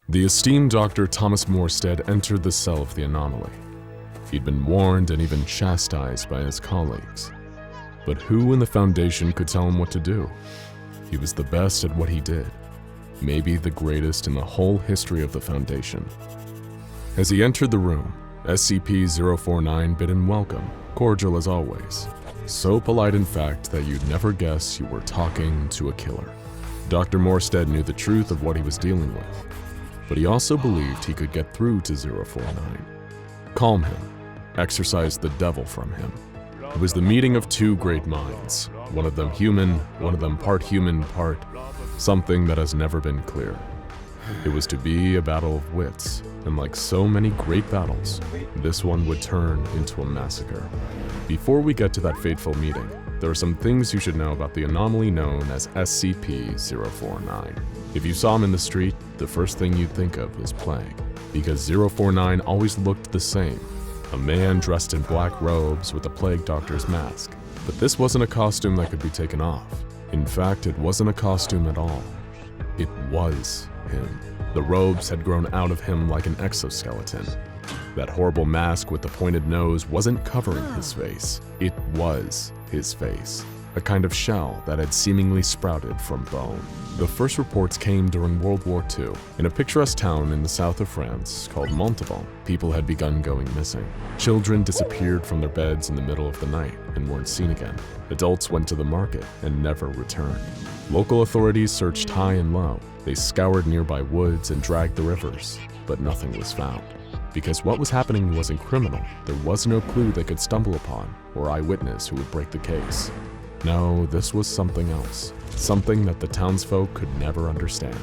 The esteemed Dr. Thomas Morstead entered the cell of the anomaly. He'd been warned and even chastised by his colleagues. But who in the Foundation could tell him what to do? He was the best at what he did, maybe the greatest in the whole history of the Foundation. As he entered the room, SCP-049 bid him welcome, cordial as always. So polite, in fact, that you'd never guess you were talking to a killer. Dr. Morstead knew the truth of what he was dealing with, but he also believed he could get through to 049. Calm him, exorcise the devil from him. It was the meeting of two great minds, one of them human, one of them part human, part something that has never been clear. It was to be a battle of wits, and like so many great battles, this one would turn into a massacre. Before we get to that fateful meeting, there are some things you should know about the anomaly known as SCP-049. If you saw him in the street, the first thing you'd think of is plague, because 049 always looked the same. A man dressed in black robes with a plague doctor's mask. But this wasn't a costume that could be taken off. In fact, it wasn't a costume at all. It was him. The robes had grown out of him like an exoskeleton. That horrible mask with the pointed nose wasn't covering his face. It was his face. A kind of shell that had seemingly sprouted from bone. The first reports came during World War II. In a picturesque town in the south of France called Montauban, people had begun going missing. Children disappeared from their beds in the middle of the night and weren't seen again. Adults went to the market and never returned. Local authorities searched high and low. They scoured nearby woods and dragged the rivers, but nothing was found. Because what was happening wasn't criminal, there was no clue they could stumble upon or eyewitness who would break the case. No, this was something else. Something that the townsfolk could never understand.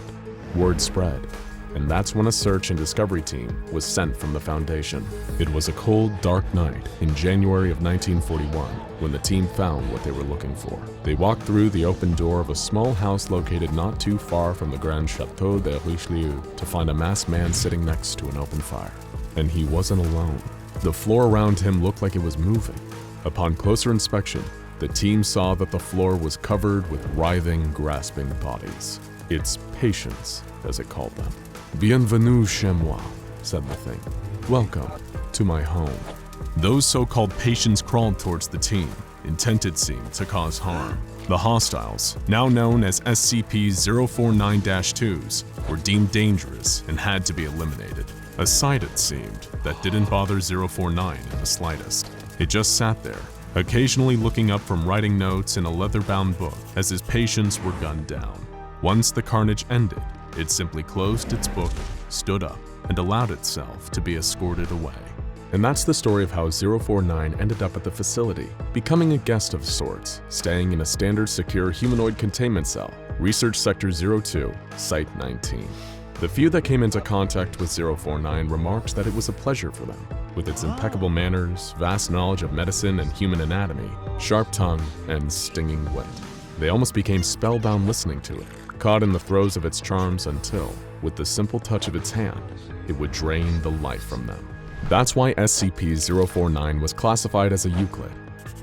Word spread, and that's when a search and discovery team was sent from the Foundation. It was a cold, dark night in January of 1941 when the team found what they were looking for. They walked through the open door of a small house located not too far from the Grand Château de Richelieu to find a masked man sitting next to an open fire. And he wasn't alone. The floor around him looked like it was moving. Upon closer inspection, the team saw that the floor was covered with writhing, grasping bodies. Its patients, as it called them. Bienvenue chez moi, said the thing. Welcome to my home. Those so-called patients crawled towards the team, intent it seemed to cause harm. The hostiles, now known as SCP-049-2s, were deemed dangerous and had to be eliminated. A sight, it seemed, that didn't bother 049 in the slightest. It just sat there, occasionally looking up from writing notes in a leather-bound book as his patients were gunned down. Once the carnage ended, it simply closed its book, stood up, and allowed itself to be escorted away. And that's the story of how 049 ended up at the facility, becoming a guest of sorts, staying in a standard secure humanoid containment cell, Research Sector 02, Site 19. The few that came into contact with 049 remarked that it was a pleasure for them. With its impeccable manners, vast knowledge of medicine and human anatomy, sharp tongue, and stinging wit. They almost became spellbound listening to it, caught in the throes of its charms until, with the simple touch of its hand, it would drain the life from them. That's why SCP-049 was classified as a Euclid.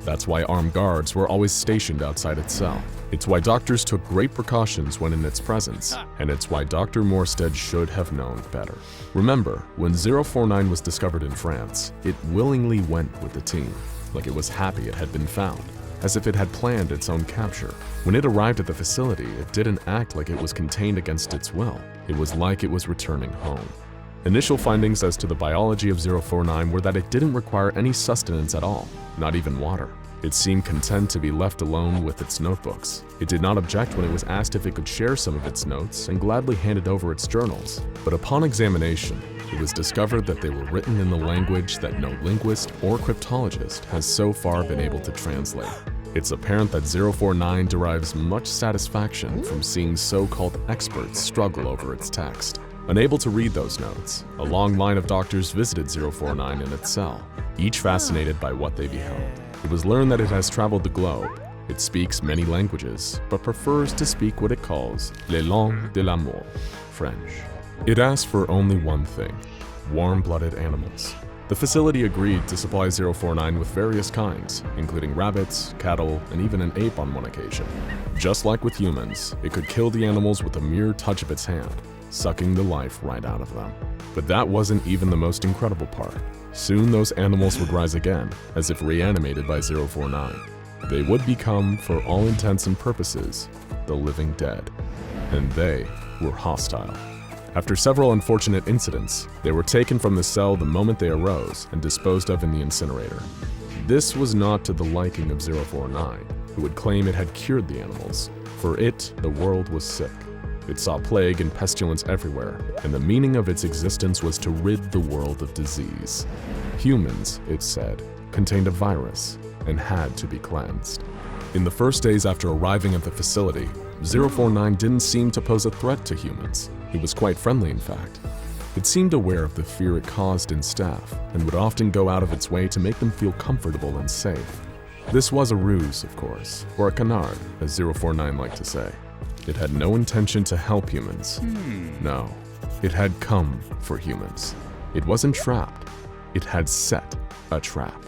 That's why armed guards were always stationed outside its cell. It's why doctors took great precautions when in its presence, and it's why Dr. Morstead should have known better. Remember, when 049 was discovered in France, it willingly went with the team, like it was happy it had been found, as if it had planned its own capture. When it arrived at the facility, it didn't act like it was contained against its will. It was like it was returning home. Initial findings as to the biology of 049 were that it didn't require any sustenance at all, not even water. It seemed content to be left alone with its notebooks. It did not object when it was asked if it could share some of its notes and gladly handed over its journals. But upon examination, it was discovered that they were written in the language that no linguist or cryptologist has so far been able to translate. It's apparent that 049 derives much satisfaction from seeing so-called experts struggle over its text. Unable to read those notes, a long line of doctors visited 049 in its cell, each fascinated by what they beheld. It was learned that it has traveled the globe. It speaks many languages, but prefers to speak what it calls les langues de l'amour, French. It asks for only one thing: warm-blooded animals. The facility agreed to supply 049 with various kinds, including rabbits, cattle, and even an ape on one occasion. Just like with humans, it could kill the animals with a mere touch of its hand, sucking the life right out of them. But that wasn't even the most incredible part. Soon those animals would rise again, as if reanimated by 049. They would become, for all intents and purposes, the living dead. And they were hostile. After several unfortunate incidents, they were taken from the cell the moment they arose and disposed of in the incinerator. This was not to the liking of 049, who would claim it had cured the animals. For it, the world was sick. It saw plague and pestilence everywhere, and the meaning of its existence was to rid the world of disease. Humans, it said, contained a virus and had to be cleansed. In the first days after arriving at the facility, 049 didn't seem to pose a threat to humans. It was quite friendly, in fact. It seemed aware of the fear it caused in staff and would often go out of its way to make them feel comfortable and safe. This was a ruse, of course, or a canard, as 049 liked to say. It had no intention to help humans. No, it had come for humans. It wasn't trapped. It had set a trap.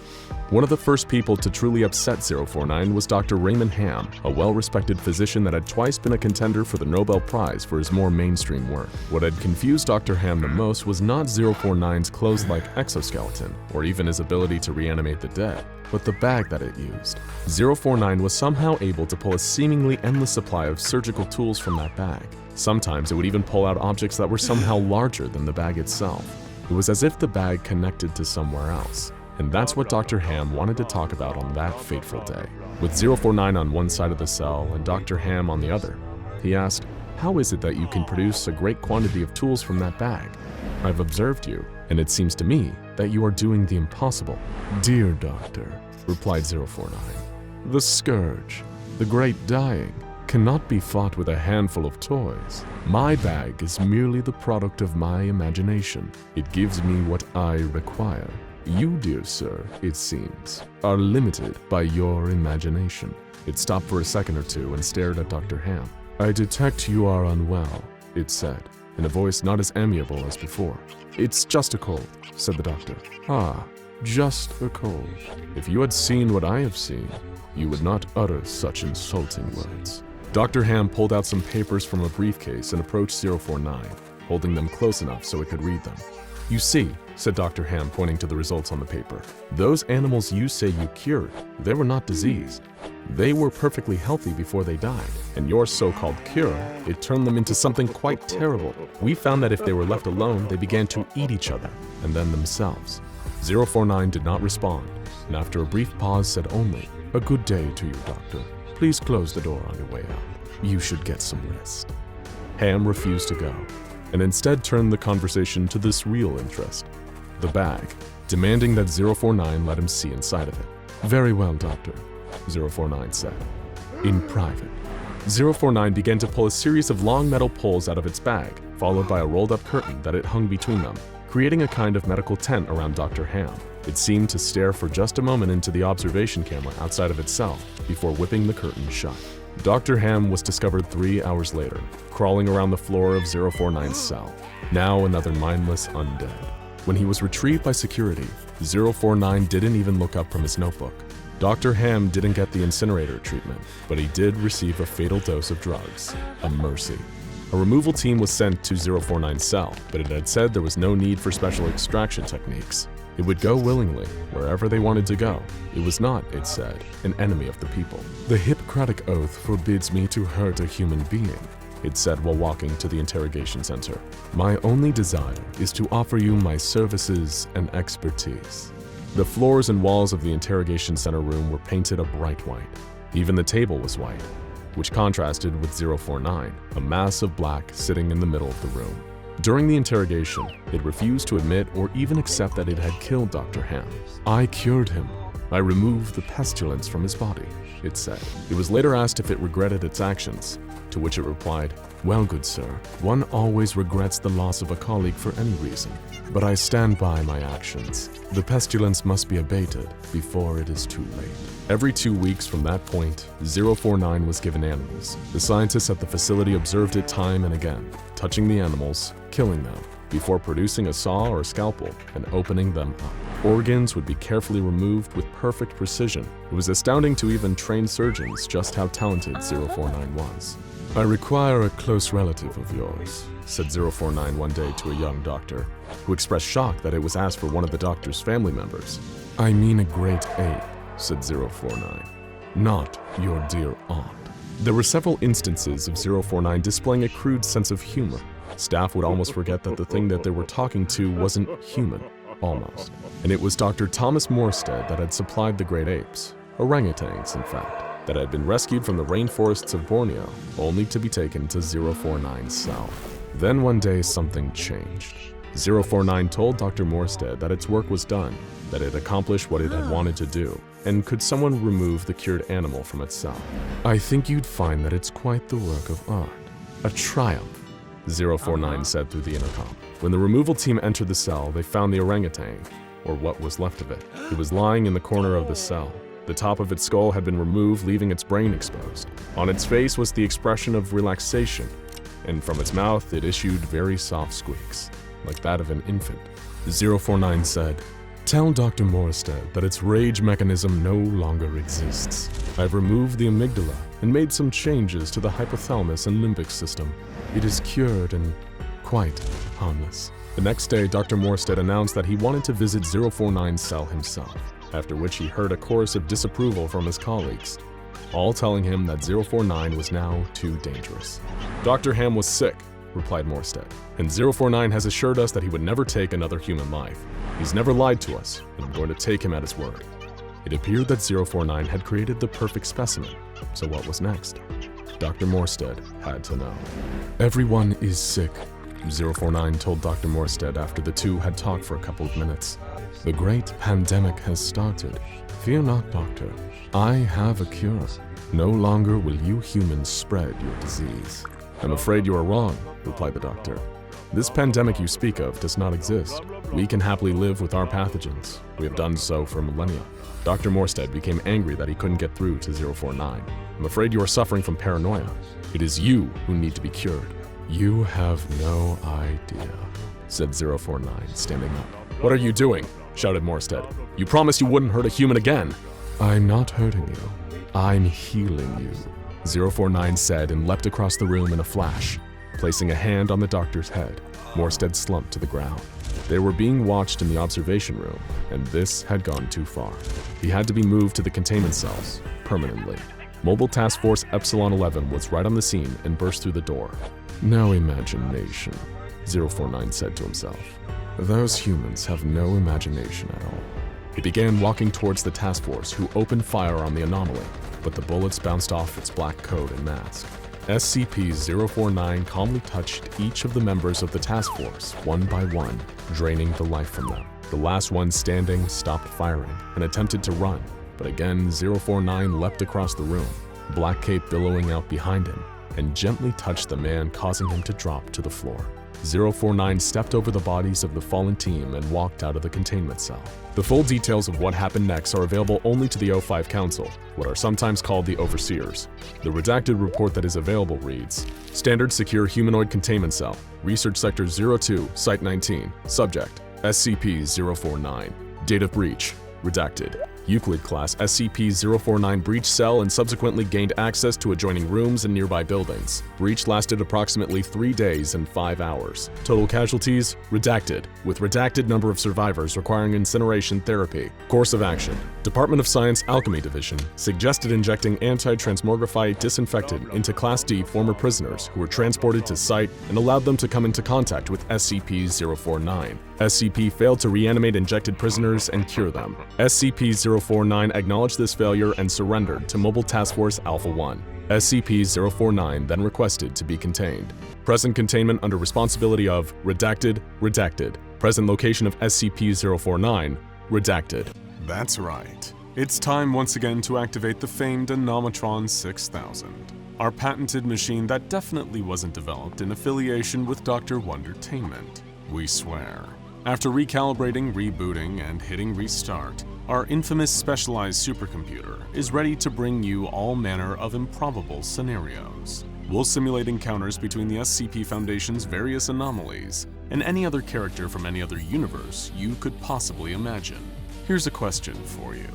One of the first people to truly upset 049 was Dr. Raymond Ham, a well-respected physician that had twice been a contender for the Nobel Prize for his more mainstream work. What had confused Dr. Ham the most was not 049's clothes-like exoskeleton, or even his ability to reanimate the dead, but the bag that it used. 049 was somehow able to pull a seemingly endless supply of surgical tools from that bag. Sometimes it would even pull out objects that were somehow larger than the bag itself. It was as if the bag connected to somewhere else. And that's what Dr. Ham wanted to talk about on that fateful day. With 049 on one side of the cell and Dr. Ham on the other, he asked, "How is it that you can produce a great quantity of tools from that bag? I've observed you, and it seems to me that you are doing the impossible." "Dear doctor," replied 049, "the scourge, the great dying, cannot be fought with a handful of toys. My bag is merely the product of my imagination. It gives me what I require. You, dear sir, it seems, are limited by your imagination." It stopped for a second or two and stared at Dr. Ham. "I detect you are unwell," it said, in a voice not as amiable as before. "It's just a cold," said the doctor. "Ah, just a cold. If you had seen what I have seen, you would not utter such insulting words." Dr. Ham pulled out some papers from a briefcase and approached 049, holding them close enough so it could read them. "You see," said Dr. Ham, pointing to the results on the paper, "those animals you say you cured, they were not diseased. They were perfectly healthy before they died, and your so-called cure, it turned them into something quite terrible. We found that if they were left alone, they began to eat each other, and then themselves." 049 did not respond, and after a brief pause said only, "A good day to you, doctor. Please close the door on your way out. You should get some rest." Ham refused to go, and instead turned the conversation to this real interest, the bag, demanding that 049 let him see inside of it. "Very well, doctor," 049 said. "In private." 049 began to pull a series of long metal poles out of its bag, followed by a rolled-up curtain that it hung between them, creating a kind of medical tent around Dr. Ham. It seemed to stare for just a moment into the observation camera outside of itself before whipping the curtain shut. Dr. Ham was discovered 3 hours later, crawling around the floor of 049's cell, now another mindless undead. When he was retrieved by security, 049 didn't even look up from his notebook. Dr. Ham didn't get the incinerator treatment, but he did receive a fatal dose of drugs, a mercy. A removal team was sent to 049's cell, but it had said there was no need for special extraction techniques. It would go willingly, wherever they wanted to go. It was not, it said, an enemy of the people. "The Hippocratic Oath forbids me to hurt a human being," it said while walking to the interrogation center. "My only desire is to offer you my services and expertise." The floors and walls of the interrogation center room were painted a bright white. Even the table was white, which contrasted with 049, a mass of black sitting in the middle of the room. During the interrogation, it refused to admit or even accept that it had killed Dr. Ham. "I cured him. I removed the pestilence from his body," it said. It was later asked if it regretted its actions, to which it replied, "Well, good sir, one always regrets the loss of a colleague for any reason, but I stand by my actions. The pestilence must be abated before it is too late." Every 2 weeks from that point, 049 was given animals. The scientists at the facility observed it time and again, touching the animals, killing them, before producing a saw or scalpel and opening them up. Organs would be carefully removed with perfect precision. It was astounding to even trained surgeons just how talented 049 was. "I require a close relative of yours," said 049 one day to a young doctor, who expressed shock that it was asked for one of the doctor's family members. "I mean a great ape," said 049, "not your dear aunt." There were several instances of 049 displaying a crude sense of humor. Staff would almost forget that the thing that they were talking to wasn't human, almost. And it was Dr. Thomas Morstead that had supplied the great apes, orangutans in fact, that had been rescued from the rainforests of Borneo, only to be taken to 049's cell. Then one day something changed. 049 told Dr. Morstead that its work was done, that it accomplished what it had wanted to do, and could someone remove the cured animal from its cell? "I think you'd find that it's quite the work of art. A triumph," 049 said through the intercom. When the removal team entered the cell, they found the orangutan, or what was left of it. It was lying in the corner of the cell. The top of its skull had been removed, leaving its brain exposed. On its face was the expression of relaxation, and from its mouth it issued very soft squeaks, like that of an infant. 049 said, "Tell Dr. Morstead that its rage mechanism no longer exists. I've removed the amygdala and made some changes to the hypothalamus and limbic system. It is cured and quite harmless." The next day, Dr. Morstead announced that he wanted to visit 049's cell himself, after which he heard a chorus of disapproval from his colleagues, all telling him that 049 was now too dangerous. "Dr. Ham was sick," replied Morstead, "and 049 has assured us that he would never take another human life. He's never lied to us, and I'm going to take him at his word." It appeared that 049 had created the perfect specimen, so what was next? Dr. Morstead had to know. "Everyone is sick," 049 told Dr. Morstead after the two had talked for a couple of minutes. "The great pandemic has started. Fear not, doctor. I have a cure. No longer will you humans spread your disease." "I'm afraid you are wrong," replied the doctor. "This pandemic you speak of does not exist. We can happily live with our pathogens. We have done so for millennia." Dr. Morstead became angry that he couldn't get through to 049. "I'm afraid you are suffering from paranoia. It is you who need to be cured." "You have no idea," said 049, standing up. "What are you doing?" shouted Morstead. "You promised you wouldn't hurt a human again." "I'm not hurting you. I'm healing you," 049 said and leapt across the room in a flash, placing a hand on the doctor's head. Morstead slumped to the ground. They were being watched in the observation room, and this had gone too far. He had to be moved to the containment cells, permanently. Mobile Task Force Epsilon 11 was right on the scene and burst through the door. "No imagination," 049 said to himself. "Those humans have no imagination at all." He began walking towards the task force, who opened fire on the anomaly, but the bullets bounced off its black coat and mask. SCP-049 calmly touched each of the members of the task force, one by one, draining the life from them. The last one standing stopped firing and attempted to run, but again 049 leapt across the room, black cape billowing out behind him, and gently touched the man, causing him to drop to the floor. 049 stepped over the bodies of the fallen team and walked out of the containment cell. The full details of what happened next are available only to the O5 Council, what are sometimes called the Overseers. The redacted report that is available reads, "Standard Secure Humanoid Containment Cell, Research Sector 02, Site 19, Subject, SCP-049. Date of breach, redacted. Euclid Class SCP-049 breached cell and subsequently gained access to adjoining rooms and nearby buildings. Breach lasted approximately 3 days and 5 hours. Total casualties, redacted, with redacted number of survivors requiring incineration therapy. Course of action, Department of Science Alchemy Division suggested injecting anti-transmogrify disinfectant into Class D former prisoners who were transported to site and allowed them to come into contact with SCP-049. SCP failed to reanimate injected prisoners and cure them. SCP-049 acknowledged this failure and surrendered to Mobile Task Force Alpha-1. SCP-049 then requested to be contained. Present containment under responsibility of redacted, redacted. Present location of SCP-049, redacted. That's right. It's time once again to activate the famed Anomatron 6000. Our patented machine that definitely wasn't developed in affiliation with Dr. Wondertainment. We swear. After recalibrating, rebooting, and hitting restart, our infamous specialized supercomputer is ready to bring you all manner of improbable scenarios. We'll simulate encounters between the SCP Foundation's various anomalies and any other character from any other universe you could possibly imagine. Here's a question for you.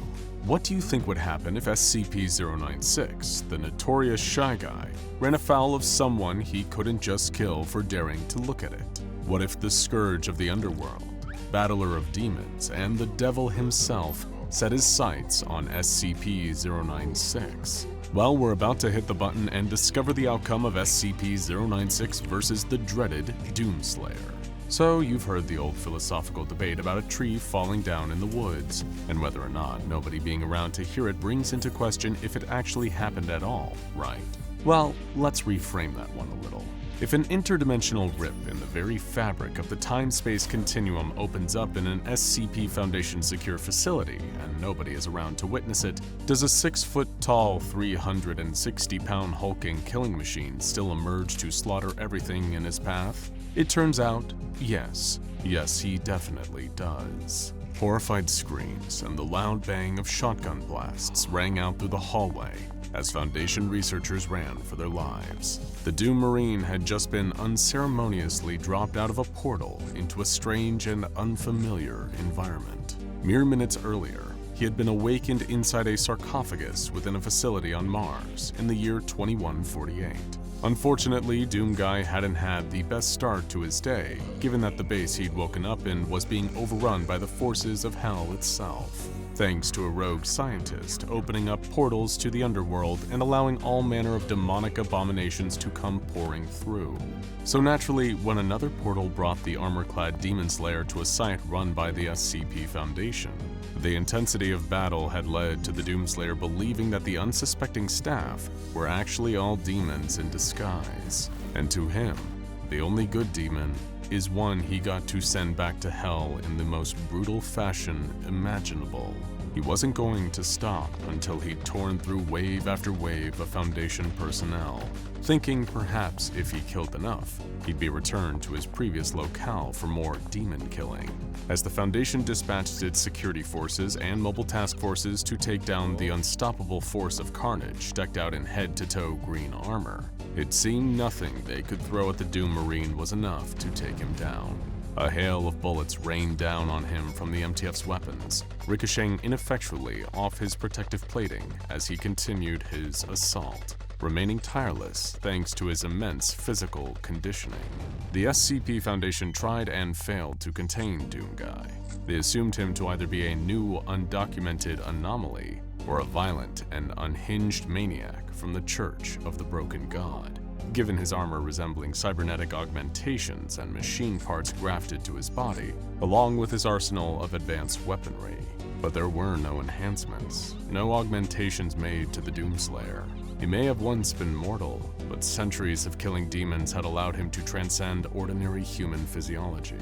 What do you think would happen if SCP-096, the notorious Shy Guy, ran afoul of someone he couldn't just kill for daring to look at it? What if the Scourge of the Underworld, Battler of Demons, and the Devil himself set his sights on SCP-096? Well, we're about to hit the button and discover the outcome of SCP-096 versus the dreaded Doomslayer. So you've heard the old philosophical debate about a tree falling down in the woods, and whether or not nobody being around to hear it brings into question if it actually happened at all, right? Well, let's reframe that one a little. If an interdimensional rip in the very fabric of the time-space continuum opens up in an SCP Foundation secure facility and nobody is around to witness it, does a 6-foot-tall, 360-pound hulking killing machine still emerge to slaughter everything in his path? It turns out, yes, he definitely does. Horrified screams and the loud bang of shotgun blasts rang out through the hallway as Foundation researchers ran for their lives. The Doom Marine had just been unceremoniously dropped out of a portal into a strange and unfamiliar environment. Mere minutes earlier, he had been awakened inside a sarcophagus within a facility on Mars in the year 2148. Unfortunately, Doom Guy hadn't had the best start to his day, given that the base he'd woken up in was being overrun by the forces of hell itself, thanks to a rogue scientist opening up portals to the underworld and allowing all manner of demonic abominations to come pouring through. So naturally, when another portal brought the armor-clad Demon Slayer to a site run by the SCP Foundation, the intensity of battle had led to the Doomslayer believing that the unsuspecting staff were actually all demons in disguise. And to him, the only good demon is one he got to send back to hell in the most brutal fashion imaginable. He wasn't going to stop until he'd torn through wave after wave of Foundation personnel, thinking perhaps if he killed enough, he'd be returned to his previous locale for more demon killing. As the Foundation dispatched its security forces and mobile task forces to take down the unstoppable force of carnage decked out in head-to-toe green armor, it seemed nothing they could throw at the Doom Marine was enough to take him down. A hail of bullets rained down on him from the MTF's weapons, ricocheting ineffectually off his protective plating as he continued his assault, remaining tireless thanks to his immense physical conditioning. The SCP Foundation tried and failed to contain Doom Guy. They assumed him to either be a new, undocumented anomaly or a violent and unhinged maniac from the Church of the Broken God, given his armor resembling cybernetic augmentations and machine parts grafted to his body, along with his arsenal of advanced weaponry. But there were no enhancements, no augmentations made to the Doomslayer. He may have once been mortal, but centuries of killing demons had allowed him to transcend ordinary human physiology.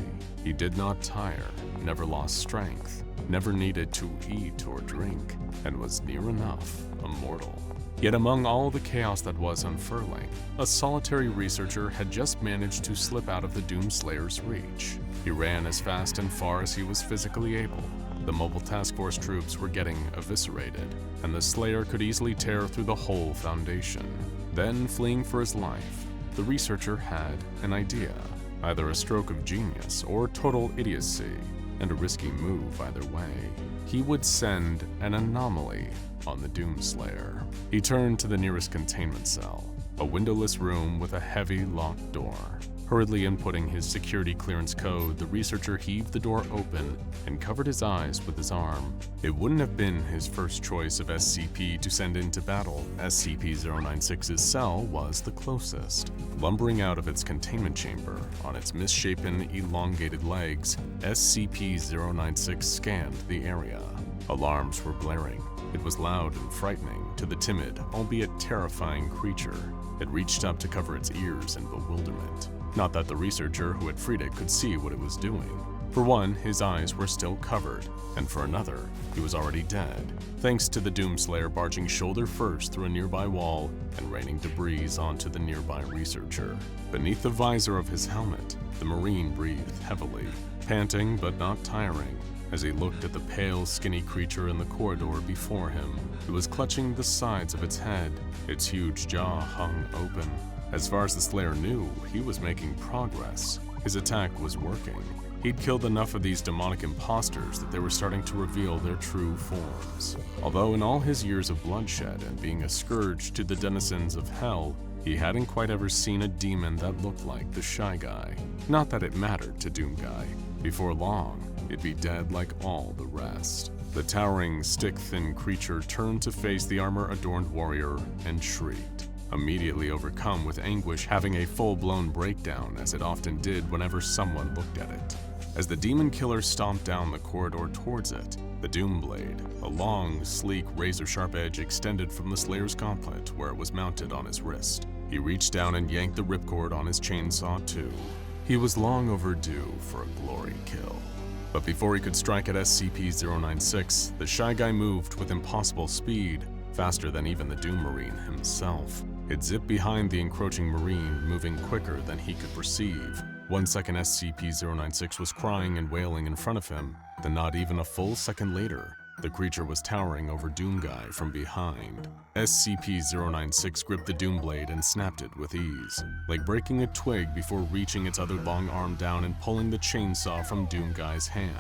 He did not tire, never lost strength, never needed to eat or drink, and was near enough immortal. Yet among all the chaos that was unfurling, a solitary researcher had just managed to slip out of the Doomslayer's reach. He ran as fast and far as he was physically able. The mobile task force troops were getting eviscerated, and the Slayer could easily tear through the whole Foundation. Then, fleeing for his life, the researcher had an idea, either a stroke of genius or total idiocy, and a risky move either way. He would send an anomaly on the Doomslayer. He turned to the nearest containment cell, a windowless room with a heavy locked door. Hurriedly inputting his security clearance code, the researcher heaved the door open and covered his eyes with his arm. It wouldn't have been his first choice of SCP to send into battle. SCP-096's cell was the closest. Lumbering out of its containment chamber on its misshapen, elongated legs, SCP-096 scanned the area. Alarms were blaring. It was loud and frightening to the timid, albeit terrifying creature. It reached up to cover its ears in bewilderment. Not that the researcher who had freed it could see what it was doing. For one, his eyes were still covered, and for another, he was already dead, thanks to the Doomslayer barging shoulder first through a nearby wall and raining debris onto the nearby researcher. Beneath the visor of his helmet, the Marine breathed heavily, panting but not tiring, as he looked at the pale, skinny creature in the corridor before him. It was clutching the sides of its head. Its huge jaw hung open, As far as the Slayer knew, he was making progress. His attack was working. He'd killed enough of these demonic imposters that they were starting to reveal their true forms. Although in all his years of bloodshed and being a scourge to the denizens of hell, he hadn't quite ever seen a demon that looked like the Shy Guy. Not that it mattered to Doom Guy. Before long, it'd be dead like all the rest. The towering, stick-thin creature turned to face the armor-adorned warrior and shrieked, immediately overcome with anguish, having a full-blown breakdown as it often did whenever someone looked at it. As the demon killer stomped down the corridor towards it, the Doom Blade, a long, sleek, razor-sharp edge extended from the Slayer's gauntlet where it was mounted on his wrist. He reached down and yanked the ripcord on his chainsaw too. He was long overdue for a glory kill. But before he could strike at SCP-096, the Shy Guy moved with impossible speed, faster than even the Doom Marine himself. It zipped behind the encroaching Marine, moving quicker than he could perceive. 1 second SCP-096 was crying and wailing in front of him, then not even a full second later, the creature was towering over Doom Guy from behind. SCP-096 gripped the Doom Blade and snapped it with ease, like breaking a twig before reaching its other long arm down and pulling the chainsaw from Doom Guy's hand.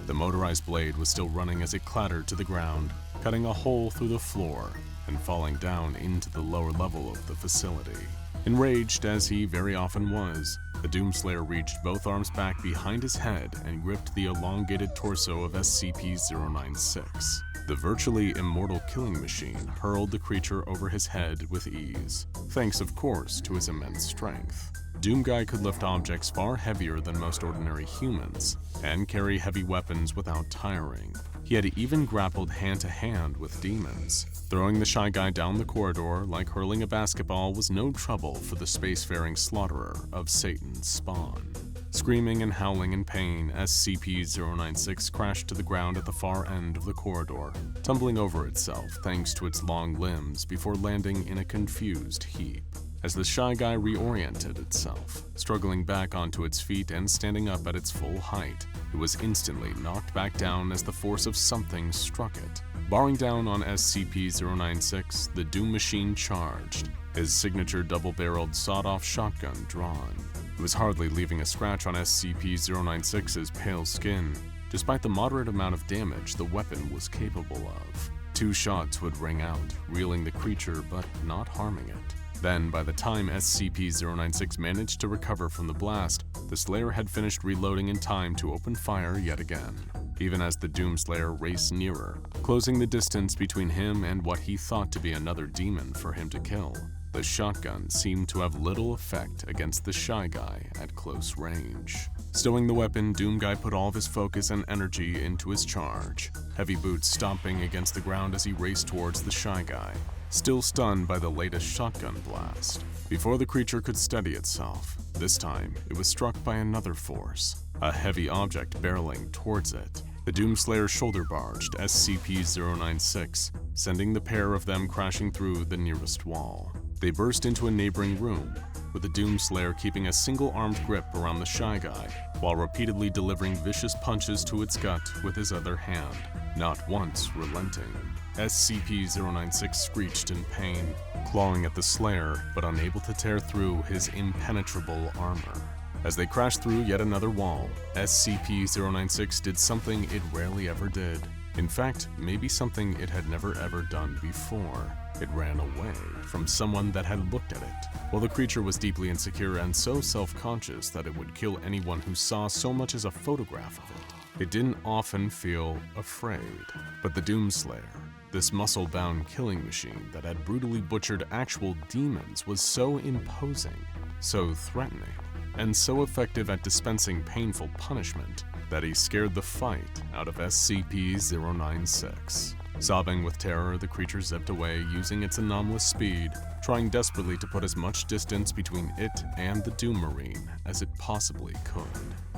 The motorized blade was still running as it clattered to the ground, cutting a hole through the floor and falling down into the lower level of the facility. Enraged, as he very often was, the Doomslayer reached both arms back behind his head and gripped the elongated torso of SCP-096. The virtually immortal killing machine hurled the creature over his head with ease, thanks of course to his immense strength. Doom Guy could lift objects far heavier than most ordinary humans, and carry heavy weapons without tiring. He had even grappled hand-to-hand with demons. Throwing the Shy Guy down the corridor like hurling a basketball was no trouble for the spacefaring slaughterer of Satan's spawn. Screaming and howling in pain, SCP-096 crashed to the ground at the far end of the corridor, tumbling over itself thanks to its long limbs before landing in a confused heap. As the Shy Guy reoriented itself, struggling back onto its feet and standing up at its full height, it was instantly knocked back down as the force of something struck it. Bearing down on SCP-096, the Doom Machine charged, his signature double-barreled sawed-off shotgun drawn. It was hardly leaving a scratch on SCP-096's pale skin, despite the moderate amount of damage the weapon was capable of. 2 shots would ring out, reeling the creature but not harming it. Then, by the time SCP-096 managed to recover from the blast, the Slayer had finished reloading in time to open fire yet again, even as the Doomslayer raced nearer, closing the distance between him and what he thought to be another demon for him to kill. The shotgun seemed to have little effect against the Shy Guy at close range. Stowing the weapon, Doom Guy put all of his focus and energy into his charge, heavy boots stomping against the ground as he raced towards the Shy Guy, still stunned by the latest shotgun blast. Before the creature could steady itself, this time it was struck by another force, a heavy object barreling towards it. The Doomslayer shoulder barged SCP-096, sending the pair of them crashing through the nearest wall. They burst into a neighboring room, with the Doomslayer keeping a single-armed grip around the Shy Guy, while repeatedly delivering vicious punches to its gut with his other hand, not once relenting. SCP-096 screeched in pain, clawing at the Slayer, but unable to tear through his impenetrable armor. As they crashed through yet another wall, SCP-096 did something it rarely ever did. In fact, maybe something it had never ever done before. It ran away from someone that had looked at it. While the creature was deeply insecure and so self-conscious that it would kill anyone who saw so much as a photograph of it, it didn't often feel afraid. But the Doomslayer, this muscle-bound killing machine that had brutally butchered actual demons, was so imposing, so threatening, and so effective at dispensing painful punishment that he scared the fight out of SCP-096. Sobbing with terror, the creature zipped away using its anomalous speed, trying desperately to put as much distance between it and the Doom Marine as it possibly could.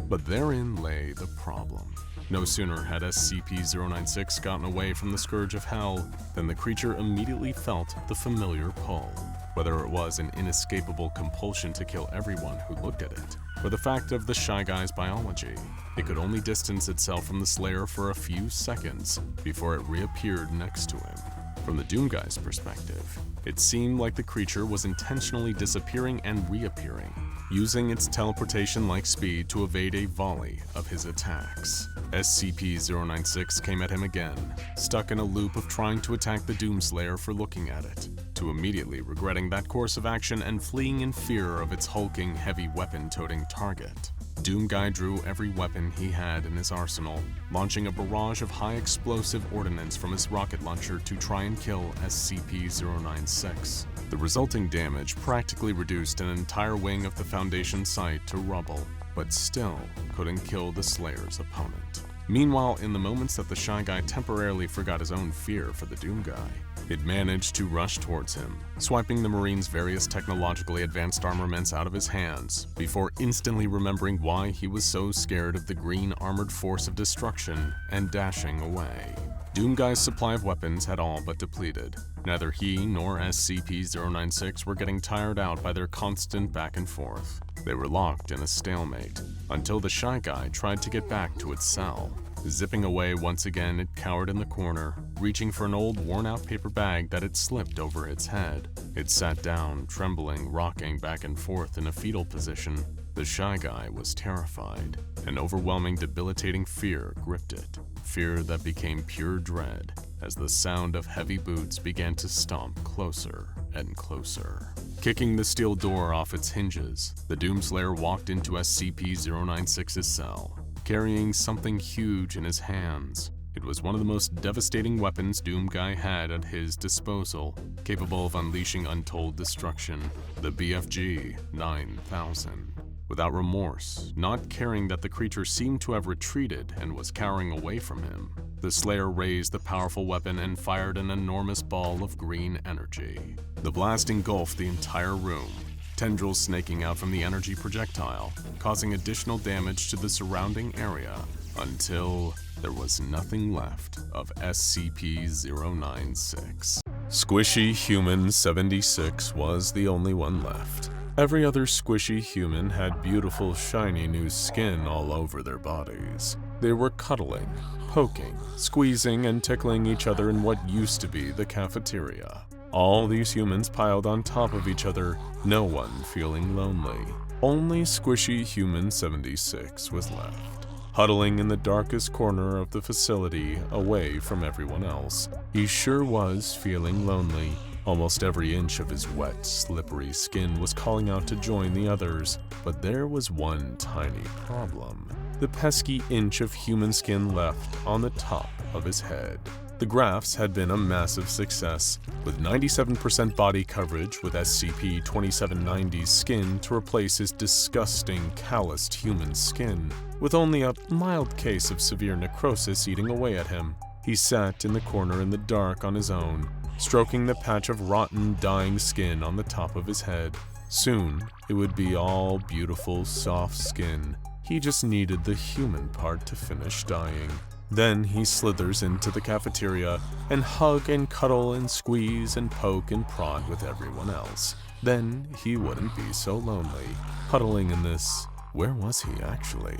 But therein lay the problem. No sooner had SCP-096 gotten away from the scourge of hell than the creature immediately felt the familiar pull. Whether it was an inescapable compulsion to kill everyone who looked at it, or the fact of the Shy Guy's biology, it could only distance itself from the Slayer for a few seconds before it reappeared next to him. From the Doom Guy's perspective, it seemed like the creature was intentionally disappearing and reappearing, using its teleportation-like speed to evade a volley of his attacks. SCP-096 came at him again, stuck in a loop of trying to attack the Doomslayer for looking at it, to immediately regretting that course of action and fleeing in fear of its hulking, heavy weapon-toting target. Doom Guy drew every weapon he had in his arsenal, launching a barrage of high-explosive ordnance from his rocket launcher to try and kill SCP-096. The resulting damage practically reduced an entire wing of the Foundation site to rubble, but still couldn't kill the Slayer's opponent. Meanwhile, in the moments that the Shy Guy temporarily forgot his own fear for the Doom Guy, it managed to rush towards him, swiping the Marine's various technologically advanced armaments out of his hands, before instantly remembering why he was so scared of the green armored force of destruction and dashing away. Doom Guy's supply of weapons had all but depleted. Neither he nor SCP-096 were getting tired out by their constant back and forth. They were locked in a stalemate, until the Shy Guy tried to get back to its cell. Zipping away once again, it cowered in the corner, reaching for an old worn-out paper bag that had slipped over its head. It sat down, trembling, rocking back and forth in a fetal position. The Shy Guy was terrified. An overwhelming, debilitating fear gripped it. Fear that became pure dread as the sound of heavy boots began to stomp closer and closer. Kicking the steel door off its hinges, the Doomslayer walked into SCP-096's cell, carrying something huge in his hands. It was one of the most devastating weapons Doom Guy had at his disposal, capable of unleashing untold destruction, the BFG 9000. Without remorse, not caring that the creature seemed to have retreated and was cowering away from him, the Slayer raised the powerful weapon and fired an enormous ball of green energy. The blast engulfed the entire room, tendrils snaking out from the energy projectile, causing additional damage to the surrounding area until there was nothing left of SCP-096. Squishy Human 76 was the only one left. Every other squishy human had beautiful, shiny new skin all over their bodies. They were cuddling, poking, squeezing, and tickling each other in what used to be the cafeteria. All these humans piled on top of each other, no one feeling lonely. Only Squishy Human 76 was left, huddling in the darkest corner of the facility away from everyone else. He sure was feeling lonely. Almost every inch of his wet, slippery skin was calling out to join the others, but there was one tiny problem. The pesky inch of human skin left on the top of his head. The grafts had been a massive success, with 97% body coverage with SCP-2790's skin to replace his disgusting, calloused human skin, with only a mild case of severe necrosis eating away at him. He sat in the corner in the dark on his own, stroking the patch of rotten, dying skin on the top of his head. Soon, it would be all beautiful, soft skin. He just needed the human part to finish dying. Then he slithers into the cafeteria and hug and cuddle and squeeze and poke and prod with everyone else. Then he wouldn't be so lonely, huddling in this... Where was he actually?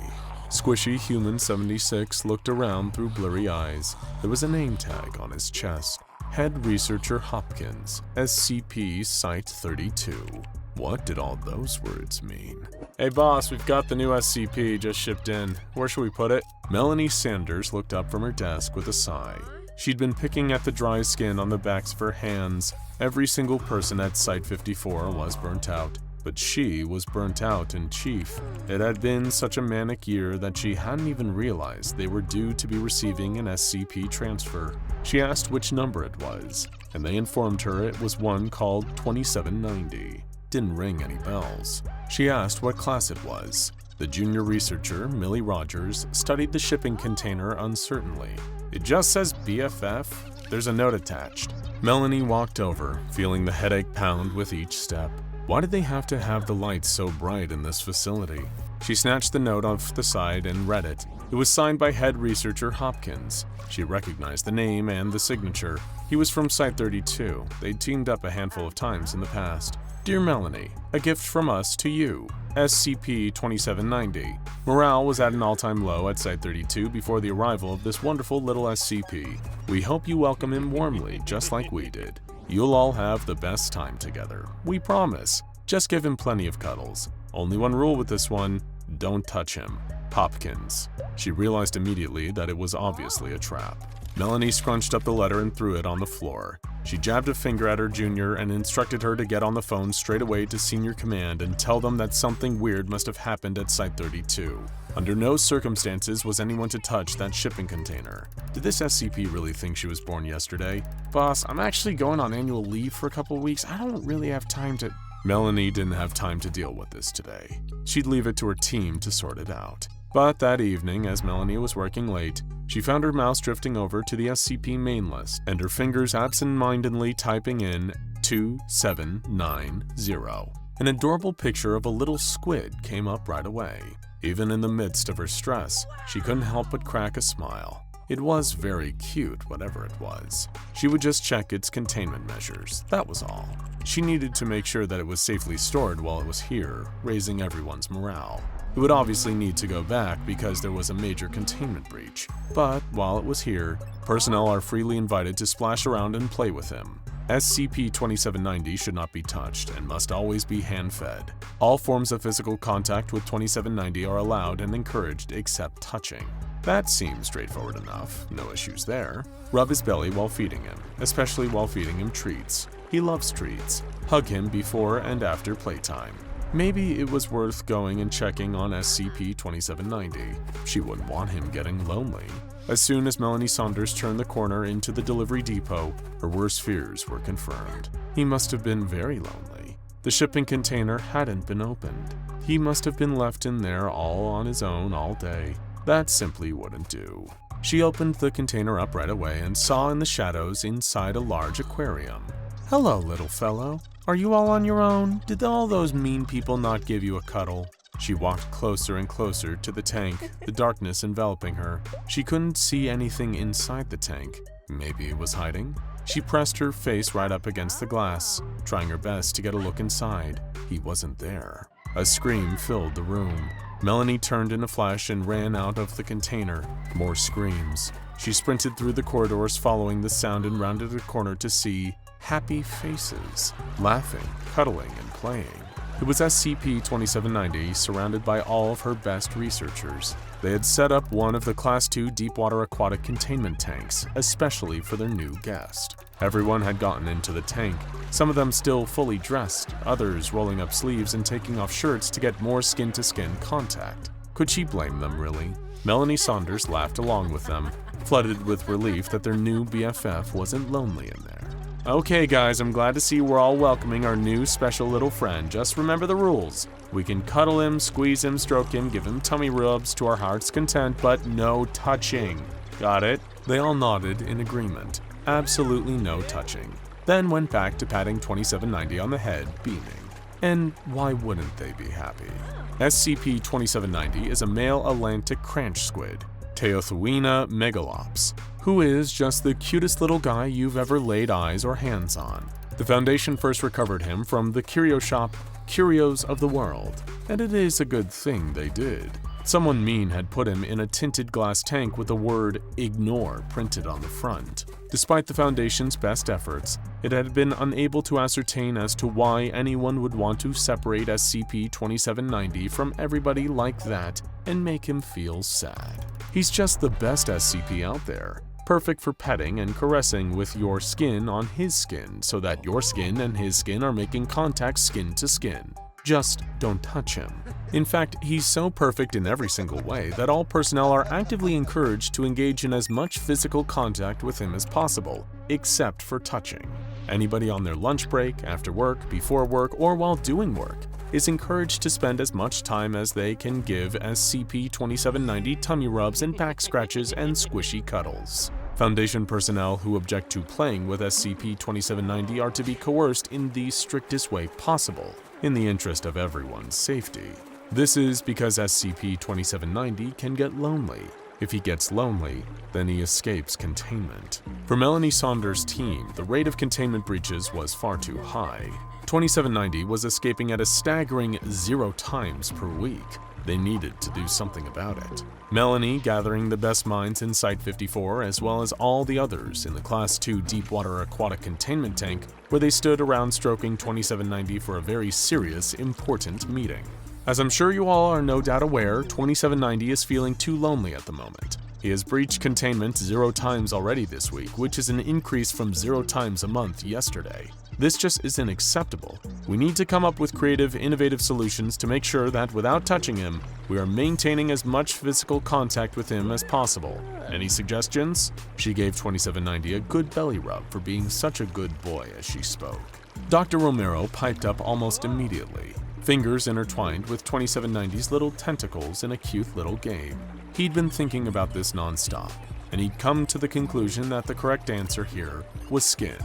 Squishy Human 76 looked around through blurry eyes. There was a name tag on his chest. Head Researcher Hopkins, SCP Site-32. What did all those words mean? Hey boss, we've got the new SCP just shipped in. Where should we put it? Melanie Sanders looked up from her desk with a sigh. She'd been picking at the dry skin on the backs of her hands. Every single person at Site-54 was burnt out, but she was burnt out in chief. It had been such a manic year that she hadn't even realized they were due to be receiving an SCP transfer. She asked which number it was, and they informed her it was one called 2790. Didn't ring any bells. She asked what class it was. The junior researcher, Millie Rogers, studied the shipping container uncertainly. It just says BFF. There's a note attached. Melanie walked over, feeling the headache pound with each step. Why did they have to have the lights so bright in this facility? She snatched the note off the side and read it. It was signed by Head Researcher Hopkins. She recognized the name and the signature. He was from Site-32. They'd teamed up a handful of times in the past. Dear Melanie, a gift from us to you, SCP-2790. Morale was at an all-time low at Site-32 before the arrival of this wonderful little SCP. We hope you welcome him warmly, just like we did. You'll all have the best time together. We promise. Just give him plenty of cuddles. Only one rule with this one: don't touch him. Hopkins. She realized immediately that it was obviously a trap. Melanie scrunched up the letter and threw it on the floor. She jabbed a finger at her junior and instructed her to get on the phone straight away to Senior Command and tell them that something weird must have happened at Site-32. Under no circumstances was anyone to touch that shipping container. Did this SCP really think she was born yesterday? Boss, I'm actually going on annual leave for a couple weeks. I don't really have time to… Melanie didn't have time to deal with this today. She'd leave it to her team to sort it out. But that evening, as Melanie was working late, she found her mouse drifting over to the SCP main list and her fingers absent-mindedly typing in 2790. An adorable picture of a little squid came up right away. Even in the midst of her stress, she couldn't help but crack a smile. It was very cute, whatever it was. She would just check its containment measures, that was all. She needed to make sure that it was safely stored while it was here, raising everyone's morale. It would obviously need to go back because there was a major containment breach, but while it was here, personnel are freely invited to splash around and play with him. SCP-2790 should not be touched and must always be hand-fed. All forms of physical contact with 2790 are allowed and encouraged except touching. That seems straightforward enough, no issues there. Rub his belly while feeding him, especially while feeding him treats. He loves treats. Hug him before and after playtime. Maybe it was worth going and checking on SCP-2790. She wouldn't want him getting lonely. As soon as Melanie Saunders turned the corner into the delivery depot, her worst fears were confirmed. He must have been very lonely. The shipping container hadn't been opened. He must have been left in there all on his own all day. That simply wouldn't do. She opened the container up right away and saw in the shadows inside a large aquarium. "Hello, little fellow. Are you all on your own? Did all those mean people not give you a cuddle?" She walked closer and closer to the tank, the darkness enveloping her. She couldn't see anything inside the tank. Maybe it was hiding? She pressed her face right up against the glass, trying her best to get a look inside. He wasn't there. A scream filled the room. Melanie turned in a flash and ran out of the container. More screams. She sprinted through the corridors following the sound and rounded a corner to see happy faces, laughing, cuddling, and playing. It was SCP-2790 surrounded by all of her best researchers. They had set up one of the Class II deepwater aquatic containment tanks, especially for their new guest. Everyone had gotten into the tank, some of them still fully dressed, others rolling up sleeves and taking off shirts to get more skin-to-skin contact. Could she blame them, really? Melanie Saunders laughed along with them, flooded with relief that their new BFF wasn't lonely in there. "Okay guys, I'm glad to see we're all welcoming our new special little friend. Just remember the rules. We can cuddle him, squeeze him, stroke him, give him tummy rubs to our heart's content, but no touching. Got it?" They all nodded in agreement. Absolutely no touching. Then went back to patting 2790 on the head, beaming. And why wouldn't they be happy? SCP-2790 is a male Atlantic cranch squid, Teothuina megalops, who is just the cutest little guy you've ever laid eyes or hands on. The Foundation first recovered him from the curio shop Curios of the World, and it is a good thing they did. Someone mean had put him in a tinted glass tank with the word "ignore" printed on the front. Despite the Foundation's best efforts, it had been unable to ascertain as to why anyone would want to separate SCP-2790 from everybody like that and make him feel sad. He's just the best SCP out there, perfect for petting and caressing with your skin on his skin so that your skin and his skin are making contact skin to skin. Just don't touch him. In fact, he's so perfect in every single way that all personnel are actively encouraged to engage in as much physical contact with him as possible, except for touching. Anybody on their lunch break, after work, before work, or while doing work is encouraged to spend as much time as they can give SCP-2790 tummy rubs and back scratches and squishy cuddles. Foundation personnel who object to playing with SCP-2790 are to be coerced in the strictest way possible, in the interest of everyone's safety. This is because SCP-2790 can get lonely. If he gets lonely, then he escapes containment. For Melanie Saunders' team, the rate of containment breaches was far too high. 2790 was escaping at a staggering 0 times per week. They needed to do something about it. Melanie, gathering the best minds in Site-54 as well as all the others in the Class 2 Deepwater Aquatic Containment Tank, where they stood around stroking 2790 for a very serious, important meeting. As I'm sure you all are no doubt aware, 2790 is feeling too lonely at the moment. He has breached containment 0 times already this week, which is an increase from 0 times a month yesterday. This just isn't acceptable. We need to come up with creative, innovative solutions to make sure that without touching him, we are maintaining as much physical contact with him as possible. Any suggestions? She gave 2790 a good belly rub for being such a good boy as she spoke. Dr. Romero piped up almost immediately, fingers intertwined with 2790's little tentacles in a cute little game. He'd been thinking about this non-stop, and he'd come to the conclusion that the correct answer here was skin.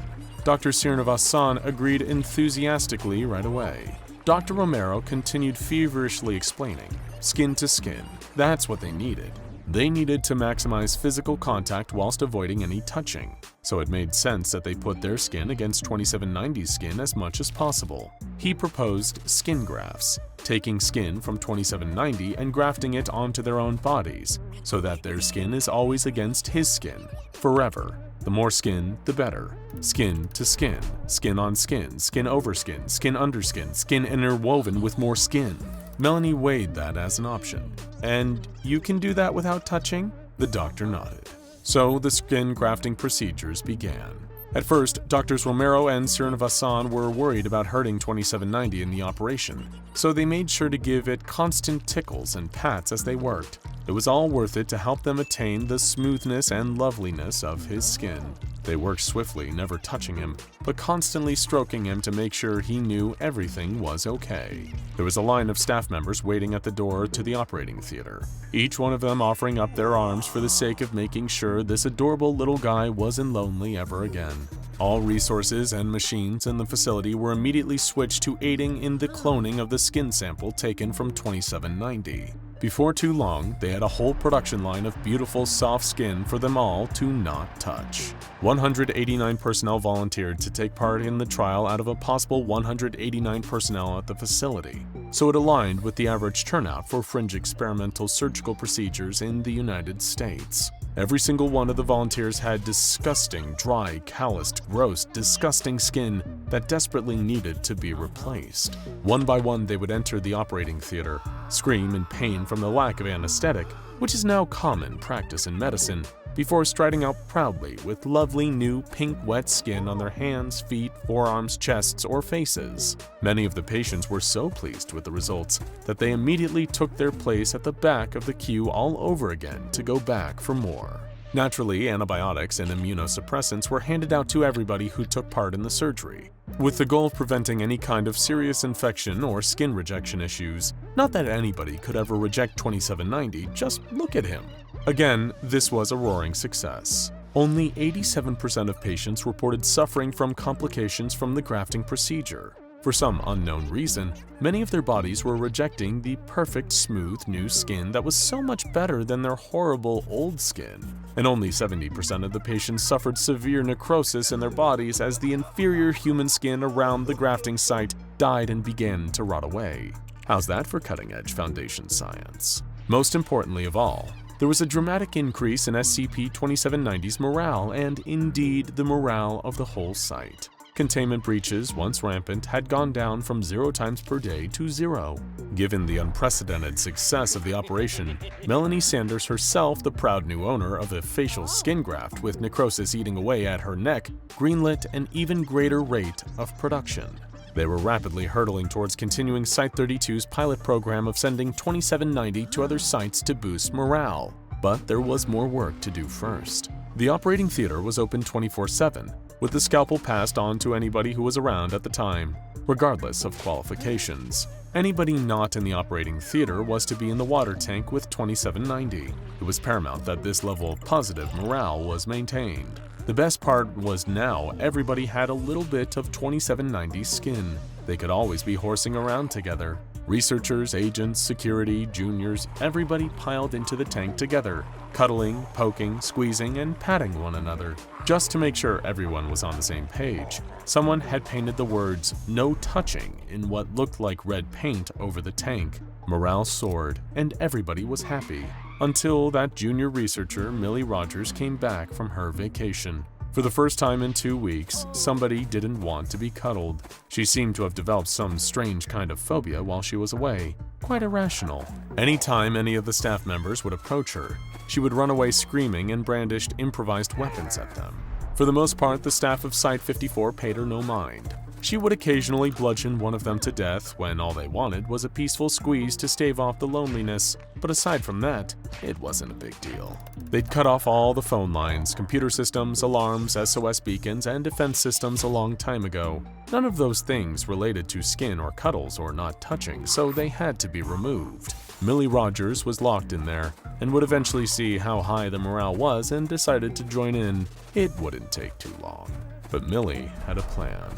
Dr. Srinivas-san agreed enthusiastically right away. Dr. Romero continued feverishly explaining, skin to skin, that's what they needed. They needed to maximize physical contact whilst avoiding any touching, so it made sense that they put their skin against 2790's skin as much as possible. He proposed skin grafts, taking skin from 2790 and grafting it onto their own bodies, so that their skin is always against his skin, forever. The more skin, the better. Skin to skin, skin on skin, skin over skin, skin under skin, skin interwoven with more skin. Melanie weighed that as an option. And you can do that without touching? The doctor nodded. So the skin grafting procedures began. At first, Drs. Romero and Srinivasan were worried about hurting 2790 in the operation, so they made sure to give it constant tickles and pats as they worked. It was all worth it to help them attain the smoothness and loveliness of his skin. They worked swiftly, never touching him, but constantly stroking him to make sure he knew everything was okay. There was a line of staff members waiting at the door to the operating theater, each one of them offering up their arms for the sake of making sure this adorable little guy wasn't lonely ever again. All resources and machines in the facility were immediately switched to aiding in the cloning of the skin sample taken from 2790. Before too long, they had a whole production line of beautiful soft skin for them all to not touch. 189 personnel volunteered to take part in the trial out of a possible 189 personnel at the facility, so it aligned with the average turnout for fringe experimental surgical procedures in the United States. Every single one of the volunteers had disgusting, dry, calloused, gross, disgusting skin that desperately needed to be replaced. One by one, they would enter the operating theater, scream in pain from the lack of anesthetic, which is now common practice in medicine, before striding out proudly with lovely new pink wet skin on their hands, feet, forearms, chests, or faces. Many of the patients were so pleased with the results that they immediately took their place at the back of the queue all over again to go back for more. Naturally, antibiotics and immunosuppressants were handed out to everybody who took part in the surgery, with the goal of preventing any kind of serious infection or skin rejection issues. Not that anybody could ever reject 2790, just look at him. Again, this was a roaring success. Only 87% of patients reported suffering from complications from the grafting procedure. For some unknown reason, many of their bodies were rejecting the perfect, smooth, new skin that was so much better than their horrible old skin. And only 70% of the patients suffered severe necrosis in their bodies as the inferior human skin around the grafting site died and began to rot away. How's that for cutting-edge foundation science? Most importantly of all, there was a dramatic increase in SCP-2790's morale and, indeed, the morale of the whole site. Containment breaches, once rampant, had gone down from 0 times per day to 0. Given the unprecedented success of the operation, Melanie Sanders herself, the proud new owner of a facial skin graft with necrosis eating away at her neck, greenlit an even greater rate of production. They were rapidly hurtling towards continuing Site-32's pilot program of sending 2790 to other sites to boost morale. But there was more work to do first. The operating theater was open 24/7, with the scalpel passed on to anybody who was around at the time, regardless of qualifications. Anybody not in the operating theater was to be in the water tank with 2790. It was paramount that this level of positive morale was maintained. The best part was now everybody had a little bit of 2790 skin. They could always be horsing around together. Researchers, agents, security, juniors, everybody piled into the tank together, cuddling, poking, squeezing, and patting one another. Just to make sure everyone was on the same page, someone had painted the words "no touching" in what looked like red paint over the tank, Morale soared, and everybody was happy, until that junior researcher, Millie Rogers, came back from her vacation. For the first time in 2 weeks, somebody didn't want to be cuddled. She seemed to have developed some strange kind of phobia while she was away, quite irrational. Anytime any of the staff members would approach her, she would run away screaming and brandished improvised weapons at them. For the most part, the staff of Site 54 paid her no mind. She would occasionally bludgeon one of them to death when all they wanted was a peaceful squeeze to stave off the loneliness, but aside from that, it wasn't a big deal. They'd cut off all the phone lines, computer systems, alarms, SOS beacons, and defense systems a long time ago. None of those things related to skin or cuddles or not touching, so they had to be removed. Millie Rogers was locked in there, and would eventually see how high the morale was and decided to join in. It wouldn't take too long. But Millie had a plan.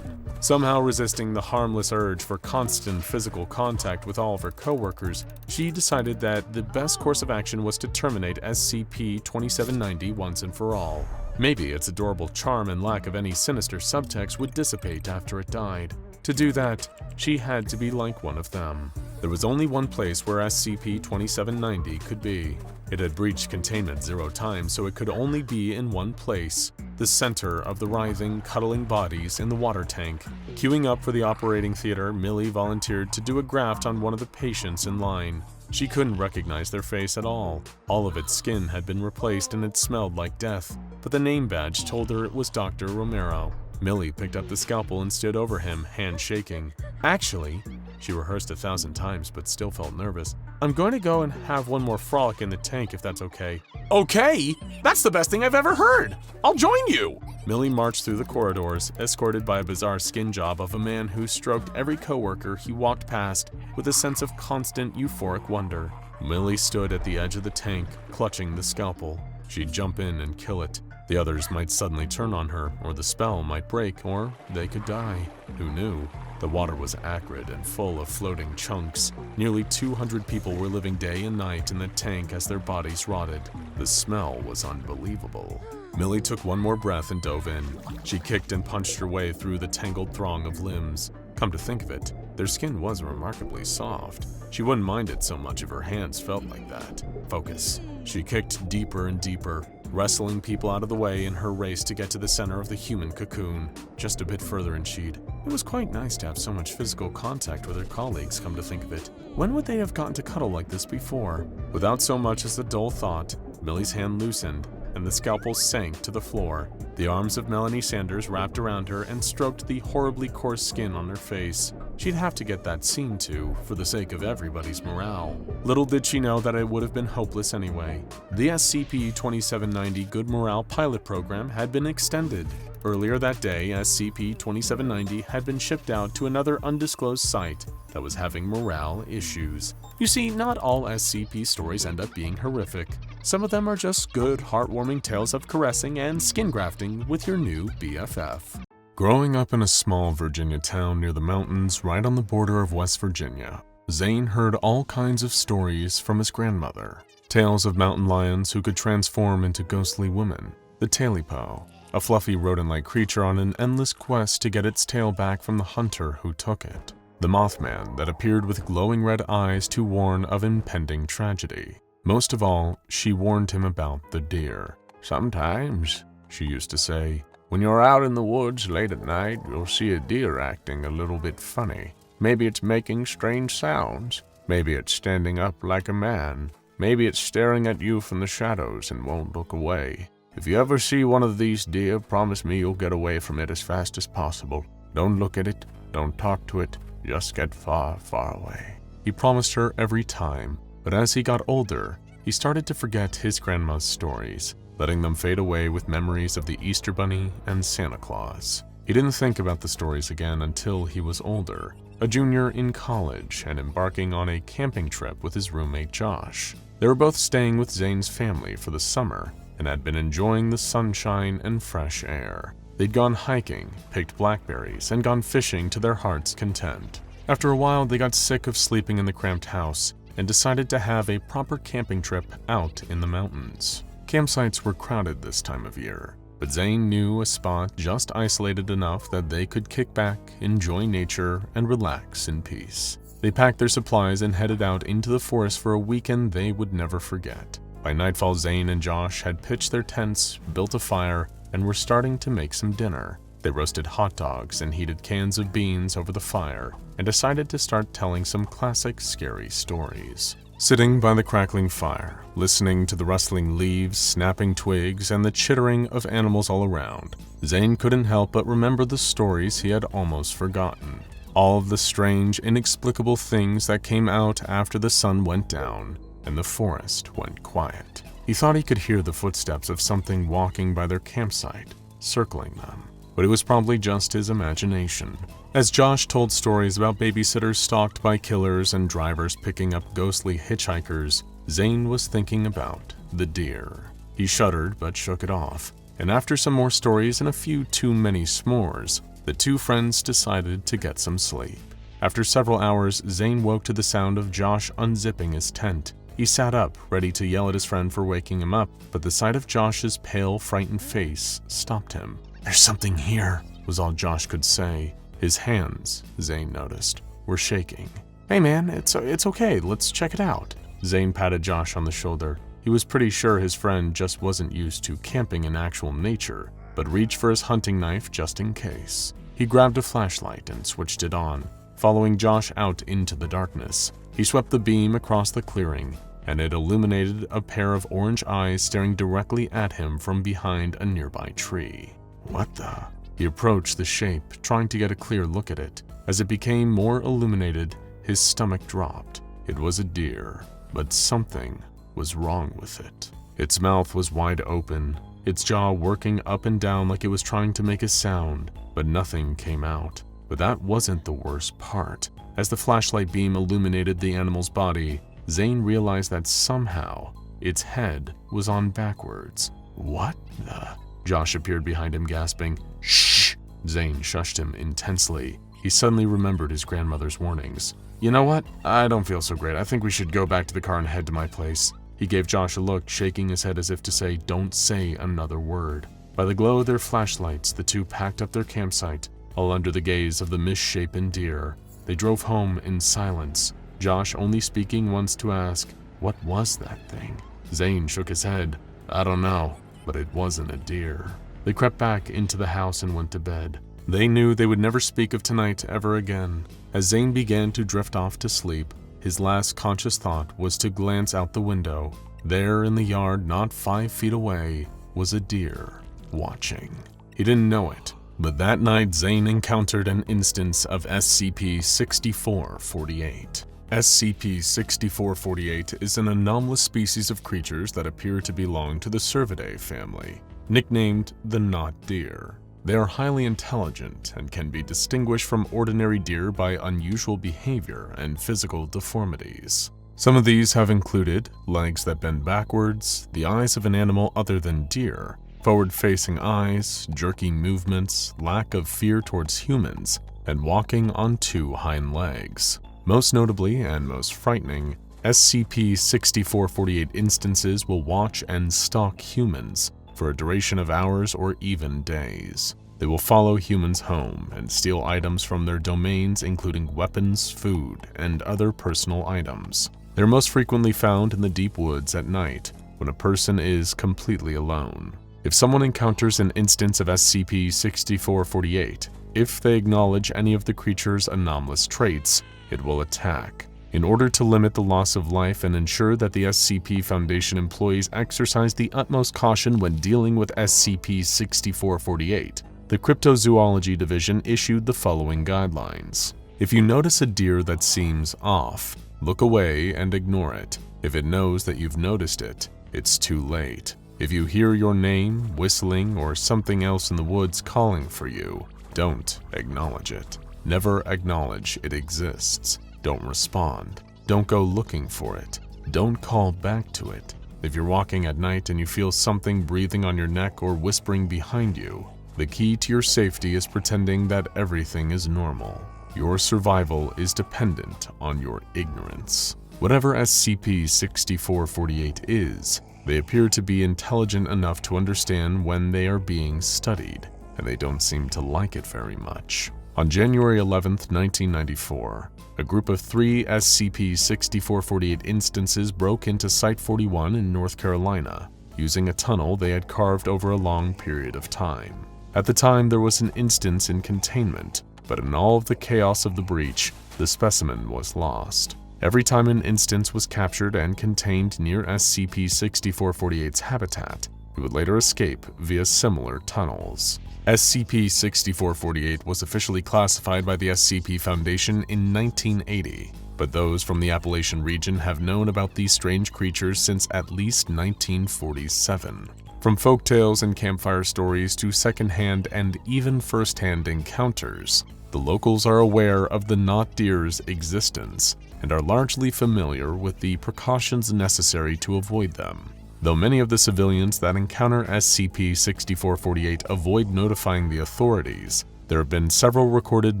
Somehow resisting the harmless urge for constant physical contact with all of her coworkers, she decided that the best course of action was to terminate SCP-2790 once and for all. Maybe its adorable charm and lack of any sinister subtext would dissipate after it died. To do that, she had to be like one of them. There was only one place where SCP-2790 could be. It had breached containment 0 times, so it could only be in one place, the center of the writhing, cuddling bodies in the water tank. Queuing up for the operating theater, Millie volunteered to do a graft on one of the patients in line. She couldn't recognize their face at all. All of its skin had been replaced and it smelled like death, but the name badge told her it was Dr. Romero. Millie picked up the scalpel and stood over him, hand shaking. Actually, she rehearsed 1,000 times but still felt nervous. I'm going to go and have one more frolic in the tank if that's okay. Okay? That's the best thing I've ever heard! I'll join you! Millie marched through the corridors, escorted by a bizarre skin job of a man who stroked every coworker he walked past with a sense of constant euphoric wonder. Millie stood at the edge of the tank, clutching the scalpel. She'd jump in and kill it. The others might suddenly turn on her, or the spell might break, or they could die. Who knew? The water was acrid and full of floating chunks. Nearly 200 people were living day and night in the tank as their bodies rotted. The smell was unbelievable. Millie took one more breath and dove in. She kicked and punched her way through the tangled throng of limbs. Come to think of it, their skin was remarkably soft. She wouldn't mind it so much if her hands felt like that. Focus. She kicked deeper and deeper, wrestling people out of the way in her race to get to the center of the human cocoon. Just a bit further and she'd. It was quite nice to have so much physical contact with her colleagues, come to think of it. When would they have gotten to cuddle like this before? Without so much as a dull thought, Millie's hand loosened, and the scalpel sank to the floor. The arms of Melanie Sanders wrapped around her and stroked the horribly coarse skin on her face. She'd have to get that seen to, for the sake of everybody's morale. Little did she know that it would have been hopeless anyway. The SCP-2790 Good Morale pilot program had been extended. Earlier that day, SCP-2790 had been shipped out to another undisclosed site that was having morale issues. You see, not all SCP stories end up being horrific. Some of them are just good, heartwarming tales of caressing and skin grafting with your new BFF. Growing up in a small Virginia town near the mountains right on the border of West Virginia, Zane heard all kinds of stories from his grandmother. Tales of mountain lions who could transform into ghostly women, the Talipo, a fluffy rodent-like creature on an endless quest to get its tail back from the hunter who took it, the Mothman that appeared with glowing red eyes to warn of impending tragedy. Most of all, she warned him about the deer. Sometimes, she used to say, when you're out in the woods late at night, you'll see a deer acting a little bit funny. Maybe it's making strange sounds. Maybe it's standing up like a man. Maybe it's staring at you from the shadows and won't look away. If you ever see one of these deer, promise me you'll get away from it as fast as possible. Don't look at it, don't talk to it, just get far, far away. He promised her every time, but as he got older, he started to forget his grandma's stories, letting them fade away with memories of the Easter Bunny and Santa Claus. He didn't think about the stories again until he was older, a junior in college and embarking on a camping trip with his roommate Josh. They were both staying with Zane's family for the summer and had been enjoying the sunshine and fresh air. They'd gone hiking, picked blackberries, and gone fishing to their heart's content. After a while, they got sick of sleeping in the cramped house and decided to have a proper camping trip out in the mountains. Campsites were crowded this time of year, but Zane knew a spot just isolated enough that they could kick back, enjoy nature, and relax in peace. They packed their supplies and headed out into the forest for a weekend they would never forget. By nightfall, Zane and Josh had pitched their tents, built a fire, and were starting to make some dinner. They roasted hot dogs and heated cans of beans over the fire and decided to start telling some classic scary stories. Sitting by the crackling fire, listening to the rustling leaves, snapping twigs, and the chittering of animals all around, Zane couldn't help but remember the stories he had almost forgotten. All of the strange, inexplicable things that came out after the sun went down and the forest went quiet. He thought he could hear the footsteps of something walking by their campsite, circling them. But it was probably just his imagination. As Josh told stories about babysitters stalked by killers and drivers picking up ghostly hitchhikers, Zane was thinking about the deer. He shuddered but shook it off, and after some more stories and a few too many s'mores, the two friends decided to get some sleep. After several hours, Zane woke to the sound of Josh unzipping his tent. He sat up, ready to yell at his friend for waking him up, but the sight of Josh's pale, frightened face stopped him. "There's something here," was all Josh could say. His hands, Zane noticed, were shaking. "Hey man, it's okay, let's check it out." Zane patted Josh on the shoulder. He was pretty sure his friend just wasn't used to camping in actual nature, but reached for his hunting knife just in case. He grabbed a flashlight and switched it on, following Josh out into the darkness. He swept the beam across the clearing, and it illuminated a pair of orange eyes staring directly at him from behind a nearby tree. What the? He approached the shape, trying to get a clear look at it. As it became more illuminated, his stomach dropped. It was a deer, but something was wrong with it. Its mouth was wide open, its jaw working up and down like it was trying to make a sound, but nothing came out. But that wasn't the worst part. As the flashlight beam illuminated the animal's body, Zane realized that somehow its head was on backwards. What the? Josh appeared behind him, gasping. "Shh!" Zane shushed him intensely. He suddenly remembered his grandmother's warnings. "You know what? I don't feel so great. I think we should go back to the car and head to my place." He gave Josh a look, shaking his head as if to say, "Don't say another word." By the glow of their flashlights, the two packed up their campsite, all under the gaze of the misshapen deer. They drove home in silence, Josh only speaking once to ask, "What was that thing?" Zane shook his head. "I don't know, but it wasn't a deer." They crept back into the house and went to bed. They knew they would never speak of tonight ever again. As Zane began to drift off to sleep, his last conscious thought was to glance out the window. There in the yard, not 5 feet away, was a deer, watching. He didn't know it, but that night Zane encountered an instance of SCP-2448. SCP-2448 is an anomalous species of creatures that appear to belong to the Cervidae family, nicknamed the Not Deer. They are highly intelligent and can be distinguished from ordinary deer by unusual behavior and physical deformities. Some of these have included legs that bend backwards, the eyes of an animal other than deer, forward-facing eyes, jerky movements, lack of fear towards humans, and walking on 2 hind legs. Most notably and most frightening, SCP-2448 instances will watch and stalk humans for a duration of hours or even days. They will follow humans home and steal items from their domains, including weapons, food, and other personal items. They're most frequently found in the deep woods at night when a person is completely alone. If someone encounters an instance of SCP-2448, if they acknowledge any of the creature's anomalous traits, it will attack. In order to limit the loss of life and ensure that the SCP Foundation employees exercise the utmost caution when dealing with SCP-6448, the Cryptozoology Division issued the following guidelines. If you notice a deer that seems off, look away and ignore it. If it knows that you've noticed it, it's too late. If you hear your name, whistling, or something else in the woods calling for you, don't acknowledge it. Never acknowledge it exists. Don't respond. Don't go looking for it. Don't call back to it. If you're walking at night and you feel something breathing on your neck or whispering behind you, the key to your safety is pretending that everything is normal. Your survival is dependent on your ignorance. Whatever SCP-6448 is, they appear to be intelligent enough to understand when they are being studied, and they don't seem to like it very much. On January 11, 1994, a group of 3 SCP-6448 instances broke into Site 41 in North Carolina, using a tunnel they had carved over a long period of time. At the time, there was an instance in containment, but in all of the chaos of the breach, the specimen was lost. Every time an instance was captured and contained near SCP-6448's habitat, it would later escape via similar tunnels. SCP-6448 was officially classified by the SCP Foundation in 1980, but those from the Appalachian region have known about these strange creatures since at least 1947. From folktales and campfire stories to secondhand and even first-hand encounters, the locals are aware of the knot deer's existence and are largely familiar with the precautions necessary to avoid them. Though many of the civilians that encounter SCP-6448 avoid notifying the authorities, there have been several recorded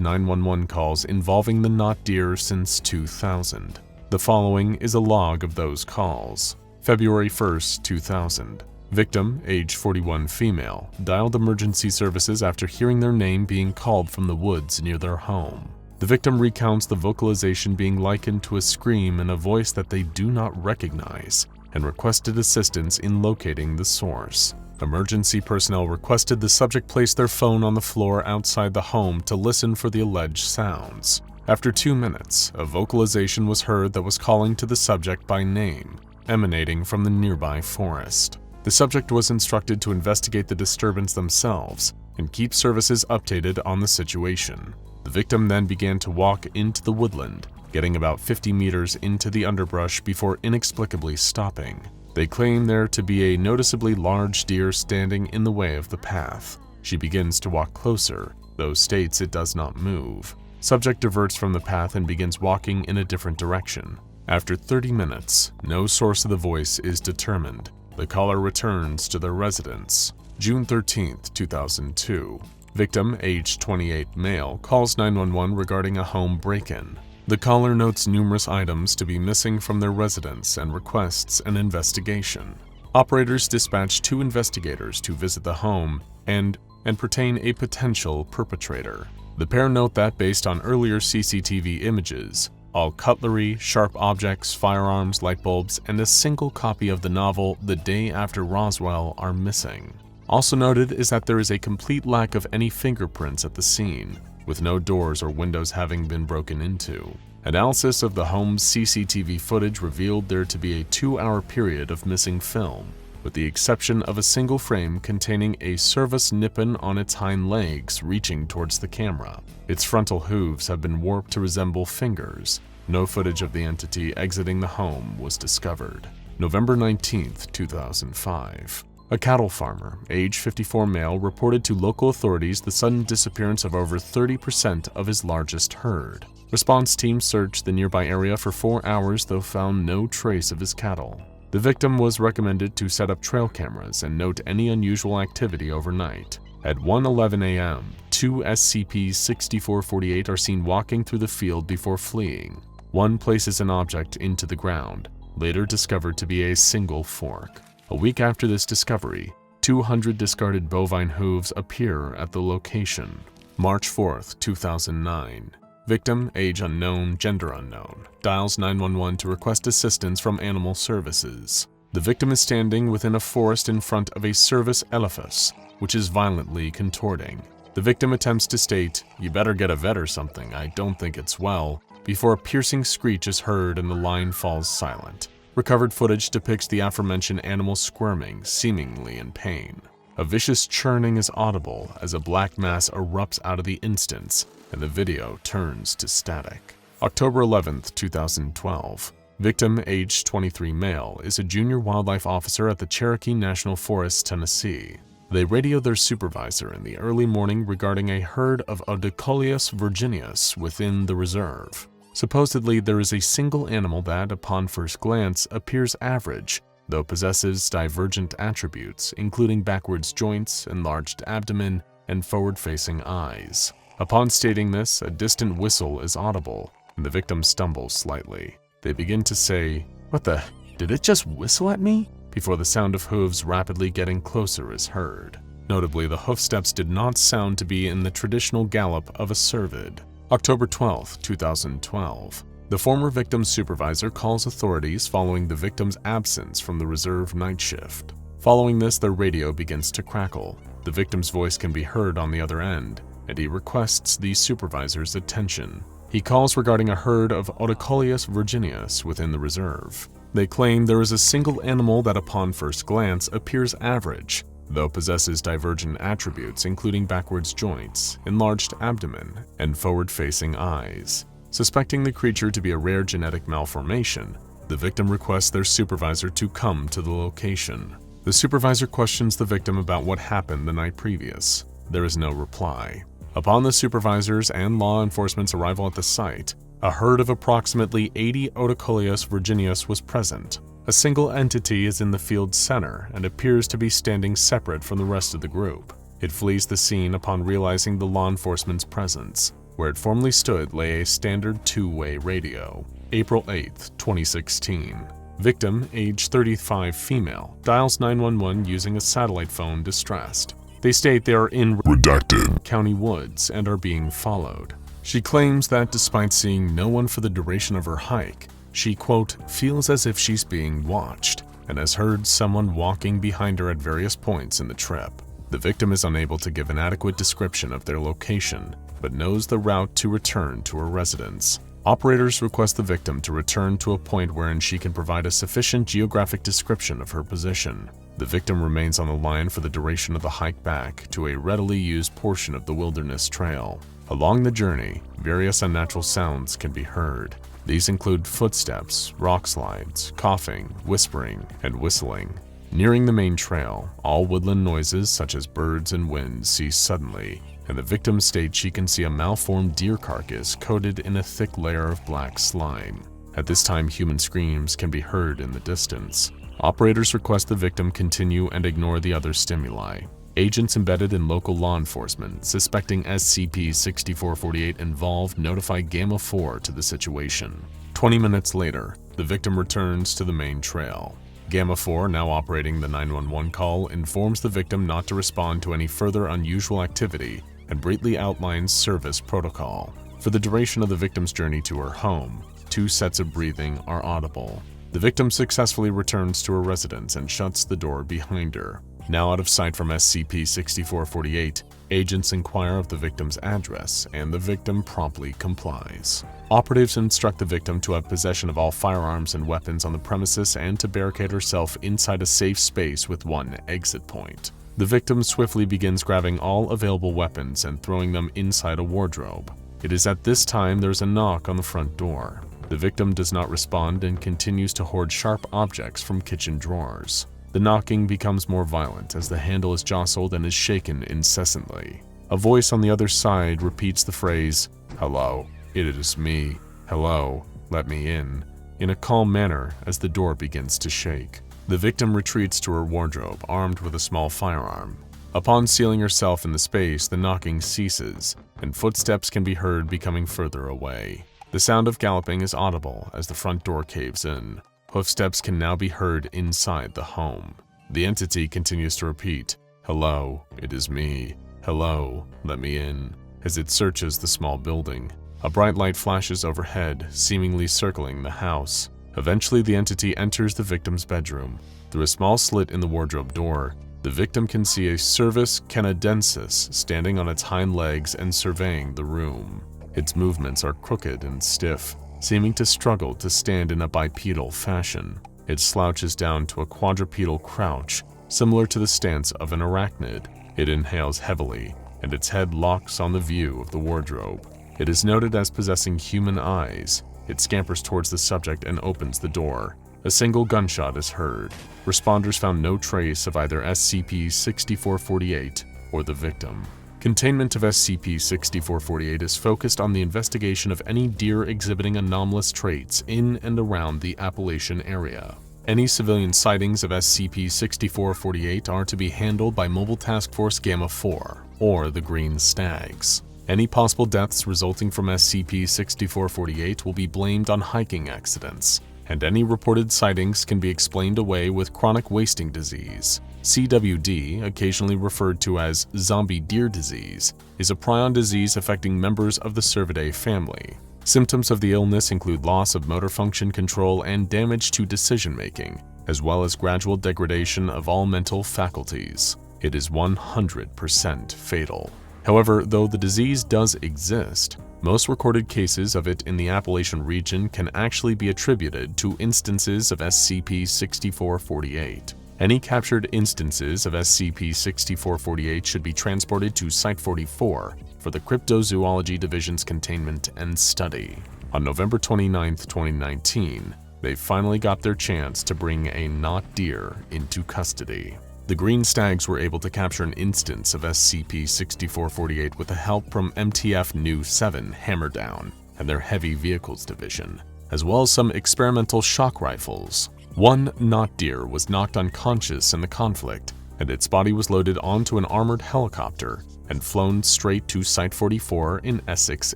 911 calls involving the knot deer since 2000. The following is a log of those calls. February 1, 2000. Victim, age 41 female, dialed emergency services after hearing their name being called from the woods near their home. The victim recounts the vocalization being likened to a scream in a voice that they do not recognize, and requested assistance in locating the source. Emergency personnel requested the subject place their phone on the floor outside the home to listen for the alleged sounds. After 2 minutes, a vocalization was heard that was calling to the subject by name, emanating from the nearby forest. The subject was instructed to investigate the disturbance themselves and keep services updated on the situation. The victim then began to walk into the woodland, getting about 50 meters into the underbrush before inexplicably stopping. They claim there to be a noticeably large deer standing in the way of the path. She begins to walk closer, though states it does not move. Subject diverts from the path and begins walking in a different direction. After 30 minutes, no source of the voice is determined. The caller returns to their residence. June 13, 2002. Victim, age 28 male, calls 911 regarding a home break-in. The caller notes numerous items to be missing from their residence and requests an investigation. Operators dispatch 2 investigators to visit the home and pertain a potential perpetrator. The pair note that based on earlier CCTV images, all cutlery, sharp objects, firearms, light bulbs, and a single copy of the novel The Day After Roswell are missing. Also noted is that there is a complete lack of any fingerprints at the scene, with no doors or windows having been broken into. Analysis of the home's CCTV footage revealed there to be a 2-hour period of missing film, with the exception of a single frame containing a Servus nippon on its hind legs reaching towards the camera. Its frontal hooves have been warped to resemble fingers. No footage of the entity exiting the home was discovered. November 19, 2005. A cattle farmer, age 54 male, reported to local authorities the sudden disappearance of over 30% of his largest herd. Response teams searched the nearby area for 4 hours, though found no trace of his cattle. The victim was recommended to set up trail cameras and note any unusual activity overnight. At 1:11 a.m., 2 SCP-6448 are seen walking through the field before fleeing. One places an object into the ground, later discovered to be a single fork. A week after this discovery, 200 discarded bovine hooves appear at the location. March 4, 2009. Victim, age unknown, gender unknown, dials 911 to request assistance from animal services. The victim is standing within a forest in front of a Servus elephas, which is violently contorting. The victim attempts to state, "You better get a vet or something, I don't think it's well," before a piercing screech is heard and the line falls silent. Recovered footage depicts the aforementioned animal squirming, seemingly in pain. A vicious churning is audible as a black mass erupts out of the instance, and the video turns to static. October 11, 2012. Victim, age 23 male, is a junior wildlife officer at the Cherokee National Forest, Tennessee. They radio their supervisor in the early morning regarding a herd of Odicoleus virginius within the reserve. Supposedly, there is a single animal that, upon first glance, appears average, though possesses divergent attributes, including backwards joints, enlarged abdomen, and forward-facing eyes. Upon stating this, a distant whistle is audible, and the victim stumbles slightly. They begin to say, "What the? Did it just whistle at me?" before the sound of hooves rapidly getting closer is heard. Notably, the hoofsteps did not sound to be in the traditional gallop of a cervid. October 12, 2012. The former victim's supervisor calls authorities following the victim's absence from the reserve night shift. Following this, their radio begins to crackle. The victim's voice can be heard on the other end, and he requests the supervisor's attention. He calls regarding a herd of Odocoleus virginius within the reserve. They claim there is a single animal that upon first glance appears average, though possesses divergent attributes including backwards joints, enlarged abdomen, and forward-facing eyes. Suspecting the creature to be a rare genetic malformation, the victim requests their supervisor to come to the location. The supervisor questions the victim about what happened the night previous. There is no reply. Upon the supervisor's and law enforcement's arrival at the site, a herd of approximately 80 Odocoleus virginius was present. A single entity is in the field's center and appears to be standing separate from the rest of the group. It flees the scene upon realizing the law enforcement's presence. Where it formerly stood lay a standard two-way radio. April 8, 2016. Victim, age 35 female, dials 911 using a satellite phone distressed. They state they are in Redacted County woods and are being followed. She claims that despite seeing no one for the duration of her hike, she, quote, feels as if she's being watched and has heard someone walking behind her at various points in the trip. The victim is unable to give an adequate description of their location, but knows the route to return to her residence. Operators request the victim to return to a point wherein she can provide a sufficient geographic description of her position. The victim remains on the line for the duration of the hike back to a readily used portion of the wilderness trail. Along the journey, various unnatural sounds can be heard. These include footsteps, rock slides, coughing, whispering, and whistling. Nearing the main trail, all woodland noises such as birds and wind cease suddenly, and the victim states she can see a malformed deer carcass coated in a thick layer of black slime. At this time, human screams can be heard in the distance. Operators request the victim continue and ignore the other stimuli. Agents embedded in local law enforcement suspecting SCP-6448 involved notify Gamma 4 to the situation. 20 minutes later, the victim returns to the main trail. Gamma 4, now operating the 911 call, informs the victim not to respond to any further unusual activity and briefly outlines service protocol. For the duration of the victim's journey to her home, 2 sets of breathing are audible. The victim successfully returns to her residence and shuts the door behind her. Now out of sight from SCP-6448, agents inquire of the victim's address, and the victim promptly complies. Operatives instruct the victim to have possession of all firearms and weapons on the premises and to barricade herself inside a safe space with one exit point. The victim swiftly begins grabbing all available weapons and throwing them inside a wardrobe. It is at this time there's a knock on the front door. The victim does not respond and continues to hoard sharp objects from kitchen drawers. The knocking becomes more violent as the handle is jostled and is shaken incessantly. A voice on the other side repeats the phrase, "Hello, it is me. Hello, let me in a calm manner as the door begins to shake. The victim retreats to her wardrobe armed with a small firearm. Upon sealing herself in the space, the knocking ceases, and footsteps can be heard becoming further away. The sound of galloping is audible as the front door caves in. Hoofsteps can now be heard inside the home. The entity continues to repeat, "Hello, it is me. Hello, let me in," as it searches the small building. A bright light flashes overhead, seemingly circling the house. Eventually, the entity enters the victim's bedroom. Through a small slit in the wardrobe door, the victim can see a Cervus canadensis standing on its hind legs and surveying the room. Its movements are crooked and stiff, seeming to struggle to stand in a bipedal fashion. It slouches down to a quadrupedal crouch, similar to the stance of an arachnid. It inhales heavily, and its head locks on the view of the wardrobe. It is noted as possessing human eyes. It scampers towards the subject and opens the door. A single gunshot is heard. Responders found no trace of either SCP-6448 or the victim. Containment of SCP-6448 is focused on the investigation of any deer exhibiting anomalous traits in and around the Appalachian area. Any civilian sightings of SCP-6448 are to be handled by Mobile Task Force Gamma 4, or the Green Stags. Any possible deaths resulting from SCP-6448 will be blamed on hiking accidents. and any reported sightings can be explained away with chronic wasting disease. CWD, occasionally referred to as zombie deer disease, is a prion disease affecting members of the Cervidae family. Symptoms of the illness include loss of motor function control and damage to decision-making, as well as gradual degradation of all mental faculties. It is 100% fatal. However, though the disease does exist, most recorded cases of it in the Appalachian region can actually be attributed to instances of SCP-6448. Any captured instances of SCP-6448 should be transported to Site-44 for the Cryptozoology Division's containment and study. On November 29, 2019, they finally got their chance to bring a not deer into custody. The Green Stags were able to capture an instance of SCP-6448 with the help from MTF Nu 7 Hammerdown and their Heavy Vehicles Division, as well as some experimental shock rifles. One not deer was knocked unconscious in the conflict, and its body was loaded onto an armored helicopter and flown straight to Site-44 in Essex,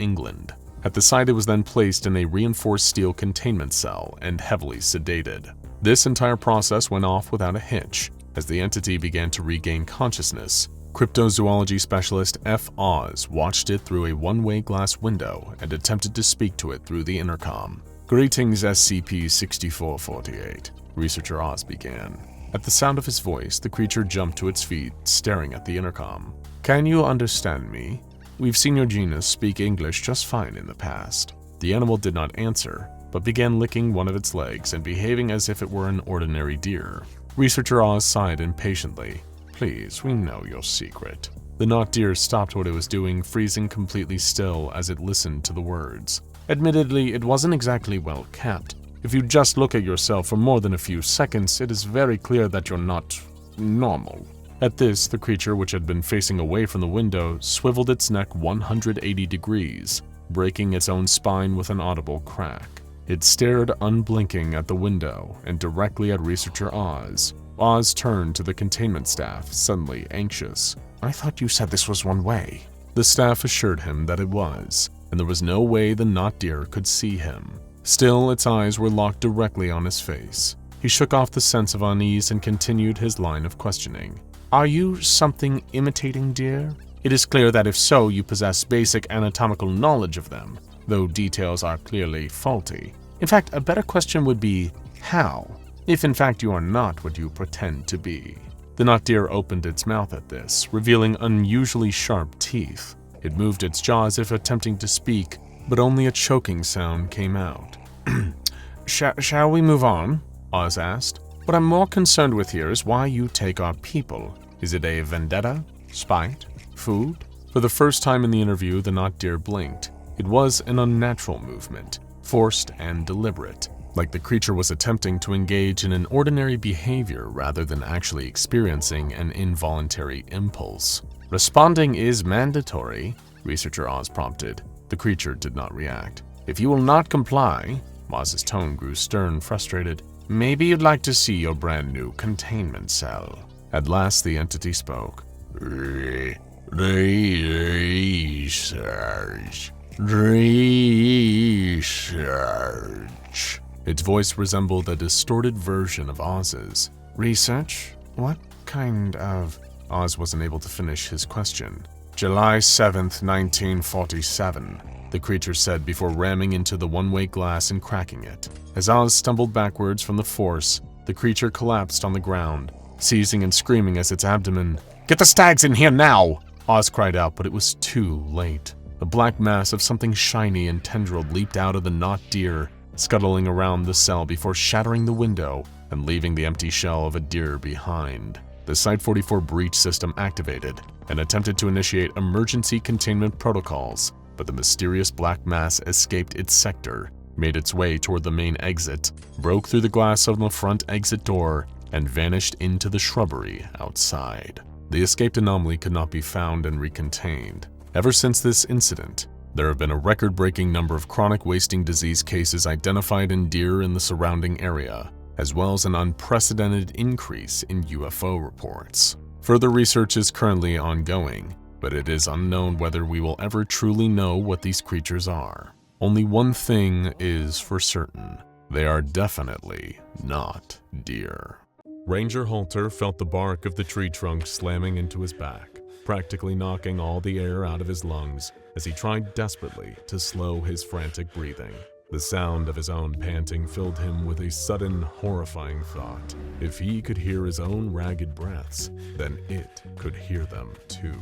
England. At the site, it was then placed in a reinforced steel containment cell and heavily sedated. This entire process went off without a hitch. As the entity began to regain consciousness, cryptozoology specialist F. Oz watched it through a one-way glass window and attempted to speak to it through the intercom. "Greetings, SCP-6448, Researcher Oz began. At the sound of his voice, the creature jumped to its feet, staring at the intercom. "Can you understand me? We've seen your genus speak English just fine in the past." The animal did not answer, but began licking one of its legs and behaving as if it were an ordinary deer. Researcher Oz sighed impatiently. "Please, we know your secret." The not deer stopped what it was doing, freezing completely still as it listened to the words. "Admittedly, it wasn't exactly well kept. If you just look at yourself for more than a few seconds, it is very clear that you're not normal." At this, the creature, which had been facing away from the window, swiveled its neck 180 degrees, breaking its own spine with an audible crack. It stared unblinking at the window and directly at Researcher Oz. Oz turned to the containment staff, suddenly anxious. "I thought you said this was one way." The staff assured him that it was, and there was no way the not deer could see him. Still, its eyes were locked directly on his face. He shook off the sense of unease and continued his line of questioning. "Are you something imitating deer? It is clear that if so, you possess basic anatomical knowledge of them, though details are clearly faulty. In fact, a better question would be, how? If in fact you are not what you pretend to be." The not deer opened its mouth at this, revealing unusually sharp teeth. It moved its jaw as if attempting to speak, but only a choking sound came out. Shall we move on?" Oz asked. "What I'm more concerned with here is why you take our people. Is it a vendetta? Spite? Food?" For the first time in the interview, the not deer blinked. It was an unnatural movement, forced and deliberate, like the creature was attempting to engage in an ordinary behavior rather than actually experiencing an involuntary impulse. "Responding is mandatory," Researcher Oz prompted. The creature did not react. "If you will not comply," Oz's tone grew stern, frustrated, "maybe you'd like to see your brand new containment cell." At last the entity spoke. Research. Its voice resembled a distorted version of Oz's. "Research? What kind of—" Oz wasn't able to finish his question. "July 7th, 1947, the creature said before ramming into the one-way glass and cracking it. As Oz stumbled backwards from the force, the creature collapsed on the ground, seizing and screaming as its abdomen. "Get the stags in here now!" Oz cried out, but it was too late. A black mass of something shiny and tendrilled leaped out of the not deer, scuttling around the cell before shattering the window and leaving the empty shell of a deer behind. The Site-44 breach system activated and attempted to initiate emergency containment protocols, but the mysterious black mass escaped its sector, made its way toward the main exit, broke through the glass of the front exit door, and vanished into the shrubbery outside. The escaped anomaly could not be found and recontained. Ever since this incident, there have been a record-breaking number of chronic wasting disease cases identified in deer in the surrounding area, as well as an unprecedented increase in UFO reports. Further research is currently ongoing, but it is unknown whether we will ever truly know what these creatures are. Only one thing is for certain. They are definitely not deer. Ranger Halter felt the bark of the tree trunk slamming into his back, practically knocking all the air out of his lungs as he tried desperately to slow his frantic breathing. The sound of his own panting filled him with a sudden, horrifying thought. If he could hear his own ragged breaths, then it could hear them too.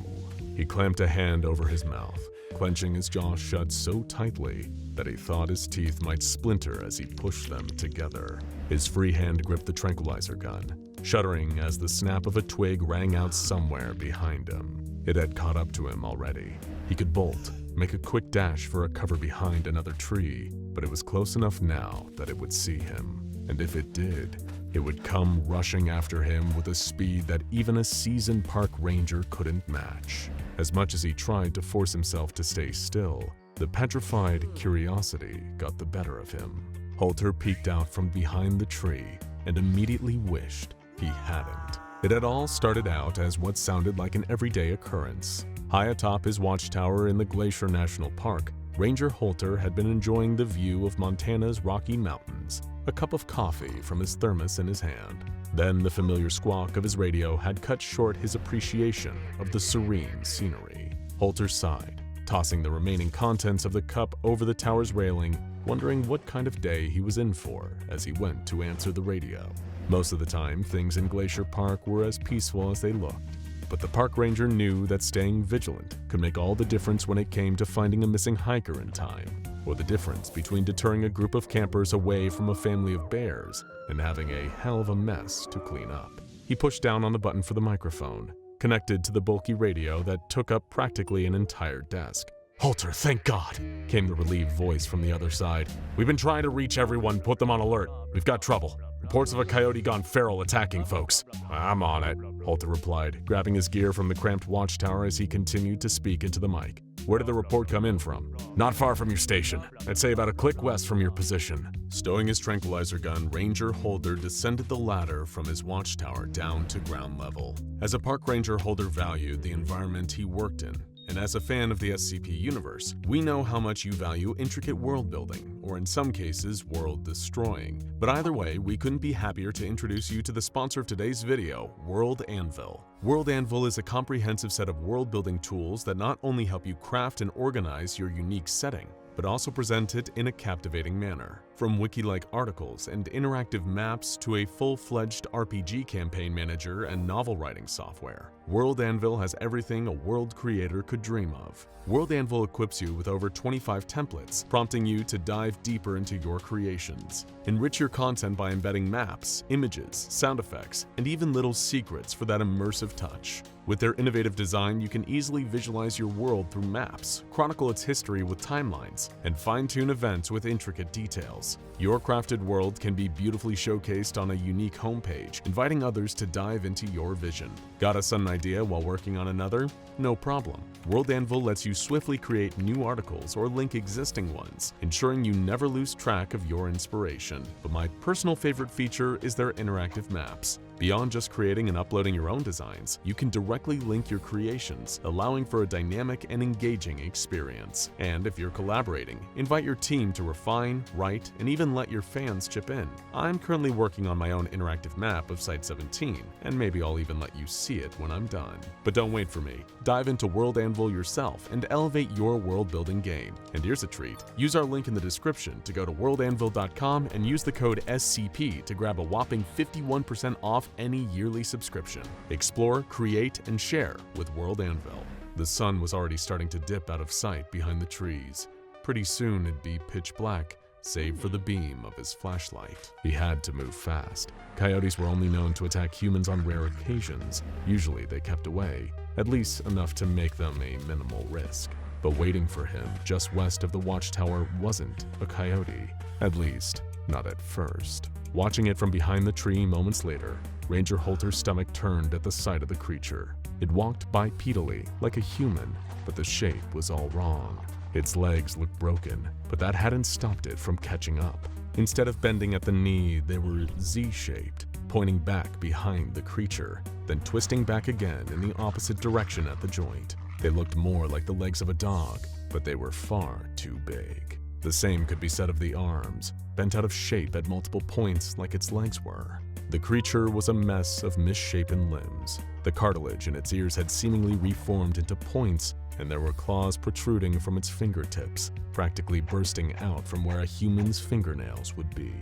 He clamped a hand over his mouth, clenching his jaw shut so tightly that he thought his teeth might splinter as he pushed them together. His free hand gripped the tranquilizer gun, shuddering as the snap of a twig rang out somewhere behind him. It had caught up to him already. He could bolt, make a quick dash for a cover behind another tree, but it was close enough now that it would see him. And if it did, it would come rushing after him with a speed that even a seasoned park ranger couldn't match. As much as he tried to force himself to stay still, the petrified curiosity got the better of him. Halter peeked out from behind the tree and immediately wished he hadn't. It had all started out as what sounded like an everyday occurrence. High atop his watchtower in the Glacier National Park, Ranger Halter had been enjoying the view of Montana's Rocky Mountains, a cup of coffee from his thermos in his hand. Then the familiar squawk of his radio had cut short his appreciation of the serene scenery. Halter sighed, tossing the remaining contents of the cup over the tower's railing, wondering what kind of day he was in for as he went to answer the radio. Most of the time, things in Glacier Park were as peaceful as they looked. But the park ranger knew that staying vigilant could make all the difference when it came to finding a missing hiker in time, or the difference between deterring a group of campers away from a family of bears and having a hell of a mess to clean up. He pushed down on the button for the microphone, connected to the bulky radio that took up practically an entire desk. "Halter, thank God," came the relieved voice from the other side. "We've been trying to reach everyone, put them on alert. We've got trouble. Reports of a coyote gone feral attacking folks." "I'm on it," Halter replied, grabbing his gear from the cramped watchtower as he continued to speak into the mic. "Where did the report come in from?" "Not far from your station. I'd say about a click west from your position." Stowing his tranquilizer gun, Ranger Halter descended the ladder from his watchtower down to ground level. As a park ranger, Halter valued the environment he worked in. And as a fan of the SCP universe, we know how much you value intricate world building, or in some cases, world destroying. But either way, we couldn't be happier to introduce you to the sponsor of today's video, World Anvil. World Anvil is a comprehensive set of world building tools that not only help you craft and organize your unique setting, but also present it in a captivating manner. From wiki-like articles and interactive maps to a full-fledged RPG campaign manager and novel writing software, World Anvil has everything a world creator could dream of. World Anvil equips you with over 25 templates, prompting you to dive deeper into your creations. Enrich your content by embedding maps, images, sound effects, and even little secrets for that immersive touch. With their innovative design, you can easily visualize your world through maps, chronicle its history with timelines, and fine-tune events with intricate details. Your crafted world can be beautifully showcased on a unique homepage, inviting others to dive into your vision. Got a sudden idea while working on another? No problem. World Anvil lets you swiftly create new articles or link existing ones, ensuring you never lose track of your inspiration. But my personal favorite feature is their interactive maps. Beyond just creating and uploading your own designs, you can directly link your creations, allowing for a dynamic and engaging experience. And if you're collaborating, invite your team to refine, write, and even let your fans chip in. I'm currently working on my own interactive map of Site-17, and maybe I'll even let you see it when I'm done. But don't wait for me. Dive into World Anvil yourself and elevate your world-building game. And here's a treat. Use our link in the description to go to worldanvil.com and use the code SCP to grab a whopping 51% off any yearly subscription. Explore, create, and share with World Anvil. The sun was already starting to dip out of sight behind the trees. Pretty soon it'd be pitch black, save for the beam of his flashlight. He had to move fast. Coyotes were only known to attack humans on rare occasions. Usually they kept away, at least enough to make them a minimal risk. But waiting for him just west of the watchtower wasn't a coyote, at least not at first. Watching it from behind the tree moments later, Ranger Halter's stomach turned at the sight of the creature. It walked bipedally, like a human, but the shape was all wrong. Its legs looked broken, but that hadn't stopped it from catching up. Instead of bending at the knee, they were Z-shaped, pointing back behind the creature, then twisting back again in the opposite direction at the joint. They looked more like the legs of a dog, but they were far too big. The same could be said of the arms, bent out of shape at multiple points like its legs were. The creature was a mess of misshapen limbs. The cartilage in its ears had seemingly reformed into points, and there were claws protruding from its fingertips, practically bursting out from where a human's fingernails would be.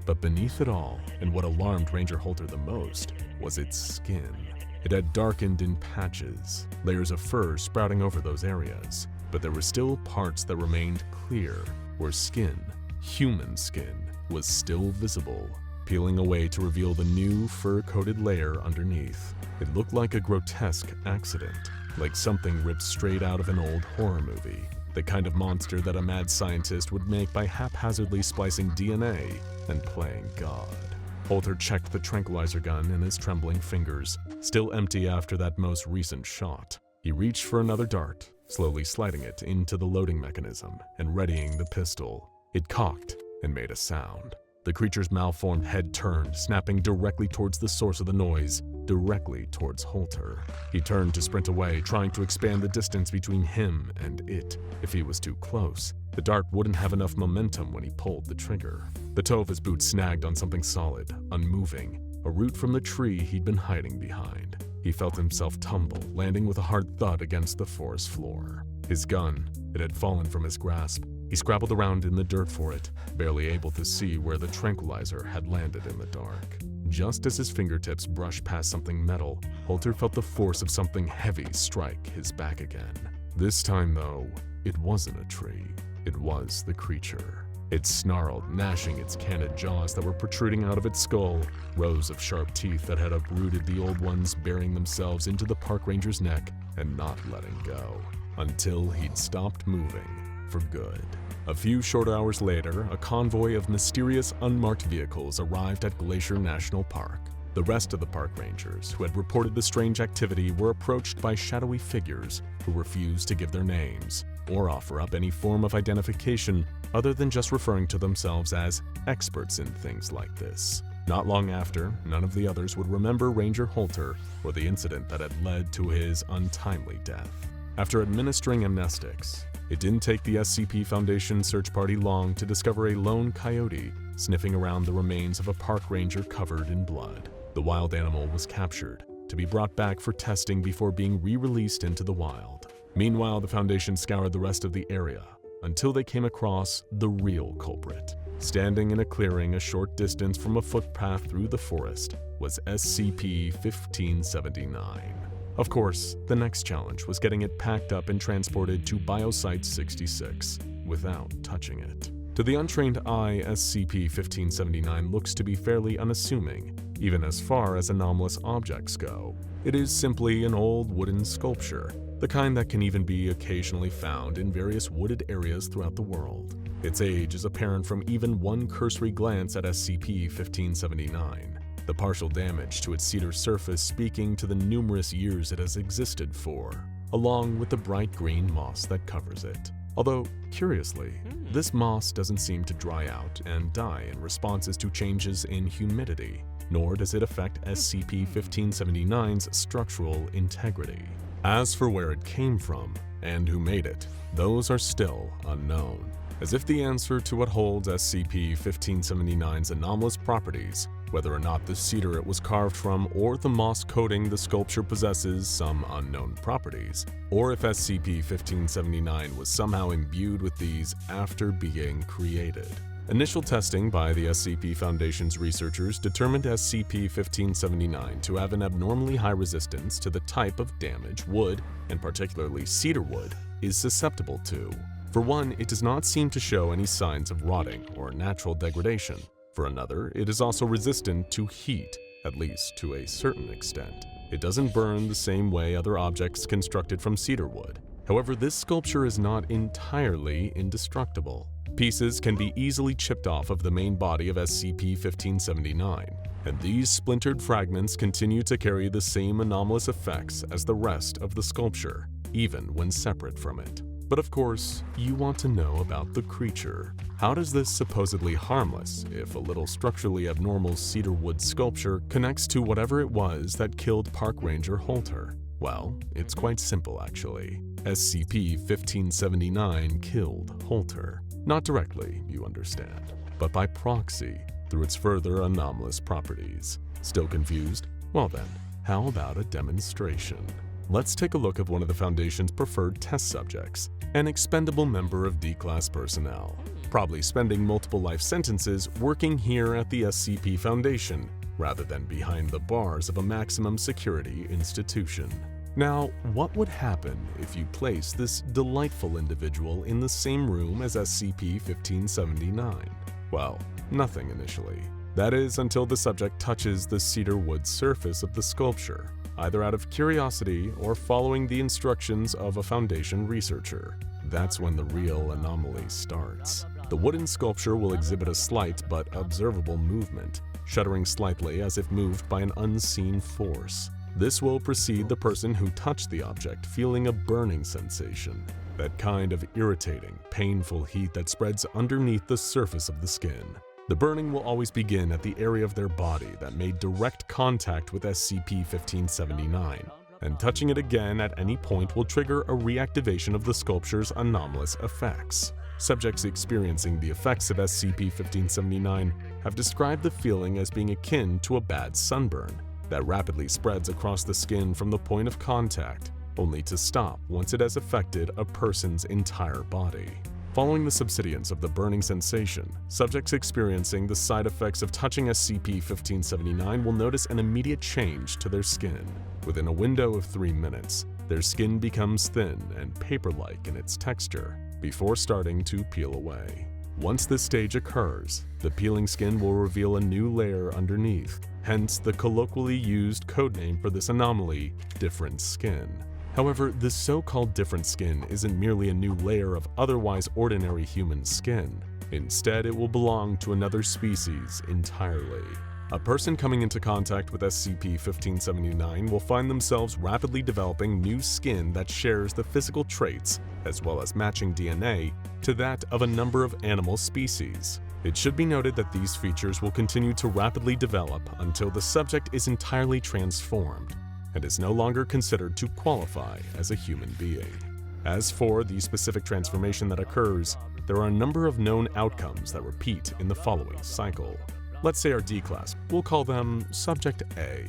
But beneath it all, and what alarmed Ranger Holter the most, was its skin. It had darkened in patches, layers of fur sprouting over those areas, but there were still parts that remained clear, where skin, human skin, was still visible, peeling away to reveal the new fur-coated layer underneath. It looked like a grotesque accident, like something ripped straight out of an old horror movie, the kind of monster that a mad scientist would make by haphazardly splicing DNA and playing God. Holter checked the tranquilizer gun in his trembling fingers, still empty after that most recent shot. He reached for another dart, slowly sliding it into the loading mechanism and readying the pistol. It cocked and made a sound. The creature's malformed head turned, snapping directly towards the source of the noise, directly towards Holter. He turned to sprint away, trying to expand the distance between him and it. If he was too close, the dart wouldn't have enough momentum when he pulled the trigger. The toe of his boot snagged on something solid, unmoving, a root from the tree he'd been hiding behind. He felt himself tumble, landing with a hard thud against the forest floor. His gun, it had fallen from his grasp. He scrabbled around in the dirt for it, barely able to see where the tranquilizer had landed in the dark. Just as his fingertips brushed past something metal, Holter felt the force of something heavy strike his back again. This time, though, it wasn't a tree. It was the creature. It snarled, gnashing its candid jaws that were protruding out of its skull, rows of sharp teeth that had uprooted the old ones, burying themselves into the park ranger's neck and not letting go, until he'd stopped moving for good. A few short hours later, a convoy of mysterious unmarked vehicles arrived at Glacier National Park. The rest of the park rangers who had reported the strange activity were approached by shadowy figures who refused to give their names or offer up any form of identification other than just referring to themselves as experts in things like this. Not long after, none of the others would remember Ranger Holter or the incident that had led to his untimely death. After administering amnestics, it didn't take the SCP Foundation search party long to discover a lone coyote sniffing around the remains of a park ranger covered in blood. The wild animal was captured, to be brought back for testing before being re-released into the wild. Meanwhile, the Foundation scoured the rest of the area until they came across the real culprit. Standing in a clearing a short distance from a footpath through the forest was SCP-1579. Of course, the next challenge was getting it packed up and transported to Biosite 66 without touching it. To the untrained eye, SCP-1579 looks to be fairly unassuming, even as far as anomalous objects go. It is simply an old wooden sculpture, the kind that can even be occasionally found in various wooded areas throughout the world. Its age is apparent from even one cursory glance at SCP-1579. The partial damage to its cedar surface speaking to the numerous years it has existed for, along with the bright green moss that covers it. Although, curiously, this moss doesn't seem to dry out and die in responses to changes in humidity, nor does it affect SCP-1579's structural integrity. As for where it came from and who made it, those are still unknown. As if the answer to what holds SCP-1579's anomalous properties, whether or not the cedar it was carved from or the moss coating the sculpture possesses some unknown properties, or if SCP-1579 was somehow imbued with these after being created. Initial testing by the SCP Foundation's researchers determined SCP-1579 to have an abnormally high resistance to the type of damage wood, and particularly cedar wood, is susceptible to. For one, it does not seem to show any signs of rotting or natural degradation. For another, it is also resistant to heat, at least to a certain extent. It doesn't burn the same way other objects constructed from cedar wood. However, this sculpture is not entirely indestructible. Pieces can be easily chipped off of the main body of SCP-1579, and these splintered fragments continue to carry the same anomalous effects as the rest of the sculpture, even when separate from it. But of course, you want to know about the creature. How does this supposedly harmless, if a little structurally abnormal cedar wood sculpture connects to whatever it was that killed Park Ranger Holter? Well, it's quite simple actually. SCP-1579 killed Holter. Not directly, you understand, but by proxy, through its further anomalous properties. Still confused? Well then, how about a demonstration? Let's take a look at one of the Foundation's preferred test subjects, an expendable member of D-Class personnel, probably spending multiple life sentences working here at the SCP Foundation, rather than behind the bars of a maximum security institution. Now, what would happen if you place this delightful individual in the same room as SCP-1579? Well, nothing initially. That is, until the subject touches the cedar wood surface of the sculpture, either out of curiosity or following the instructions of a Foundation researcher. That's when the real anomaly starts. The wooden sculpture will exhibit a slight but observable movement, shuddering slightly as if moved by an unseen force. This will precede the person who touched the object feeling a burning sensation, that kind of irritating, painful heat that spreads underneath the surface of the skin. The burning will always begin at the area of their body that made direct contact with SCP-1579, and touching it again at any point will trigger a reactivation of the sculpture's anomalous effects. Subjects experiencing the effects of SCP-1579 have described the feeling as being akin to a bad sunburn that rapidly spreads across the skin from the point of contact, only to stop once it has affected a person's entire body. Following the subsidence of the burning sensation, subjects experiencing the side effects of touching SCP-1579 will notice an immediate change to their skin. Within a window of 3 minutes, their skin becomes thin and paper-like in its texture, before starting to peel away. Once this stage occurs, the peeling skin will reveal a new layer underneath, hence the colloquially used codename for this anomaly, different skin. However, this so-called different skin isn't merely a new layer of otherwise ordinary human skin. Instead, it will belong to another species entirely. A person coming into contact with SCP-1579 will find themselves rapidly developing new skin that shares the physical traits, as well as matching DNA, to that of a number of animal species. It should be noted that these features will continue to rapidly develop until the subject is entirely transformed, and is no longer considered to qualify as a human being. As for the specific transformation that occurs, there are a number of known outcomes that repeat in the following cycle. Let's say our D-Class, we'll call them Subject A,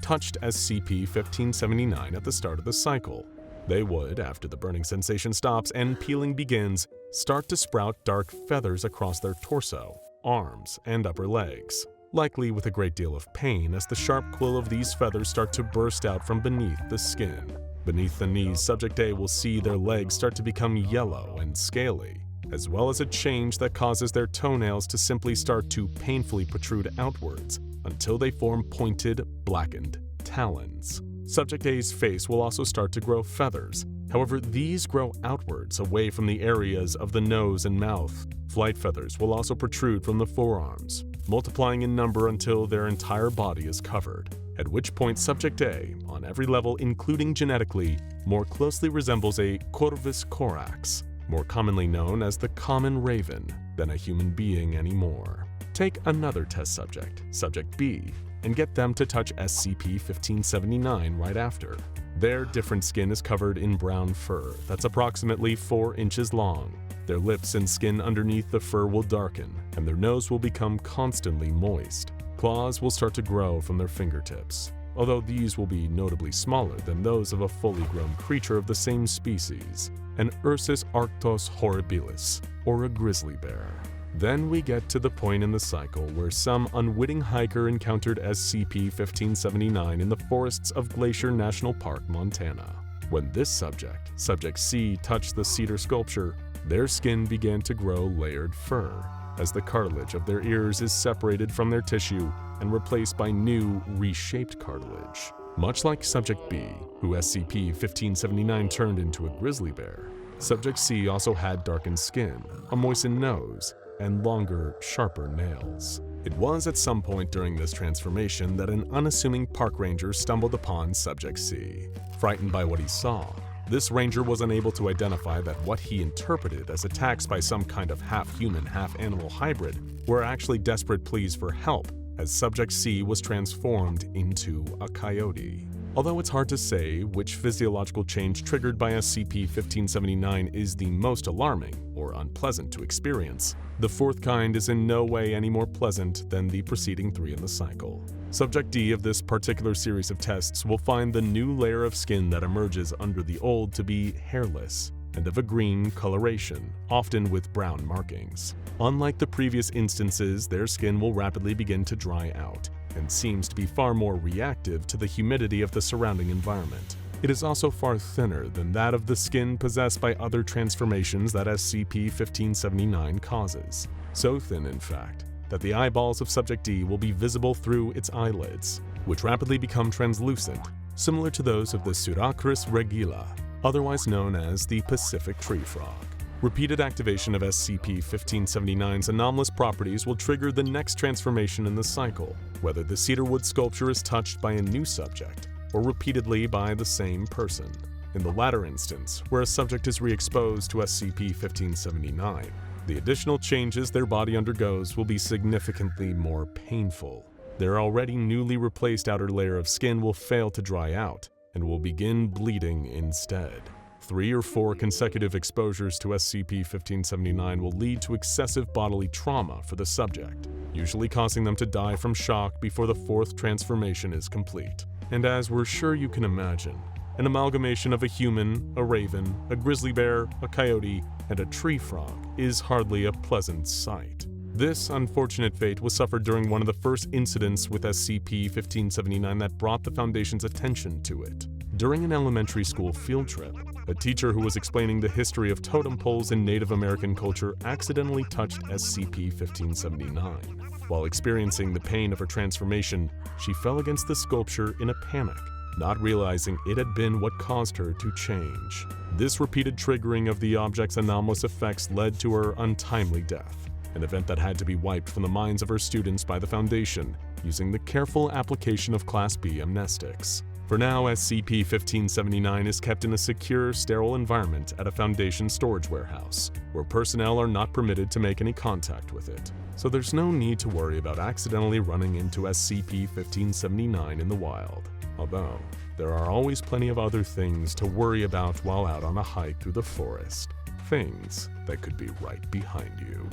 touched SCP-1579 at the start of the cycle. They would, after the burning sensation stops and peeling begins, start to sprout dark feathers across their torso, arms, and upper legs, likely with a great deal of pain as the sharp quill of these feathers start to burst out from beneath the skin. Beneath the knees, Subject A will see their legs start to become yellow and scaly, as well as a change that causes their toenails to simply start to painfully protrude outwards until they form pointed, blackened talons. Subject A's face will also start to grow feathers. However, these grow outwards away from the areas of the nose and mouth. Flight feathers will also protrude from the forearms, multiplying in number until their entire body is covered, at which point Subject A, on every level including genetically, more closely resembles a Corvus corax, more commonly known as the common raven, than a human being anymore. Take another test subject, Subject B, and get them to touch SCP-1579 right after. Their different skin is covered in brown fur that's approximately 4 inches long. Their lips and skin underneath the fur will darken, and their nose will become constantly moist. Claws will start to grow from their fingertips, although these will be notably smaller than those of a fully grown creature of the same species, an Ursus arctos horribilis, or a grizzly bear. Then we get to the point in the cycle where some unwitting hiker encountered SCP-1579 in the forests of Glacier National Park, Montana. When this subject, Subject C, touched the cedar sculpture, their skin began to grow layered fur, as the cartilage of their ears is separated from their tissue and replaced by new, reshaped cartilage. Much like Subject B, who SCP-1579 turned into a grizzly bear, Subject C also had darkened skin, a moistened nose, and longer, sharper nails. It was at some point during this transformation that an unassuming park ranger stumbled upon Subject C. Frightened by what he saw, this ranger was unable to identify that what he interpreted as attacks by some kind of half-human, half-animal hybrid were actually desperate pleas for help, as Subject C was transformed into a coyote. Although it's hard to say which physiological change triggered by SCP-1579 is the most alarming or unpleasant to experience, the fourth kind is in no way any more pleasant than the preceding three in the cycle. Subject D of this particular series of tests will find the new layer of skin that emerges under the old to be hairless and of a green coloration, often with brown markings. Unlike the previous instances, their skin will rapidly begin to dry out, and seems to be far more reactive to the humidity of the surrounding environment. It is also far thinner than that of the skin possessed by other transformations that SCP-1579 causes. So thin, in fact, that the eyeballs of Subject D will be visible through its eyelids, which rapidly become translucent, similar to those of the Suracris regula, otherwise known as the Pacific tree frog. Repeated activation of SCP-1579's anomalous properties will trigger the next transformation in the cycle, whether the cedarwood sculpture is touched by a new subject or repeatedly by the same person. In the latter instance, where a subject is re-exposed to SCP-1579, the additional changes their body undergoes will be significantly more painful. Their already newly replaced outer layer of skin will fail to dry out and will begin bleeding instead. 3 or 4 consecutive exposures to SCP-1579 will lead to excessive bodily trauma for the subject, usually causing them to die from shock before the 4th transformation is complete. And as we're sure you can imagine, an amalgamation of a human, a raven, a grizzly bear, a coyote, and a tree frog is hardly a pleasant sight. This unfortunate fate was suffered during one of the first incidents with SCP-1579 that brought the Foundation's attention to it. During an elementary school field trip, a teacher who was explaining the history of totem poles in Native American culture accidentally touched SCP-1579. While experiencing the pain of her transformation, she fell against the sculpture in a panic, not realizing it had been what caused her to change. This repeated triggering of the object's anomalous effects led to her untimely death, an event that had to be wiped from the minds of her students by the Foundation using the careful application of Class B amnestics. For now, SCP-1579 is kept in a secure, sterile environment at a Foundation storage warehouse, where personnel are not permitted to make any contact with it. So there's no need to worry about accidentally running into SCP-1579 in the wild. Although, there are always plenty of other things to worry about while out on a hike through the forest. Things that could be right behind you.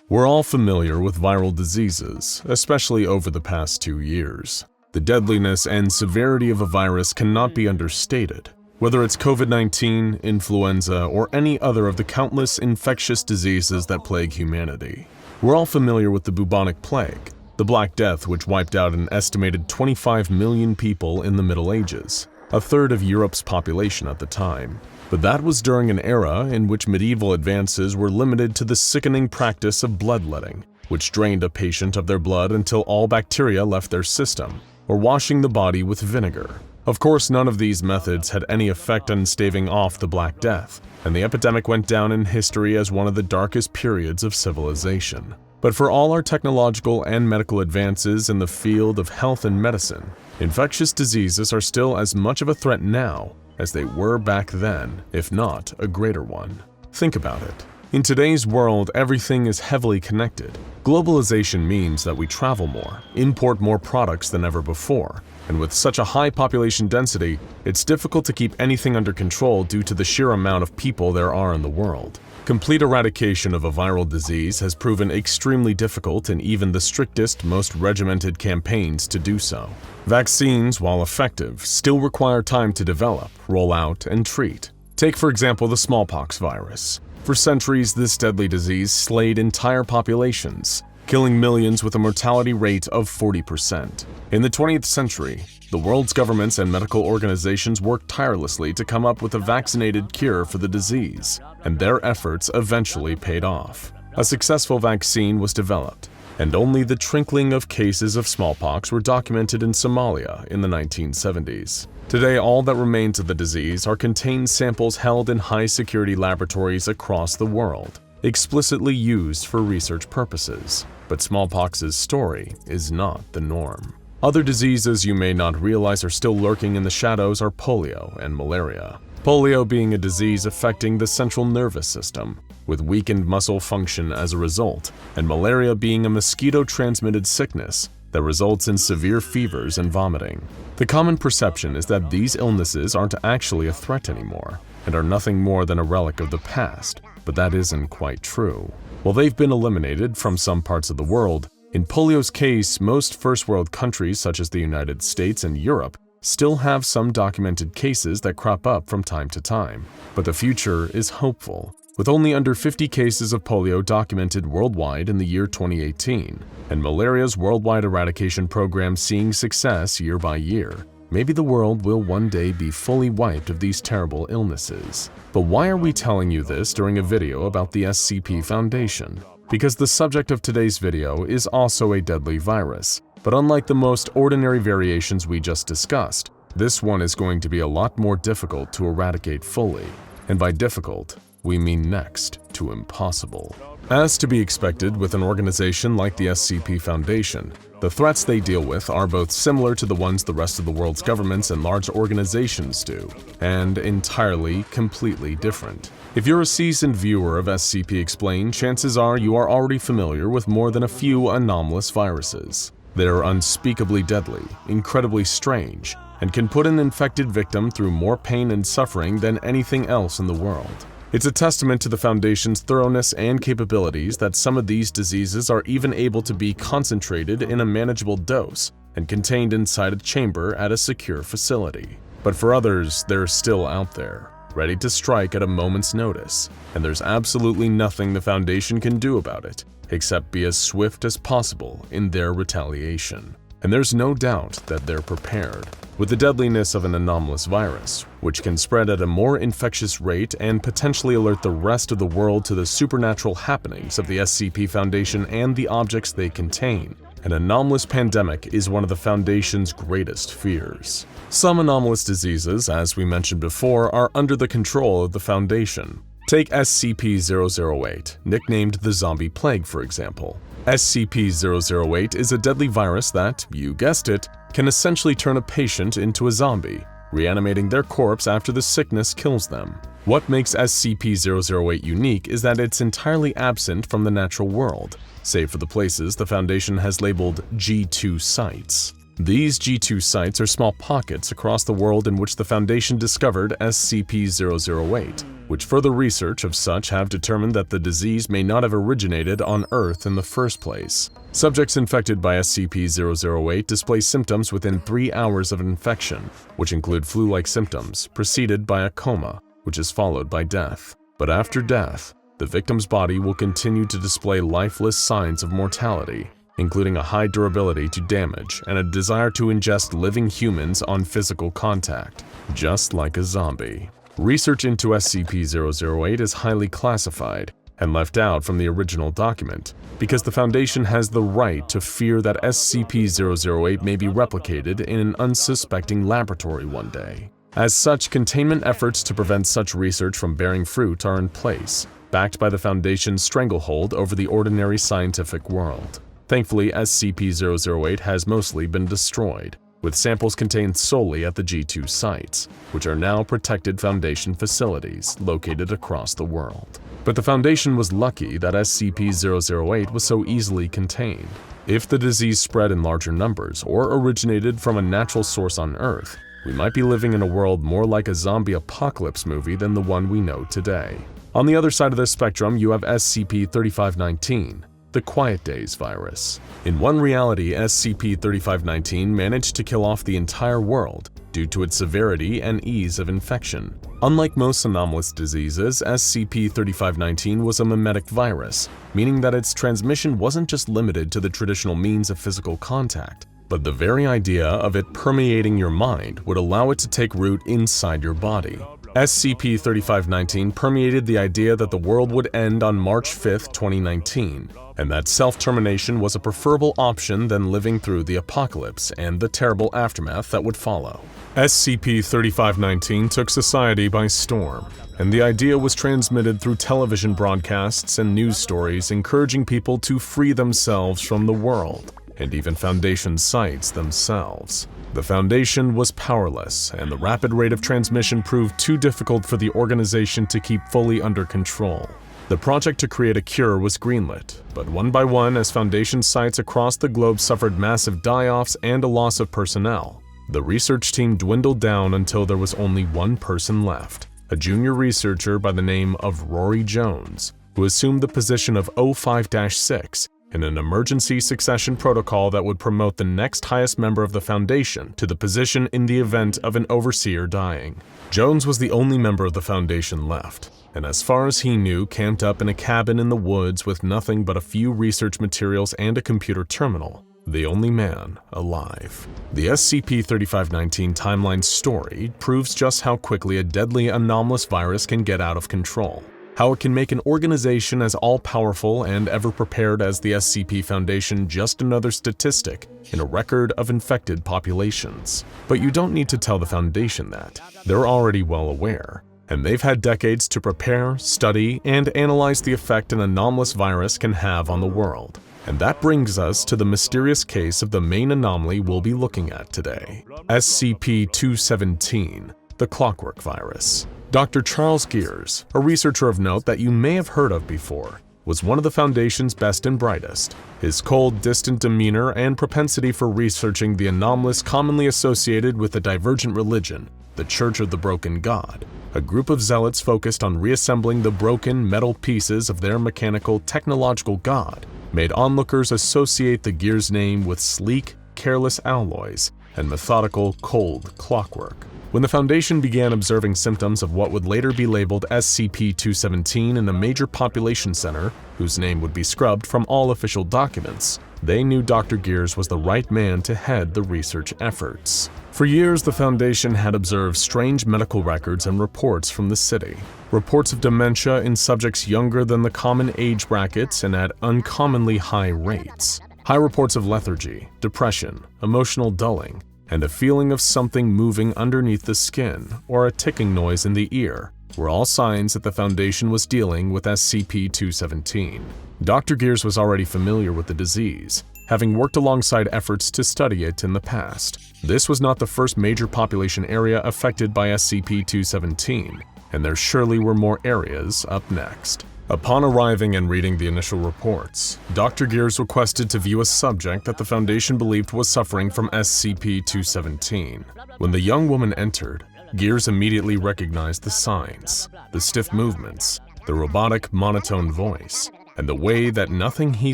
We're all familiar with viral diseases, especially over the past 2 years. The deadliness and severity of a virus cannot be understated. Whether it's COVID-19, influenza, or any other of the countless infectious diseases that plague humanity. We're all familiar with the bubonic plague, the Black Death which wiped out an estimated 25 million people in the Middle Ages, a third of Europe's population at the time. But that was during an era in which medieval advances were limited to the sickening practice of bloodletting, which drained a patient of their blood until all bacteria left their system, or washing the body with vinegar. Of course, none of these methods had any effect on staving off the Black Death, and the epidemic went down in history as one of the darkest periods of civilization. But for all our technological and medical advances in the field of health and medicine, infectious diseases are still as much of a threat now as they were back then, if not a greater one. Think about it. In today's world, everything is heavily connected. Globalization means that we travel more, import more products than ever before, and with such a high population density, it's difficult to keep anything under control due to the sheer amount of people there are in the world. Complete eradication of a viral disease has proven extremely difficult in even the strictest, most regimented campaigns to do so. Vaccines, while effective, still require time to develop, roll out, and treat. Take, for example, the smallpox virus. For centuries, this deadly disease slayed entire populations, killing millions with a mortality rate of 40%. In the 20th century, the world's governments and medical organizations worked tirelessly to come up with a vaccinated cure for the disease, and their efforts eventually paid off. A successful vaccine was developed, and only the trickling of cases of smallpox were documented in Somalia in the 1970s. Today, all that remains of the disease are contained samples held in high-security laboratories across the world, explicitly used for research purposes. But smallpox's story is not the norm. Other diseases you may not realize are still lurking in the shadows are polio and malaria. Polio being a disease affecting the central nervous system, with weakened muscle function as a result, and malaria being a mosquito-transmitted sickness that results in severe fevers and vomiting. The common perception is that these illnesses aren't actually a threat anymore and are nothing more than a relic of the past, but that isn't quite true. While they've been eliminated from some parts of the world, in polio's case, most first-world countries such as the United States and Europe still have some documented cases that crop up from time to time. But the future is hopeful, with only under 50 cases of polio documented worldwide in the year 2018, and malaria's worldwide eradication program seeing success year by year. Maybe the world will one day be fully wiped of these terrible illnesses. But why are we telling you this during a video about the SCP Foundation? Because the subject of today's video is also a deadly virus, but unlike the most ordinary variations we just discussed, this one is going to be a lot more difficult to eradicate fully. And by difficult, we mean next to impossible. As to be expected with an organization like the SCP Foundation, the threats they deal with are both similar to the ones the rest of the world's governments and large organizations do, and entirely, completely different. If you're a seasoned viewer of SCP Explained, chances are you are already familiar with more than a few anomalous viruses. They're unspeakably deadly, incredibly strange, and can put an infected victim through more pain and suffering than anything else in the world. It's a testament to the Foundation's thoroughness and capabilities that some of these diseases are even able to be concentrated in a manageable dose and contained inside a chamber at a secure facility. But for others, they're still out there, ready to strike at a moment's notice, and there's absolutely nothing the Foundation can do about it, except be as swift as possible in their retaliation. And there's no doubt that they're prepared. With the deadliness of an anomalous virus, which can spread at a more infectious rate and potentially alert the rest of the world to the supernatural happenings of the SCP Foundation and the objects they contain, an anomalous pandemic is one of the Foundation's greatest fears. Some anomalous diseases, as we mentioned before, are under the control of the Foundation. Take SCP-008, nicknamed the Zombie Plague, for example. SCP-008 is a deadly virus that, you guessed it, can essentially turn a patient into a zombie, reanimating their corpse after the sickness kills them. What makes SCP-008 unique is that it's entirely absent from the natural world, save for the places the Foundation has labeled G2 sites. These G2 sites are small pockets across the world in which the Foundation discovered SCP-008, which further research of such have determined that the disease may not have originated on Earth in the first place. Subjects infected by SCP-008 display symptoms within 3 hours of infection, which include flu-like symptoms, preceded by a coma, which is followed by death. But after death, the victim's body will continue to display lifeless signs of mortality, including a high durability to damage and a desire to ingest living humans on physical contact, just like a zombie. Research into SCP-008 is highly classified and left out from the original document because the Foundation has the right to fear that SCP-008 may be replicated in an unsuspecting laboratory one day. As such, containment efforts to prevent such research from bearing fruit are in place, backed by the Foundation's stranglehold over the ordinary scientific world. Thankfully, SCP-008 has mostly been destroyed, with samples contained solely at the G2 sites, which are now protected Foundation facilities located across the world. But the Foundation was lucky that SCP-008 was so easily contained. If the disease spread in larger numbers or originated from a natural source on Earth, we might be living in a world more like a zombie apocalypse movie than the one we know today. On the other side of the spectrum, you have SCP-3519, the Quiet Days virus. In one reality, SCP-3519 managed to kill off the entire world due to its severity and ease of infection. Unlike most anomalous diseases, SCP-3519 was a mimetic virus, meaning that its transmission wasn't just limited to the traditional means of physical contact, but the very idea of it permeating your mind would allow it to take root inside your body. SCP-3519 permeated the idea that the world would end on March 5, 2019, and that self-termination was a preferable option than living through the apocalypse and the terrible aftermath that would follow. SCP-3519 took society by storm, and the idea was transmitted through television broadcasts and news stories encouraging people to free themselves from the world, and even Foundation sites themselves. The Foundation was powerless, and the rapid rate of transmission proved too difficult for the organization to keep fully under control. The project to create a cure was greenlit, but one by one, as Foundation sites across the globe suffered massive die-offs and a loss of personnel, the research team dwindled down until there was only one person left, a junior researcher by the name of Rory Jones, who assumed the position of 05-6 in an emergency succession protocol that would promote the next highest member of the Foundation to the position in the event of an overseer dying. Jones was the only member of the Foundation left, and as far as he knew, camped up in a cabin in the woods with nothing but a few research materials and a computer terminal, the only man alive. The SCP-3519 timeline story proves just how quickly a deadly anomalous virus can get out of control, how it can make an organization as all-powerful and ever-prepared as the SCP Foundation just another statistic in a record of infected populations. But you don't need to tell the Foundation that. They're already well aware, and they've had decades to prepare, study, and analyze the effect an anomalous virus can have on the world. And that brings us to the mysterious case of the main anomaly we'll be looking at today, SCP-217, the Clockwork virus. Dr. Charles Gears, a researcher of note that you may have heard of before, was one of the Foundation's best and brightest. His cold, distant demeanor and propensity for researching the anomalous commonly associated with a divergent religion, the Church of the Broken God, a group of zealots focused on reassembling the broken metal pieces of their mechanical, technological god, made onlookers associate the Gears name with sleek, careless alloys and methodical, cold clockwork. When the Foundation began observing symptoms of what would later be labeled SCP-217 in a major population center, whose name would be scrubbed from all official documents, they knew Dr. Gears was the right man to head the research efforts. For years, the Foundation had observed strange medical records and reports from the city. Reports of dementia in subjects younger than the common age brackets and at uncommonly high rates. High reports of lethargy, depression, emotional dulling, and a feeling of something moving underneath the skin or a ticking noise in the ear were all signs that the Foundation was dealing with SCP-217. Dr. Gears was already familiar with the disease, having worked alongside efforts to study it in the past. This was not the first major population area affected by SCP-217, and there surely were more areas up next. Upon arriving and reading the initial reports, Dr. Gears requested to view a subject that the Foundation believed was suffering from SCP-217. When the young woman entered, Gears immediately recognized the signs, the stiff movements, the robotic, monotone voice, and the way that nothing he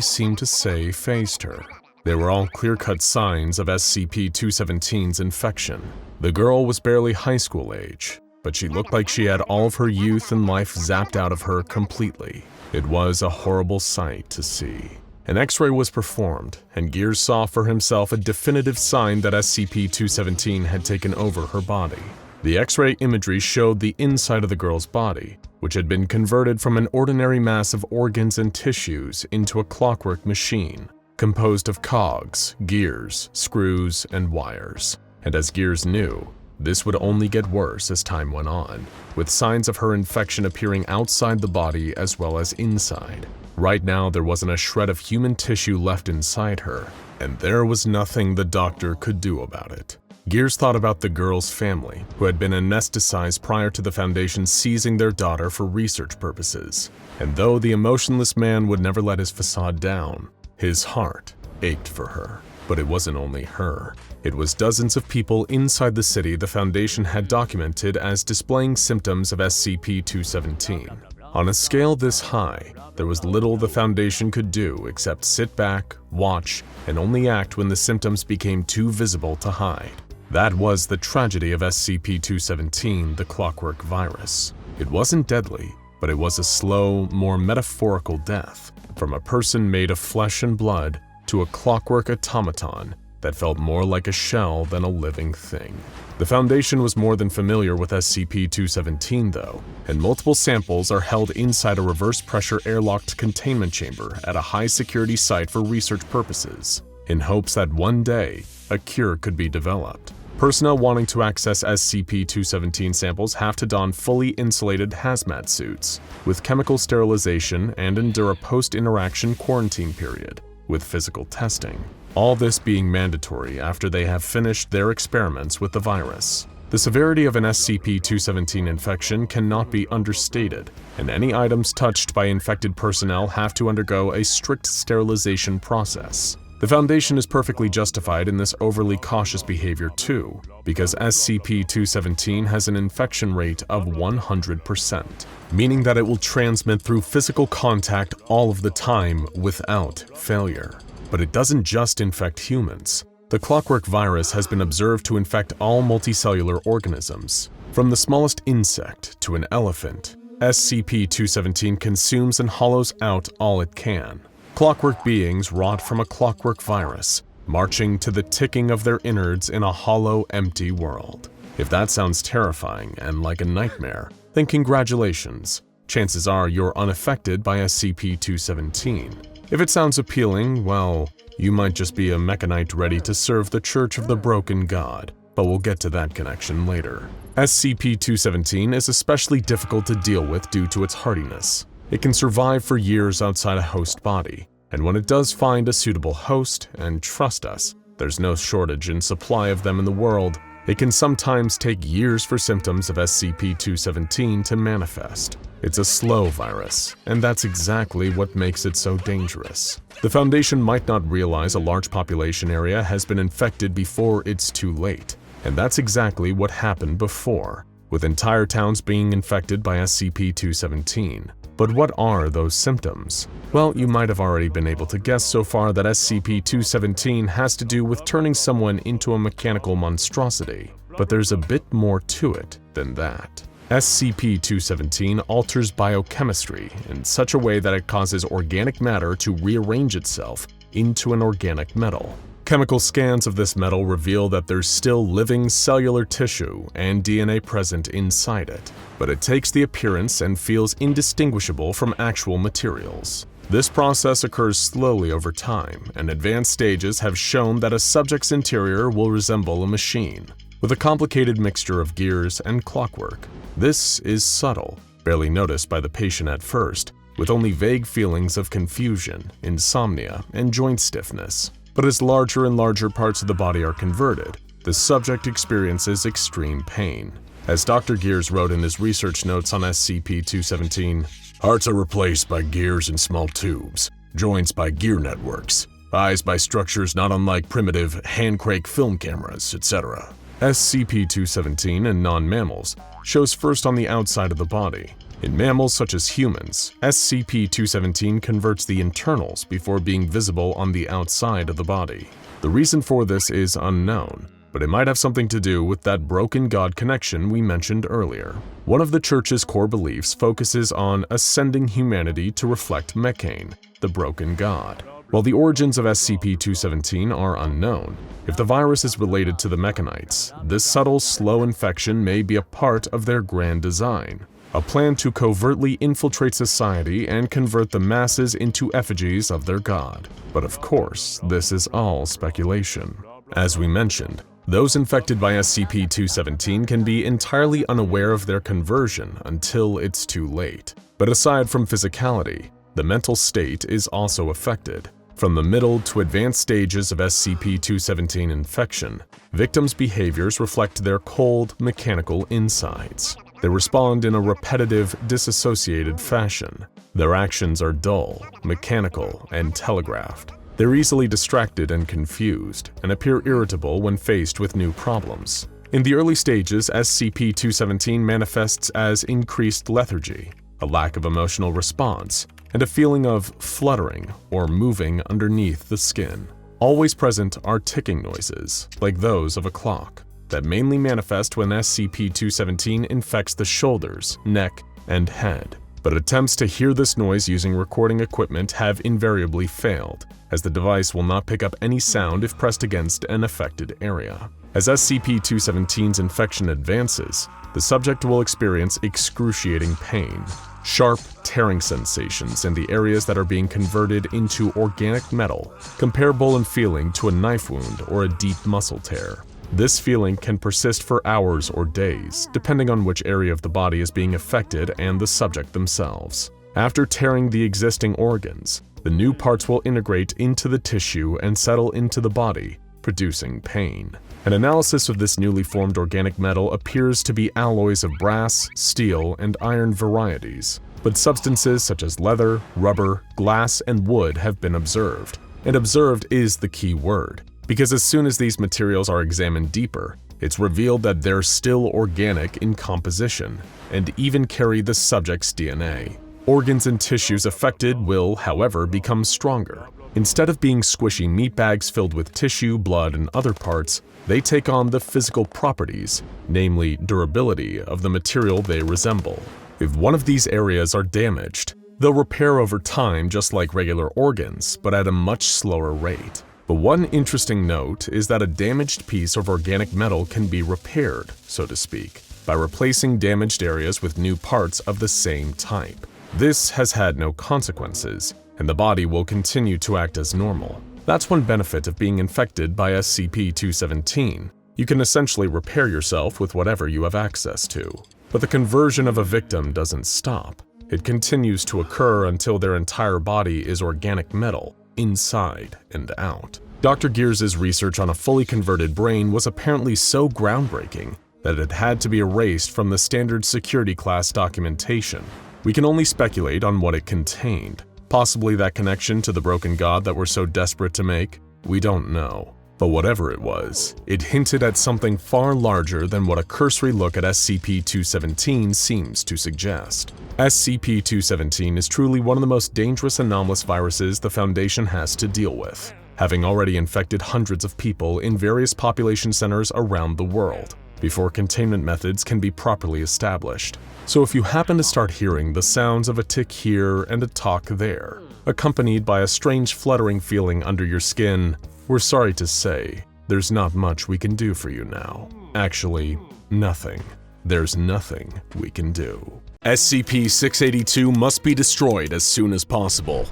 seemed to say fazed her. They were all clear-cut signs of SCP-217's infection. The girl was barely high school age, but she looked like she had all of her youth and life zapped out of her completely. It was a horrible sight to see. An X-ray was performed, and Gears saw for himself a definitive sign that SCP-217 had taken over her body. The X-ray imagery showed the inside of the girl's body, which had been converted from an ordinary mass of organs and tissues into a clockwork machine, composed of cogs, gears, screws, and wires. And as Gears knew, this would only get worse as time went on, with signs of her infection appearing outside the body as well as inside. Right now, there wasn't a shred of human tissue left inside her, and there was nothing the doctor could do about it. Gears thought about the girl's family, who had been anesthetized prior to the Foundation seizing their daughter for research purposes. And though the emotionless man would never let his facade down, his heart ached for her. But it wasn't only her. It was dozens of people inside the city the Foundation had documented as displaying symptoms of SCP-217. On a scale this high, there was little the Foundation could do except sit back, watch, and only act when the symptoms became too visible to hide. That was the tragedy of SCP-217, the Clockwork virus. It wasn't deadly, but it was a slow, more metaphorical death, from a person made of flesh and blood to a clockwork automaton that felt more like a shell than a living thing. The Foundation was more than familiar with SCP-217 though, and multiple samples are held inside a reverse-pressure airlocked containment chamber at a high-security site for research purposes, in hopes that one day, a cure could be developed. Personnel wanting to access SCP-217 samples have to don fully insulated hazmat suits, with chemical sterilization and endure a post-interaction quarantine period, with physical testing. All this being mandatory after they have finished their experiments with the virus. The severity of an SCP-217 infection cannot be understated, and any items touched by infected personnel have to undergo a strict sterilization process. The Foundation is perfectly justified in this overly cautious behavior too, because SCP-217 has an infection rate of 100%, meaning that it will transmit through physical contact all of the time without failure. But it doesn't just infect humans. The Clockwork virus has been observed to infect all multicellular organisms. From the smallest insect to an elephant, SCP-217 consumes and hollows out all it can. Clockwork beings rot from a clockwork virus, marching to the ticking of their innards in a hollow, empty world. If that sounds terrifying and like a nightmare, then congratulations. Chances are you're unaffected by SCP-217. If it sounds appealing, well, you might just be a mechanite ready to serve the Church of the Broken God, but we'll get to that connection later. SCP-217 is especially difficult to deal with due to its hardiness. It can survive for years outside a host body, and when it does find a suitable host, and trust us, there's no shortage in supply of them in the world, it can sometimes take years for symptoms of SCP-217 to manifest. It's a slow virus, and that's exactly what makes it so dangerous. The Foundation might not realize a large population area has been infected before it's too late, and that's exactly what happened before, with entire towns being infected by SCP-217. But what are those symptoms? Well, you might have already been able to guess so far that SCP-217 has to do with turning someone into a mechanical monstrosity. But there's a bit more to it than that. SCP-217 alters biochemistry in such a way that it causes organic matter to rearrange itself into an organic metal. Chemical scans of this metal reveal that there's still living cellular tissue and DNA present inside it, but it takes the appearance and feels indistinguishable from actual materials. This process occurs slowly over time, and advanced stages have shown that a subject's interior will resemble a machine, with a complicated mixture of gears and clockwork. This is subtle, barely noticed by the patient at first, with only vague feelings of confusion, insomnia, and joint stiffness. But as larger and larger parts of the body are converted, the subject experiences extreme pain. As Dr. Gears wrote in his research notes on SCP-217, hearts are replaced by gears and small tubes, joints by gear networks, eyes by structures not unlike primitive hand-crank film cameras, etc. SCP-217 in non-mammals shows first on the outside of the body. In mammals such as humans, SCP-217 converts the internals before being visible on the outside of the body. The reason for this is unknown, but it might have something to do with that broken God connection we mentioned earlier. One of the Church's core beliefs focuses on ascending humanity to reflect Mechane, the broken God. While the origins of SCP-217 are unknown, if the virus is related to the Mechanites, this subtle, slow infection may be a part of their grand design. A plan to covertly infiltrate society and convert the masses into effigies of their god. But of course, this is all speculation. As we mentioned, those infected by SCP-217 can be entirely unaware of their conversion until it's too late. But aside from physicality, the mental state is also affected. From the middle to advanced stages of SCP-217 infection, victims' behaviors reflect their cold, mechanical insides. They respond in a repetitive, disassociated fashion. Their actions are dull, mechanical, and telegraphed. They're easily distracted and confused, and appear irritable when faced with new problems. In the early stages, SCP-217 manifests as increased lethargy, a lack of emotional response, and a feeling of fluttering or moving underneath the skin. Always present are ticking noises, like those of a clock, that mainly manifest when SCP-217 infects the shoulders, neck, and head. But attempts to hear this noise using recording equipment have invariably failed, as the device will not pick up any sound if pressed against an affected area. As SCP-217's infection advances, the subject will experience excruciating pain, sharp, tearing sensations in the areas that are being converted into organic metal, comparable in feeling to a knife wound or a deep muscle tear. This feeling can persist for hours or days, depending on which area of the body is being affected and the subject themselves. After tearing the existing organs, the new parts will integrate into the tissue and settle into the body, producing pain. An analysis of this newly formed organic metal appears to be alloys of brass, steel, and iron varieties, but substances such as leather, rubber, glass, and wood have been observed. And observed is the key word, because as soon as these materials are examined deeper, it's revealed that they're still organic in composition, and even carry the subject's DNA. Organs and tissues affected will, however, become stronger. Instead of being squishy meat bags filled with tissue, blood, and other parts, they take on the physical properties, namely durability, of the material they resemble. If one of these areas are damaged, they'll repair over time just like regular organs, but at a much slower rate. But one interesting note is that a damaged piece of organic metal can be repaired, so to speak, by replacing damaged areas with new parts of the same type. This has had no consequences, and the body will continue to act as normal. That's one benefit of being infected by SCP-217. You can essentially repair yourself with whatever you have access to. But the conversion of a victim doesn't stop. It continues to occur until their entire body is organic metal, inside and out. Dr. Gears's research on a fully converted brain was apparently so groundbreaking that it had to be erased from the standard security class documentation. We can only speculate on what it contained. Possibly that connection to the broken god that we're so desperate to make? We don't know. But whatever it was, it hinted at something far larger than what a cursory look at SCP-217 seems to suggest. SCP-217 is truly one of the most dangerous anomalous viruses the Foundation has to deal with, having already infected hundreds of people in various population centers around the world, before containment methods can be properly established. So if you happen to start hearing the sounds of a tick here and a talk there, accompanied by a strange fluttering feeling under your skin, we're sorry to say, there's not much we can do for you now. Actually, nothing. There's nothing we can do. SCP-682 must be destroyed as soon as possible.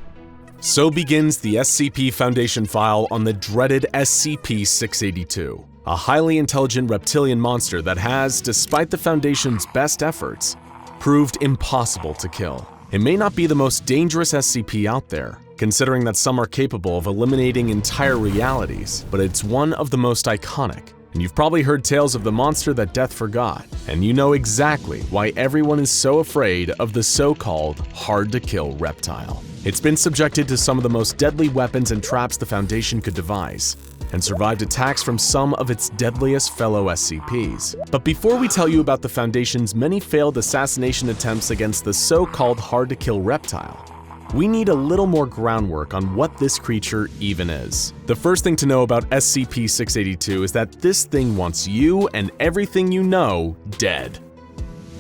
So begins the SCP Foundation file on the dreaded SCP-682, a highly intelligent reptilian monster that has, despite the Foundation's best efforts, proved impossible to kill. It may not be the most dangerous SCP out there, considering that some are capable of eliminating entire realities, but it's one of the most iconic. And you've probably heard tales of the monster that death forgot, and you know exactly why everyone is so afraid of the so-called hard-to-kill reptile. It's been subjected to some of the most deadly weapons and traps the Foundation could devise, and survived attacks from some of its deadliest fellow SCPs. But before we tell you about the Foundation's many failed assassination attempts against the so-called hard-to-kill reptile, we need a little more groundwork on what this creature even is. The first thing to know about SCP-682 is that this thing wants you and everything you know dead.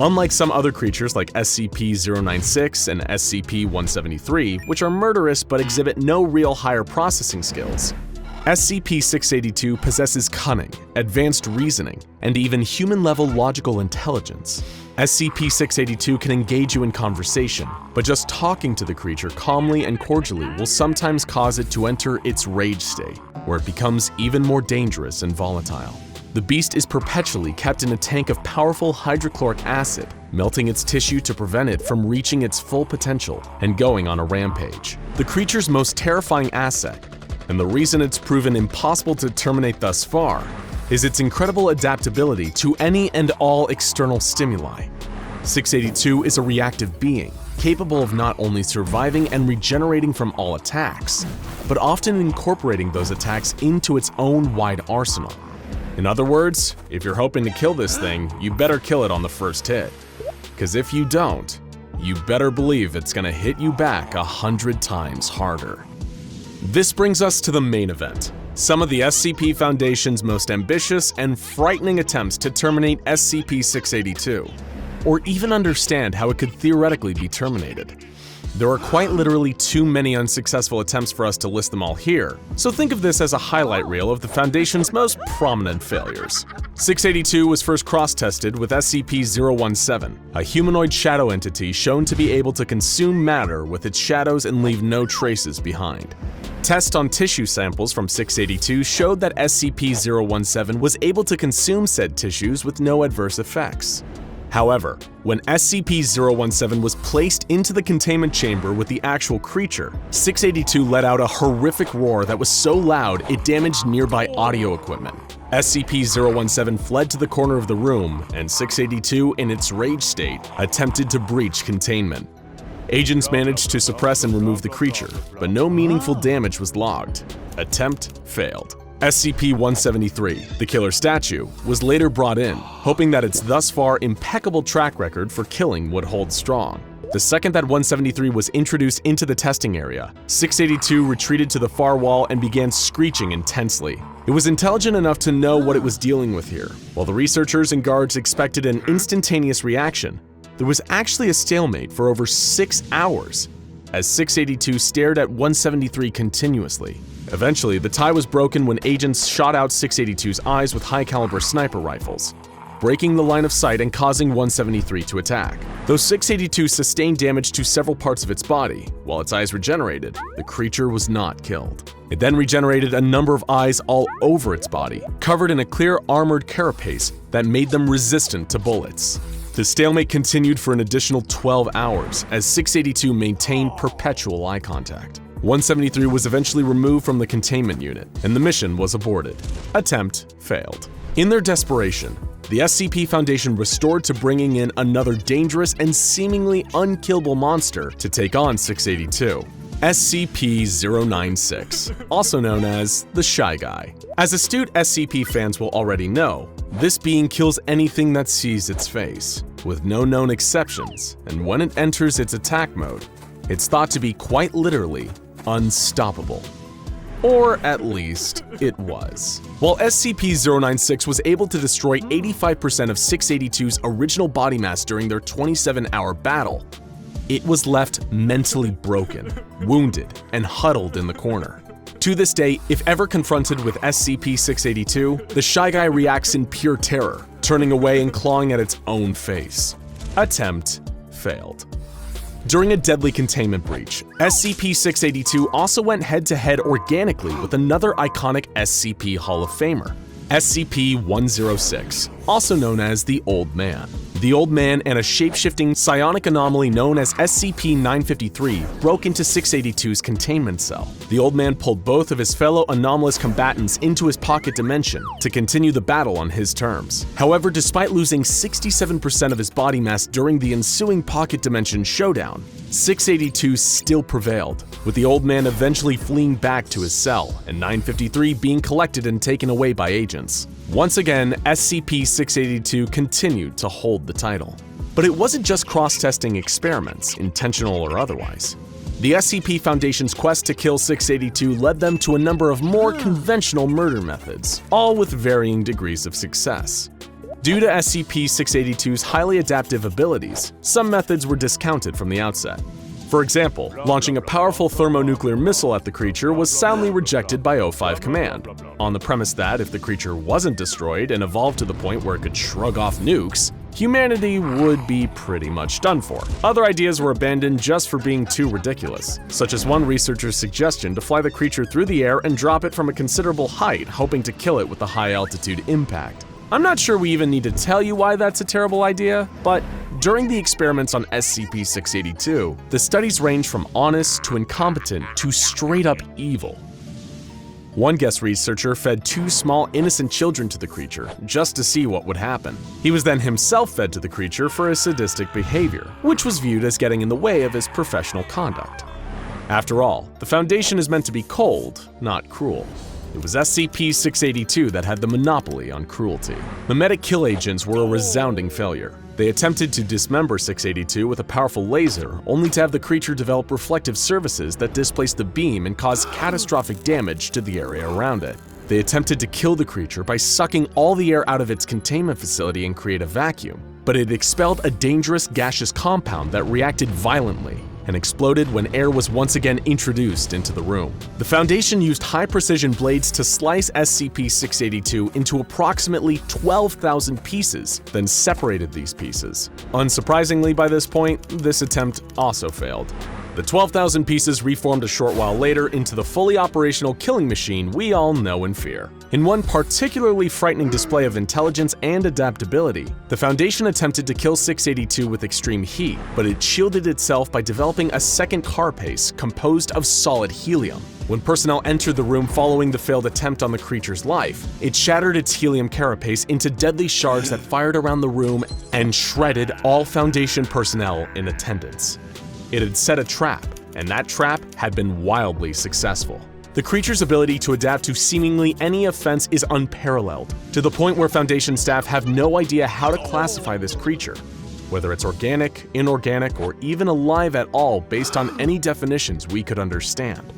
Unlike some other creatures like SCP-096 and SCP-173, which are murderous but exhibit no real higher processing skills, SCP-682 possesses cunning, advanced reasoning, and even human-level logical intelligence. SCP-682 can engage you in conversation, but just talking to the creature calmly and cordially will sometimes cause it to enter its rage state, where it becomes even more dangerous and volatile. The beast is perpetually kept in a tank of powerful hydrochloric acid, melting its tissue to prevent it from reaching its full potential and going on a rampage. The creature's most terrifying asset, and the reason it's proven impossible to terminate thus far, is its incredible adaptability to any and all external stimuli. 682 is a reactive being, capable of not only surviving and regenerating from all attacks, but often incorporating those attacks into its own wide arsenal. In other words, if you're hoping to kill this thing, you better kill it on the first hit. Because if you don't, you better believe it's gonna hit you back 100 times harder. This brings us to the main event. Some of the SCP Foundation's most ambitious and frightening attempts to terminate SCP-682, or even understand how it could theoretically be terminated. There are quite literally too many unsuccessful attempts for us to list them all here, so think of this as a highlight reel of the Foundation's most prominent failures. 682 was first cross-tested with SCP-017, a humanoid shadow entity shown to be able to consume matter with its shadows and leave no traces behind. Tests on tissue samples from 682 showed that SCP-017 was able to consume said tissues with no adverse effects. However, when SCP-017 was placed into the containment chamber with the actual creature, 682 let out a horrific roar that was so loud it damaged nearby audio equipment. SCP-017 fled to the corner of the room, and 682, in its rage state, attempted to breach containment. Agents managed to suppress and remove the creature, but no meaningful damage was logged. Attempt failed. SCP-173, the killer statue, was later brought in, hoping that its thus far impeccable track record for killing would hold strong. The second that 173 was introduced into the testing area, 682 retreated to the far wall and began screeching intensely. It was intelligent enough to know what it was dealing with here. While the researchers and guards expected an instantaneous reaction, there was actually a stalemate for over 6 hours, as 682 stared at 173 continuously. Eventually, the tie was broken when agents shot out 682's eyes with high-caliber sniper rifles, breaking the line of sight and causing 173 to attack. Though 682 sustained damage to several parts of its body, while its eyes regenerated, the creature was not killed. It then regenerated a number of eyes all over its body, covered in a clear armored carapace that made them resistant to bullets. The stalemate continued for an additional 12 hours as 682 maintained perpetual eye contact. 173 was eventually removed from the containment unit, and the mission was aborted. Attempt failed. In their desperation, the SCP Foundation restored to bringing in another dangerous and seemingly unkillable monster to take on 682. SCP-096, also known as the Shy Guy. As astute SCP fans will already know, this being kills anything that sees its face, with no known exceptions, and when it enters its attack mode, it's thought to be quite literally unstoppable. Or at least, it was. While SCP-096 was able to destroy 85% of 682's original body mass during their 27-hour battle, it was left mentally broken, wounded, and huddled in the corner. To this day, if ever confronted with SCP-682, the Shy Guy reacts in pure terror, turning away and clawing at its own face. Attempt failed. During a deadly containment breach, SCP-682 also went head-to-head organically with another iconic SCP Hall of Famer, SCP-106, also known as the Old Man. The Old Man and a shape-shifting psionic anomaly known as SCP-953 broke into 682's containment cell. The Old Man pulled both of his fellow anomalous combatants into his pocket dimension to continue the battle on his terms. However, despite losing 67% of his body mass during the ensuing pocket dimension showdown, 682 still prevailed, with the Old Man eventually fleeing back to his cell and 953 being collected and taken away by agents. Once again, SCP-682 continued to hold the title. But it wasn't just cross-testing experiments, intentional or otherwise. The SCP Foundation's quest to kill 682 led them to a number of more conventional murder methods, all with varying degrees of success. Due to SCP-682's highly adaptive abilities, some methods were discounted from the outset. For example, launching a powerful thermonuclear missile at the creature was soundly rejected by O5 Command, on the premise that if the creature wasn't destroyed and evolved to the point where it could shrug off nukes, humanity would be pretty much done for. Other ideas were abandoned just for being too ridiculous, such as one researcher's suggestion to fly the creature through the air and drop it from a considerable height, hoping to kill it with a high-altitude impact. I'm not sure we even need to tell you why that's a terrible idea, but during the experiments on SCP-682, the studies range from honest to incompetent to straight-up evil. One guest researcher fed 2 small innocent children to the creature just to see what would happen. He was then himself fed to the creature for his sadistic behavior, which was viewed as getting in the way of his professional conduct. After all, the Foundation is meant to be cold, not cruel. It was SCP-682 that had the monopoly on cruelty. Memetic kill agents were a resounding failure. They attempted to dismember 682 with a powerful laser, only to have the creature develop reflective surfaces that displaced the beam and caused catastrophic damage to the area around it. They attempted to kill the creature by sucking all the air out of its containment facility and create a vacuum, but it expelled a dangerous gaseous compound that reacted violently and exploded when air was once again introduced into the room. The Foundation used high-precision blades to slice SCP-682 into approximately 12,000 pieces, then separated these pieces. Unsurprisingly by this point, this attempt also failed. The The 12,000 pieces reformed a short while later into the fully operational killing machine we all know and fear. In one particularly frightening display of intelligence and adaptability, the Foundation attempted to kill 682 with extreme heat, but it shielded itself by developing a second carapace composed of solid helium. When personnel entered the room following the failed attempt on the creature's life, it shattered its helium carapace into deadly shards that fired around the room and shredded all Foundation personnel in attendance. It had set a trap, and that trap had been wildly successful. The creature's ability to adapt to seemingly any offense is unparalleled, to the point where Foundation staff have no idea how to classify this creature, whether it's organic, inorganic, or even alive at all based on any definitions we could understand.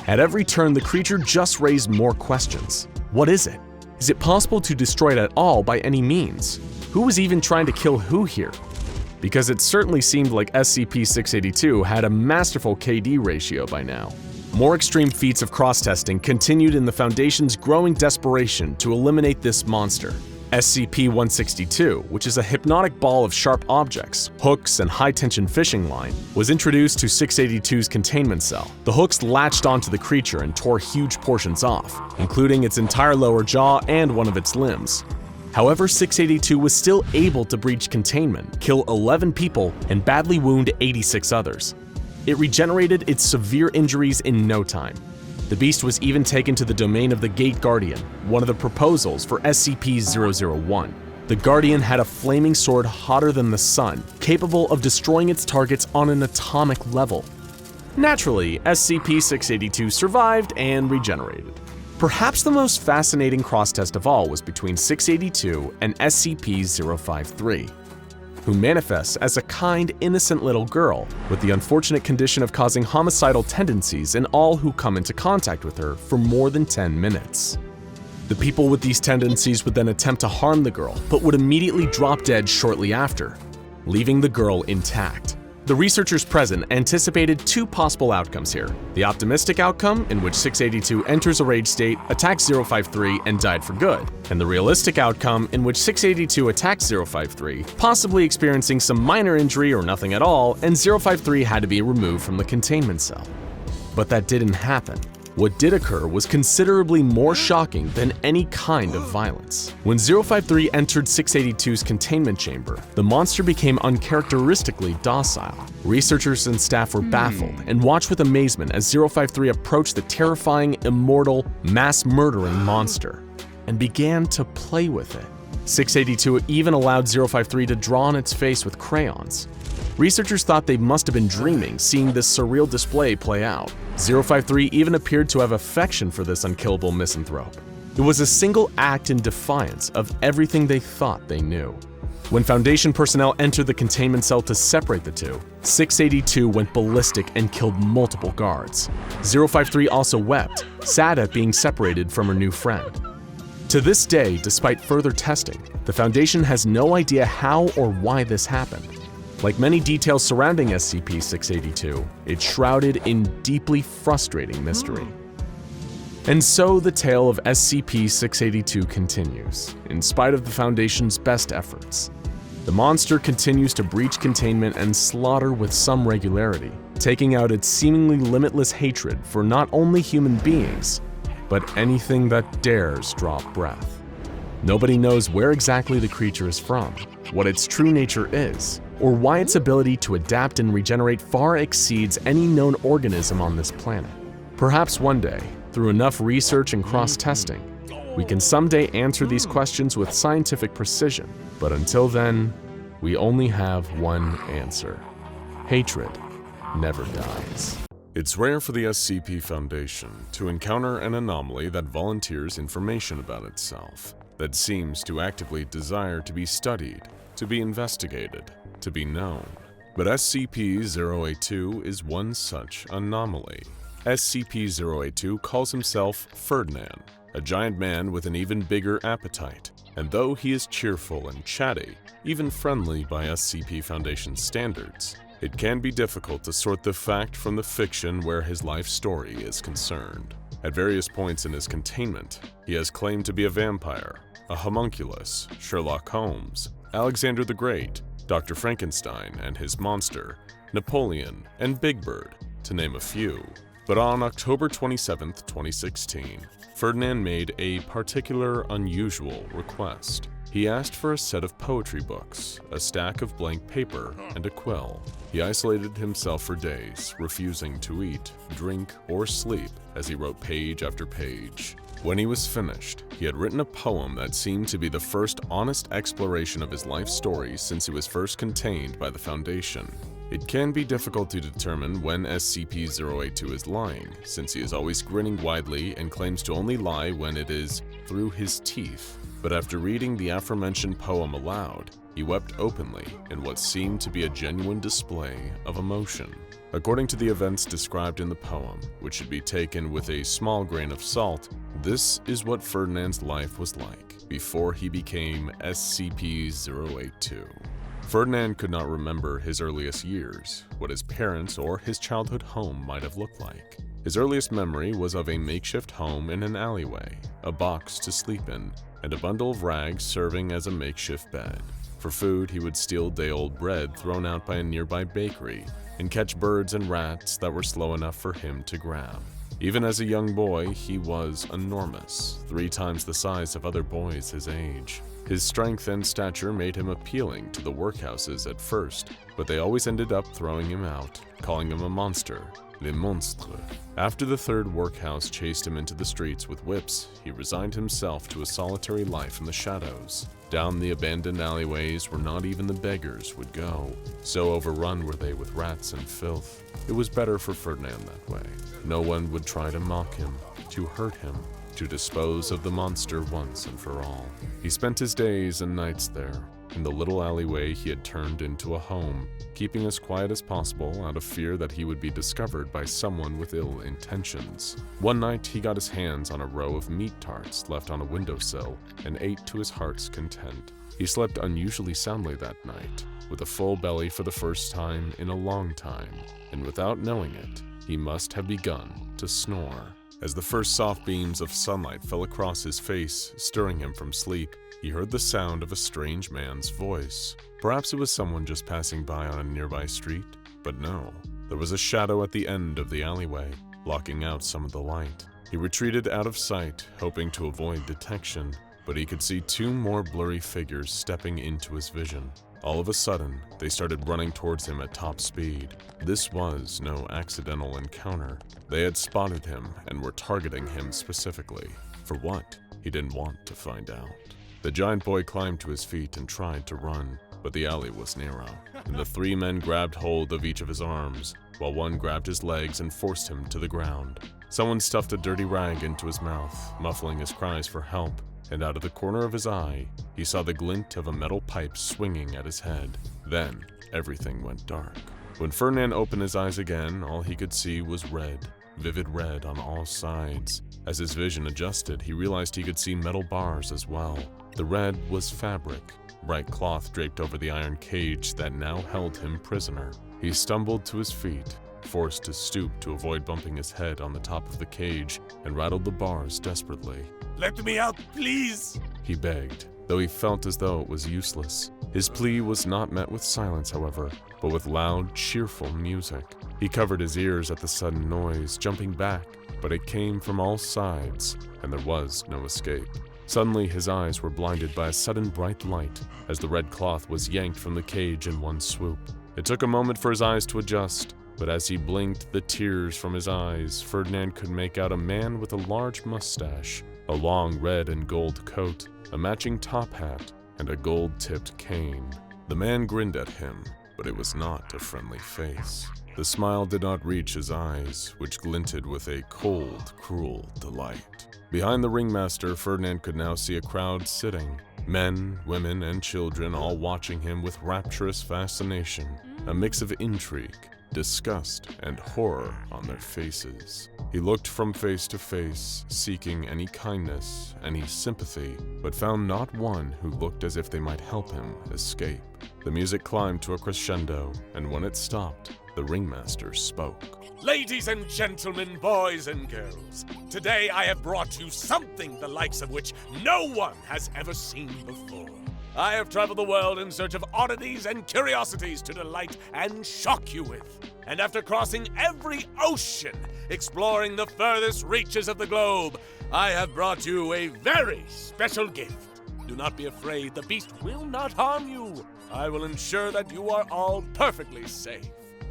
At every turn, the creature just raised more questions. What is it? Is it possible to destroy it at all by any means? Who was even trying to kill who here? Because it certainly seemed like SCP-682 had a masterful KD ratio by now. More extreme feats of cross-testing continued in the Foundation's growing desperation to eliminate this monster. SCP-162, which is a hypnotic ball of sharp objects, hooks, and high-tension fishing line, was introduced to 682's containment cell. The hooks latched onto the creature and tore huge portions off, including its entire lower jaw and one of its limbs. However, 682 was still able to breach containment, kill 11 people, and badly wound 86 others. It regenerated its severe injuries in no time. The beast was even taken to the domain of the Gate Guardian, one of the proposals for SCP-001. The Guardian had a flaming sword hotter than the sun, capable of destroying its targets on an atomic level. Naturally, SCP-682 survived and regenerated. Perhaps the most fascinating cross-test of all was between 682 and SCP-053, who manifests as a kind, innocent little girl with the unfortunate condition of causing homicidal tendencies in all who come into contact with her for more than 10 minutes. The people with these tendencies would then attempt to harm the girl, but would immediately drop dead shortly after, leaving the girl intact. The researchers present anticipated two possible outcomes here: the optimistic outcome, in which 682 enters a rage state, attacks 053, and died for good, and the realistic outcome, in which 682 attacks 053, possibly experiencing some minor injury or nothing at all, and 053 had to be removed from the containment cell. But that didn't happen. What did occur was considerably more shocking than any kind of violence. When 053 entered 682's containment chamber, the monster became uncharacteristically docile. Researchers and staff were baffled and watched with amazement as 053 approached the terrifying, immortal, mass-murdering monster and began to play with it. 682 even allowed 053 to draw on its face with crayons. Researchers thought they must have been dreaming, seeing this surreal display play out. 053 even appeared to have affection for this unkillable misanthrope. It was a single act in defiance of everything they thought they knew. When Foundation personnel entered the containment cell to separate the two, 682 went ballistic and killed multiple guards. 053 also wept, sad at being separated from her new friend. To this day, despite further testing, the Foundation has no idea how or why this happened. Like many details surrounding SCP-682, it's shrouded in deeply frustrating mystery. And so the tale of SCP-682 continues, in spite of the Foundation's best efforts. The monster continues to breach containment and slaughter with some regularity, taking out its seemingly limitless hatred for not only human beings, but anything that dares draw breath. Nobody knows where exactly the creature is from, what its true nature is, or why its ability to adapt and regenerate far exceeds any known organism on this planet. Perhaps one day, through enough research and cross-testing, we can someday answer these questions with scientific precision. But until then, we only have one answer. Hatred never dies. It's rare for the SCP Foundation to encounter an anomaly that volunteers information about itself, that seems to actively desire to be studied, to be investigated, to be known. But SCP-082 is one such anomaly. SCP-082 calls himself Ferdinand, a giant man with an even bigger appetite, and though he is cheerful and chatty, even friendly by SCP Foundation standards, it can be difficult to sort the fact from the fiction where his life story is concerned. At various points in his containment, he has claimed to be a vampire, a homunculus, Sherlock Holmes, Alexander the Great, Dr. Frankenstein and his monster, Napoleon, and Big Bird, to name a few. But on October 27, 2016, Ferdinand made a particular unusual request. He asked for a set of poetry books, a stack of blank paper, and a quill. He isolated himself for days, refusing to eat, drink, or sleep as he wrote page after page. When he was finished, he had written a poem that seemed to be the first honest exploration of his life story since he was first contained by the Foundation. It can be difficult to determine when SCP-082 is lying, since he is always grinning widely and claims to only lie when it is through his teeth. But after reading the aforementioned poem aloud, he wept openly in what seemed to be a genuine display of emotion. According to the events described in the poem, which should be taken with a small grain of salt, this is what Ferdinand's life was like before he became SCP-082. Ferdinand could not remember his earliest years, what his parents or his childhood home might have looked like. His earliest memory was of a makeshift home in an alleyway, a box to sleep in, and a bundle of rags serving as a makeshift bed. For food, he would steal day-old bread thrown out by a nearby bakery and catch birds and rats that were slow enough for him to grab. Even as a young boy, he was enormous, 3 times the size of other boys his age. His strength and stature made him appealing to the workhouses at first, but they always ended up throwing him out, calling him a monster, le monstre. After the 3rd workhouse chased him into the streets with whips, he resigned himself to a solitary life in the shadows. Down the abandoned alleyways where not even the beggars would go, so overrun were they with rats and filth. It was better for Ferdinand that way. No one would try to mock him, to hurt him, to dispose of the monster once and for all. He spent his days and nights there, in the little alleyway he had turned into a home, keeping as quiet as possible out of fear that he would be discovered by someone with ill intentions. One night, he got his hands on a row of meat tarts left on a windowsill and ate to his heart's content. He slept unusually soundly that night, with a full belly for the first time in a long time, and without knowing it, he must have begun to snore. As the first soft beams of sunlight fell across his face, stirring him from sleep, he heard the sound of a strange man's voice. Perhaps it was someone just passing by on a nearby street, but no. There was a shadow at the end of the alleyway, blocking out some of the light. He retreated out of sight, hoping to avoid detection, but he could see 2 more blurry figures stepping into his vision. All of a sudden, they started running towards him at top speed. This was no accidental encounter. They had spotted him and were targeting him specifically. For what? He didn't want to find out. The giant boy climbed to his feet and tried to run, but the alley was narrow, and the 3 men grabbed hold of each of his arms, while one grabbed his legs and forced him to the ground. Someone stuffed a dirty rag into his mouth, muffling his cries for help, and out of the corner of his eye, he saw the glint of a metal pipe swinging at his head. Then, everything went dark. When Ferdinand opened his eyes again, all he could see was red, vivid red on all sides. As his vision adjusted, he realized he could see metal bars as well. The red was fabric, bright cloth draped over the iron cage that now held him prisoner. He stumbled to his feet, forced to stoop to avoid bumping his head on the top of the cage, and rattled the bars desperately. "Let me out, please!" he begged, though he felt as though it was useless. His plea was not met with silence, however, but with loud, cheerful music. He covered his ears at the sudden noise, jumping back, but it came from all sides, and there was no escape. Suddenly, his eyes were blinded by a sudden bright light as the red cloth was yanked from the cage in one swoop. It took a moment for his eyes to adjust, but as he blinked the tears from his eyes, Ferdinand could make out a man with a large mustache, a long red and gold coat, a matching top hat, and a gold-tipped cane. The man grinned at him, but it was not a friendly face. The smile did not reach his eyes, which glinted with a cold, cruel delight. Behind the ringmaster, Ferdinand could now see a crowd sitting, men, women, and children all watching him with rapturous fascination, a mix of intrigue, disgust, and horror on their faces. He looked from face to face, seeking any kindness, any sympathy, but found not one who looked as if they might help him escape. The music climbed to a crescendo, and when it stopped, the ringmaster spoke. "Ladies and gentlemen, boys and girls, today I have brought you something the likes of which no one has ever seen before. I have traveled the world in search of oddities and curiosities to delight and shock you with. And after crossing every ocean, exploring the furthest reaches of the globe, I have brought you a very special gift. Do not be afraid, the beast will not harm you. I will ensure that you are all perfectly safe.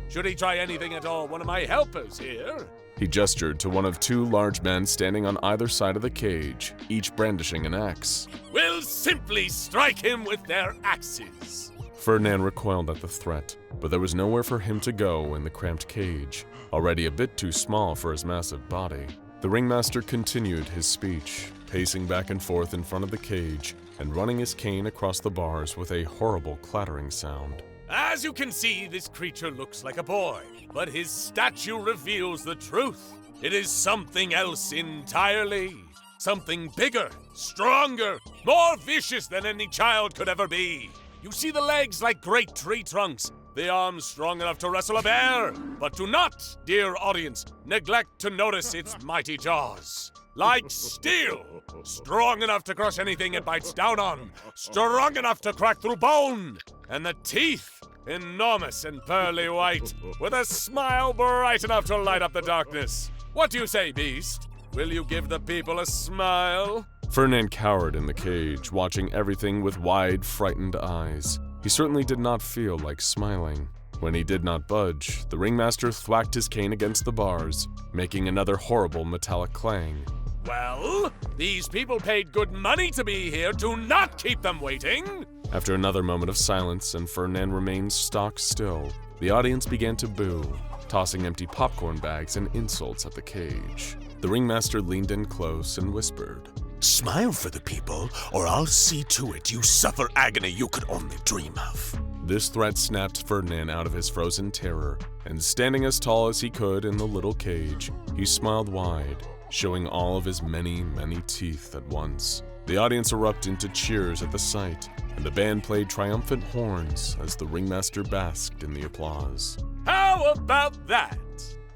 Should he try anything at all, one of my helpers here. He gestured to one of two large men standing on either side of the cage, each brandishing an axe. Will simply strike him with their axes. Ferdinand recoiled at the threat, but there was nowhere for him to go in the cramped cage, already a bit too small for his massive body. The ringmaster continued his speech, pacing back and forth in front of the cage and running his cane across the bars with a horrible clattering sound. As you can see, this creature looks like a boy, but his statue reveals the truth. It is something else entirely. Something bigger, stronger, more vicious than any child could ever be. You see the legs like great tree trunks, the arms strong enough to wrestle a bear. But do not, dear audience, neglect to notice its mighty jaws. Like steel, strong enough to crush anything it bites down on, strong enough to crack through bone. And the teeth, enormous and pearly white, with a smile bright enough to light up the darkness. What do you say, beast? Will you give the people a smile? Ferdinand cowered in the cage, watching everything with wide, frightened eyes. He certainly did not feel like smiling. When he did not budge, the ringmaster thwacked his cane against the bars, making another horrible metallic clang. Well, these people paid good money to be here. Do not keep them waiting. After another moment of silence and Ferdinand remained stock still, the audience began to boo, tossing empty popcorn bags and insults at the cage. The ringmaster leaned in close and whispered, "Smile for the people, or I'll see to it you suffer agony you could only dream of." This threat snapped Ferdinand out of his frozen terror, and standing as tall as he could in the little cage, he smiled wide, showing all of his many, many teeth at once. The audience erupted into cheers at the sight, and the band played triumphant horns as the ringmaster basked in the applause. How about that?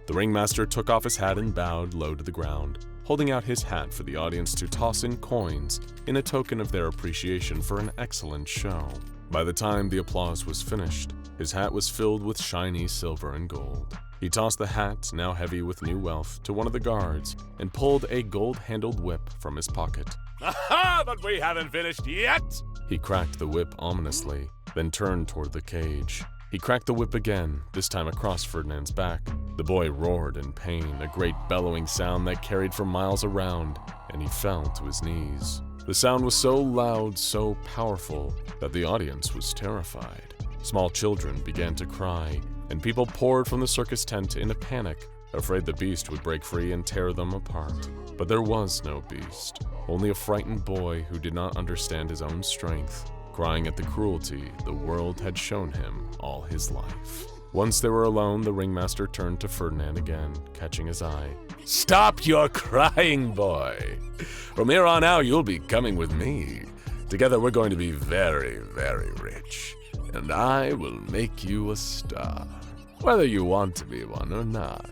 The ringmaster took off his hat and bowed low to the ground, holding out his hat for the audience to toss in coins in a token of their appreciation for an excellent show. By the time the applause was finished, his hat was filled with shiny silver and gold. He tossed the hat, now heavy with new wealth, to one of the guards and pulled a gold-handled whip from his pocket. Aha, but we haven't finished yet! He cracked the whip ominously, then turned toward the cage. He cracked the whip again, this time across Ferdinand's back. The boy roared in pain, a great bellowing sound that carried for miles around, and he fell to his knees. The sound was so loud, so powerful, that the audience was terrified. Small children began to cry, and people poured from the circus tent in a panic, afraid the beast would break free and tear them apart. But there was no beast, only a frightened boy who did not understand his own strength, crying at the cruelty the world had shown him all his life. Once they were alone, the ringmaster turned to Ferdinand again, catching his eye. Stop your crying, boy. From here on out, you'll be coming with me. Together, we're going to be very, very rich. And I will make you a star, whether you want to be one or not.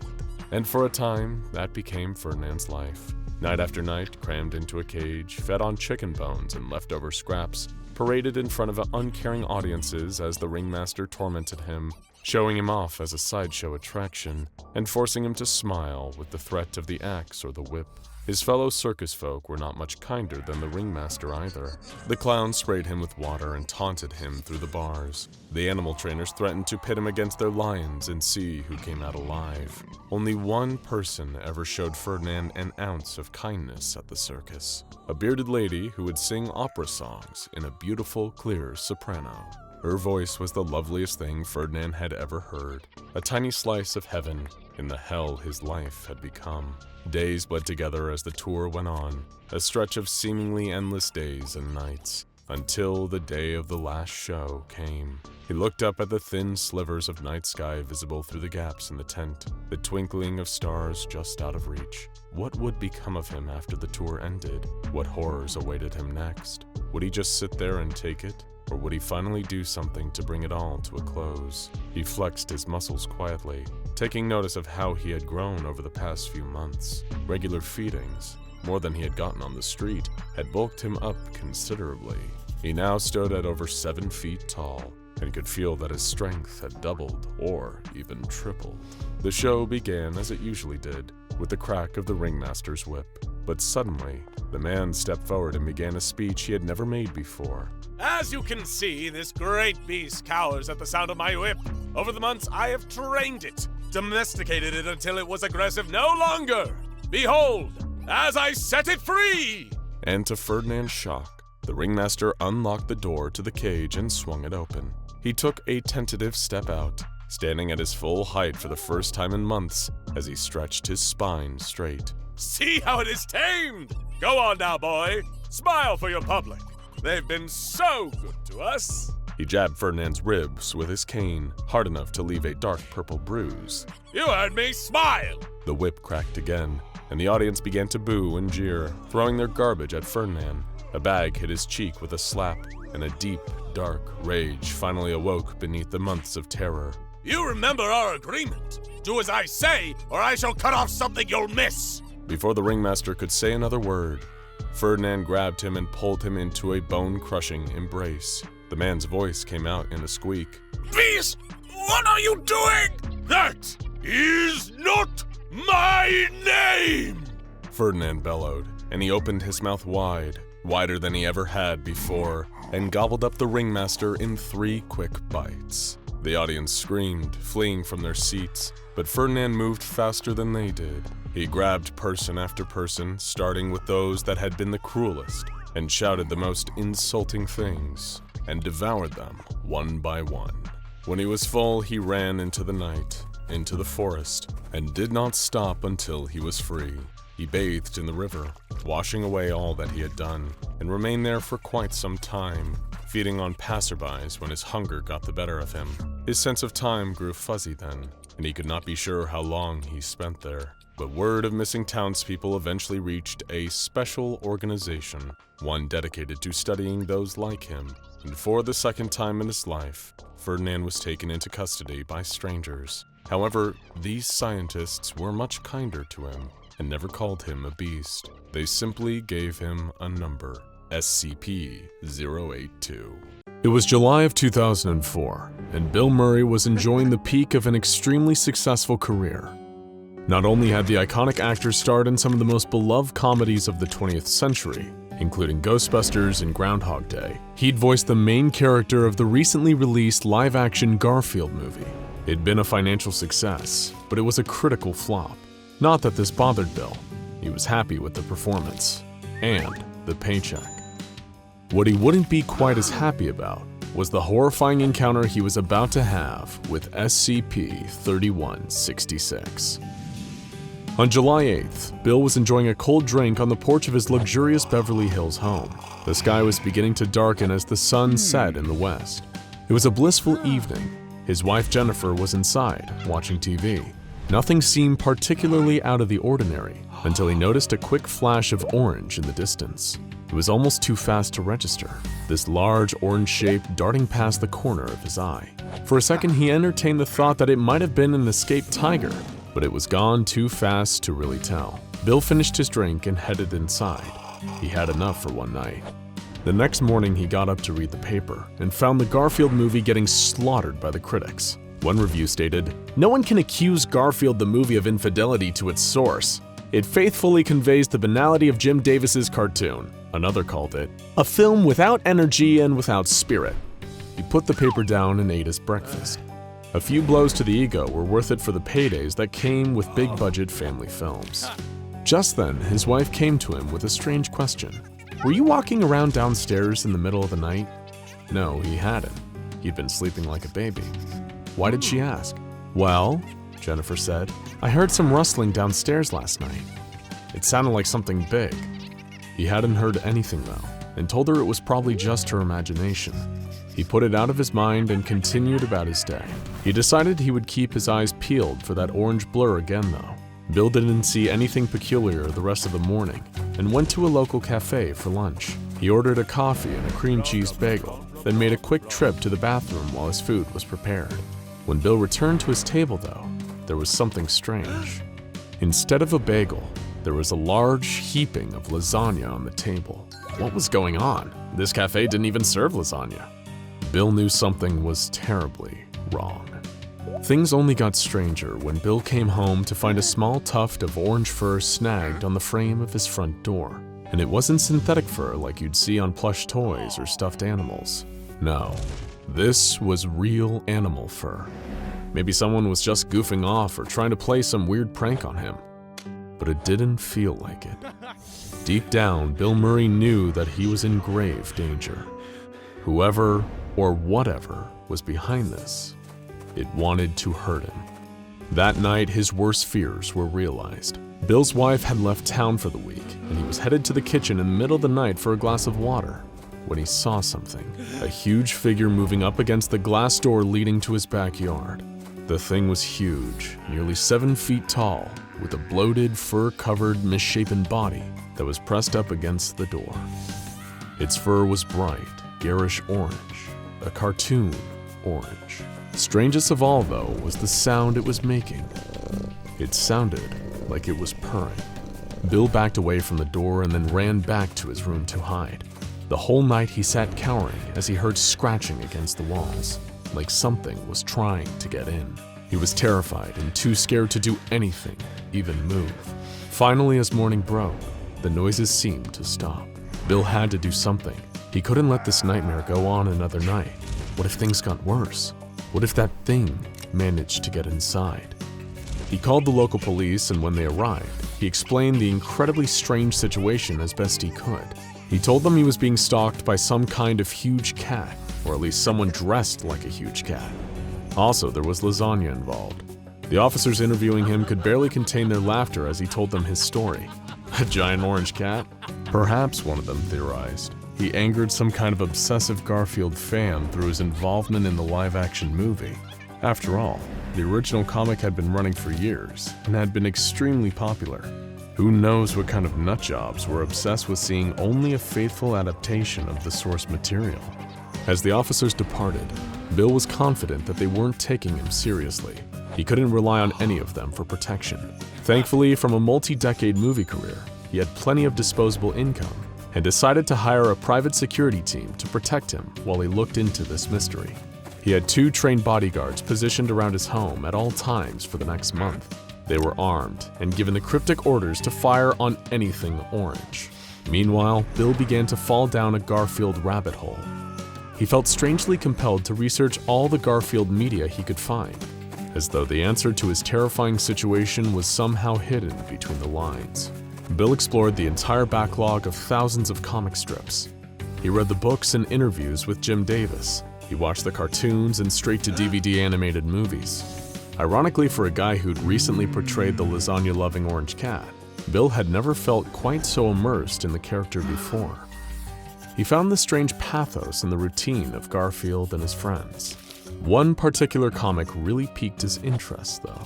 And for a time, that became Ferdinand's life. Night after night, crammed into a cage, fed on chicken bones and leftover scraps, paraded in front of uncaring audiences as the ringmaster tormented him, showing him off as a sideshow attraction, and forcing him to smile with the threat of the axe or the whip. His fellow circus folk were not much kinder than the ringmaster either. The clowns sprayed him with water and taunted him through the bars. The animal trainers threatened to pit him against their lions and see who came out alive. Only one person ever showed Ferdinand an ounce of kindness at the circus, a bearded lady who would sing opera songs in a beautiful, clear soprano. Her voice was the loveliest thing Ferdinand had ever heard, a tiny slice of heaven in the hell his life had become. Days bled together as the tour went on, a stretch of seemingly endless days and nights, until the day of the last show came. He looked up at the thin slivers of night sky visible through the gaps in the tent, the twinkling of stars just out of reach. What would become of him after the tour ended? What horrors awaited him next? Would he just sit there and take it? Or would he finally do something to bring it all to a close? He flexed his muscles quietly, taking notice of how he had grown over the past few months. Regular feedings, more than he had gotten on the street, had bulked him up considerably. He now stood at over 7 feet tall and could feel that his strength had doubled or even tripled. The show began as it usually did, with the crack of the ringmaster's whip. But suddenly, the man stepped forward and began a speech he had never made before. As you can see, this great beast cowers at the sound of my whip. Over the months, I have trained it, domesticated it until it was aggressive no longer. Behold, as I set it free! And to Ferdinand's shock, the ringmaster unlocked the door to the cage and swung it open. He took a tentative step out, standing at his full height for the first time in months as he stretched his spine straight. See how it is tamed! Go on now, boy. Smile for your public. They've been so good to us. He jabbed Ferdinand's ribs with his cane, hard enough to leave a dark purple bruise. You heard me. Smile! The whip cracked again, and the audience began to boo and jeer, throwing their garbage at Ferdinand. A bag hit his cheek with a slap, and a deep, dark rage finally awoke beneath the months of terror. You remember our agreement. Do as I say, or I shall cut off something you'll miss. Before the ringmaster could say another word, Ferdinand grabbed him and pulled him into a bone-crushing embrace. The man's voice came out in a squeak. Beast, what are you doing? That is not my name! Ferdinand bellowed, and he opened his mouth wide, wider than he ever had before, and gobbled up the ringmaster in 3 quick bites. The audience screamed, fleeing from their seats, but Ferdinand moved faster than they did. He grabbed person after person, starting with those that had been the cruelest, and shouted the most insulting things, and devoured them one by one. When he was full, he ran into the night, into the forest, and did not stop until he was free. He bathed in the river, washing away all that he had done, and remained there for quite some time, feeding on passerbys when his hunger got the better of him. His sense of time grew fuzzy then, and he could not be sure how long he spent there. But word of missing townspeople eventually reached a special organization, one dedicated to studying those like him. And for the second time in his life, Ferdinand was taken into custody by strangers. However, these scientists were much kinder to him and never called him a beast. They simply gave him a number, SCP-082. It was July of 2004, and Bill Murray was enjoying the peak of an extremely successful career. Not only had the iconic actor starred in some of the most beloved comedies of the 20th century, including Ghostbusters and Groundhog Day, he'd voiced the main character of the recently released live-action Garfield movie. It'd been a financial success, but it was a critical flop. Not that this bothered Bill. He was happy with the performance and the paycheck. What he wouldn't be quite as happy about was the horrifying encounter he was about to have with SCP-3186. On July 8th, Bill was enjoying a cold drink on the porch of his luxurious Beverly Hills home. The sky was beginning to darken as the sun set in the west. It was a blissful evening. His wife Jennifer was inside, watching TV. Nothing seemed particularly out of the ordinary until he noticed a quick flash of orange in the distance. It was almost too fast to register, this large orange shape darting past the corner of his eye. For a second, he entertained the thought that it might have been an escaped tiger, but it was gone too fast to really tell. Bill finished his drink and headed inside. He had enough for one night. The next morning, he got up to read the paper and found the Garfield movie getting slaughtered by the critics. One review stated, "No one can accuse Garfield the movie of infidelity to its source. It faithfully conveys the banality of Jim Davis's cartoon." Another called it, "a film without energy and without spirit." He put the paper down and ate his breakfast. A few blows to the ego were worth it for the paydays that came with big-budget family films. Just then, his wife came to him with a strange question. "Were you walking around downstairs in the middle of the night?" No, he hadn't. He'd been sleeping like a baby. Why did she ask? "Well," Jennifer said, "I heard some rustling downstairs last night. It sounded like something big." He hadn't heard anything though, and told her it was probably just her imagination. He put it out of his mind and continued about his day. He decided he would keep his eyes peeled for that orange blur again though. Bill didn't see anything peculiar the rest of the morning and went to a local cafe for lunch. He ordered a coffee and a cream cheese bagel, then made a quick trip to the bathroom while his food was prepared. When Bill returned to his table though, there was something strange. Instead of a bagel, there was a large heaping of lasagna on the table. What was going on? This cafe didn't even serve lasagna. Bill knew something was terribly wrong. Things only got stranger when Bill came home to find a small tuft of orange fur snagged on the frame of his front door. And it wasn't synthetic fur like you'd see on plush toys or stuffed animals. No, this was real animal fur. Maybe someone was just goofing off or trying to play some weird prank on him. But it didn't feel like it. Deep down, Bill Murray knew that he was in grave danger. Whoever or whatever was behind this, it wanted to hurt him. That night, his worst fears were realized. Bill's wife had left town for the week, and he was headed to the kitchen in the middle of the night for a glass of water when he saw something, a huge figure moving up against the glass door leading to his backyard. The thing was huge, nearly 7 feet tall, with a bloated, fur-covered, misshapen body that was pressed up against the door. Its fur was bright, garish orange, a cartoon orange. Strangest of all, though, was the sound it was making. It sounded like it was purring. Bill backed away from the door and then ran back to his room to hide. The whole night he sat cowering as he heard scratching against the walls, like something was trying to get in. He was terrified and too scared to do anything, even move. Finally, as morning broke, the noises seemed to stop. Bill had to do something. He couldn't let this nightmare go on another night. What if things got worse? What if that thing managed to get inside? He called the local police, and when they arrived, he explained the incredibly strange situation as best he could. He told them he was being stalked by some kind of huge cat, or at least someone dressed like a huge cat. Also, there was lasagna involved. The officers interviewing him could barely contain their laughter as he told them his story. A giant orange cat? Perhaps, one of them theorized, he angered some kind of obsessive Garfield fan through his involvement in the live-action movie. After all, the original comic had been running for years and had been extremely popular. Who knows what kind of nutjobs were obsessed with seeing only a faithful adaptation of the source material. As the officers departed, Bill was confident that they weren't taking him seriously. He couldn't rely on any of them for protection. Thankfully, from a multi-decade movie career, he had plenty of disposable income and decided to hire a private security team to protect him while he looked into this mystery. He had 2 trained bodyguards positioned around his home at all times for the next month. They were armed and given the cryptic orders to fire on anything orange. Meanwhile, Bill began to fall down a Garfield rabbit hole. He felt strangely compelled to research all the Garfield media he could find, as though the answer to his terrifying situation was somehow hidden between the lines. Bill explored the entire backlog of thousands of comic strips. He read the books and interviews with Jim Davis. He watched the cartoons and straight-to-DVD animated movies. Ironically, for a guy who'd recently portrayed the lasagna-loving orange cat, Bill had never felt quite so immersed in the character before. He found the strange pathos in the routine of Garfield and his friends. One particular comic really piqued his interest, though.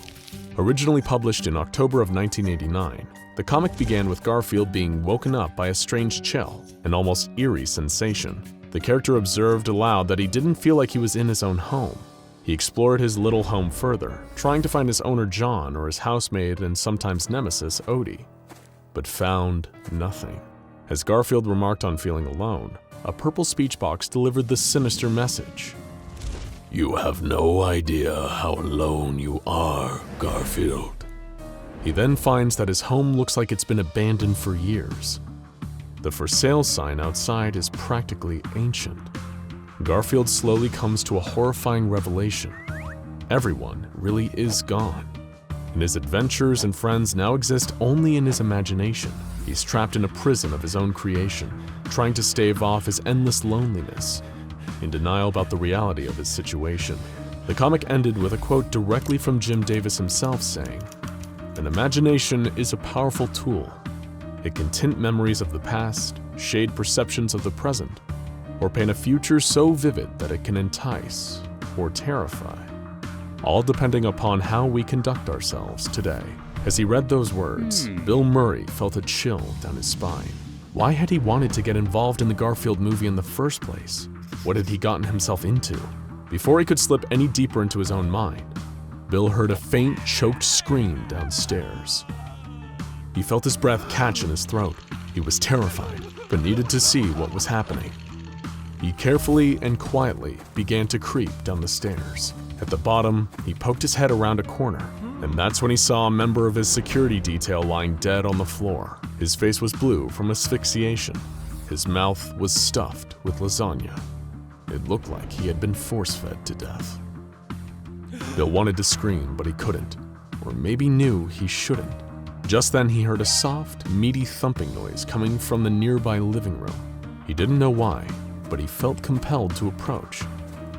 Originally published in October of 1989, the comic began with Garfield being woken up by a strange chill, an almost eerie sensation. The character observed aloud that he didn't feel like he was in his own home. He explored his little home further, trying to find his owner John or his housemaid and sometimes nemesis Odie, but found nothing. As Garfield remarked on feeling alone, a purple speech box delivered this sinister message. You have no idea how alone you are, Garfield. He then finds that his home looks like it's been abandoned for years. The for sale sign outside is practically ancient. Garfield slowly comes to a horrifying revelation. Everyone really is gone, and his adventures and friends now exist only in his imagination. He's trapped in a prison of his own creation, trying to stave off his endless loneliness, in denial about the reality of his situation. The comic ended with a quote directly from Jim Davis himself saying, "An imagination is a powerful tool. It can tint memories of the past, shade perceptions of the present, or paint a future so vivid that it can entice or terrify, all depending upon how we conduct ourselves today." As he read those words, Bill Murray felt a chill down his spine. Why had he wanted to get involved in the Garfield movie in the first place? What had he gotten himself into? Before he could slip any deeper into his own mind, Bill heard a faint, choked scream downstairs. He felt his breath catch in his throat. He was terrified, but needed to see what was happening. He carefully and quietly began to creep down the stairs. At the bottom, he poked his head around a corner, and that's when he saw a member of his security detail lying dead on the floor. His face was blue from asphyxiation. His mouth was stuffed with lasagna. It looked like he had been force-fed to death. Bill wanted to scream, but he couldn't, or maybe knew he shouldn't. Just then he heard a soft, meaty thumping noise coming from the nearby living room. He didn't know why, but he felt compelled to approach,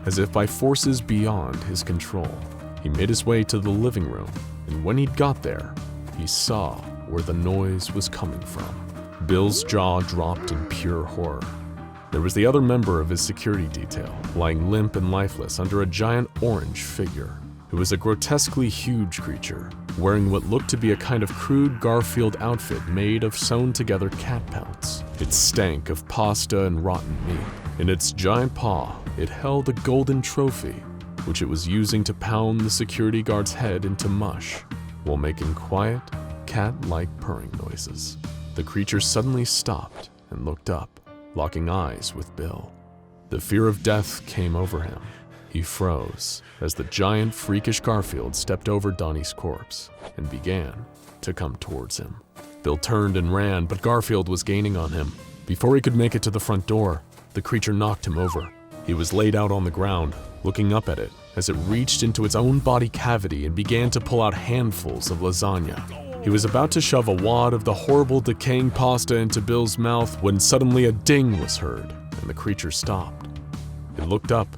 as if by forces beyond his control. He made his way to the living room, and when he'd got there, he saw where the noise was coming from. Bill's jaw dropped in pure horror. There was the other member of his security detail, lying limp and lifeless under a giant orange figure. It was a grotesquely huge creature, wearing what looked to be a kind of crude Garfield outfit made of sewn-together cat pelts. It stank of pasta and rotten meat. In its giant paw, it held a golden trophy, which it was using to pound the security guard's head into mush, while making quiet, cat-like purring noises. The creature suddenly stopped and looked up, locking eyes with Bill. The fear of death came over him. He froze as the giant, freakish Garfield stepped over Donnie's corpse and began to come towards him. Bill turned and ran, but Garfield was gaining on him. Before he could make it to the front door, the creature knocked him over. He was laid out on the ground, looking up at it as it reached into its own body cavity and began to pull out handfuls of lasagna. He was about to shove a wad of the horrible, decaying pasta into Bill's mouth when suddenly a ding was heard, and the creature stopped. It looked up,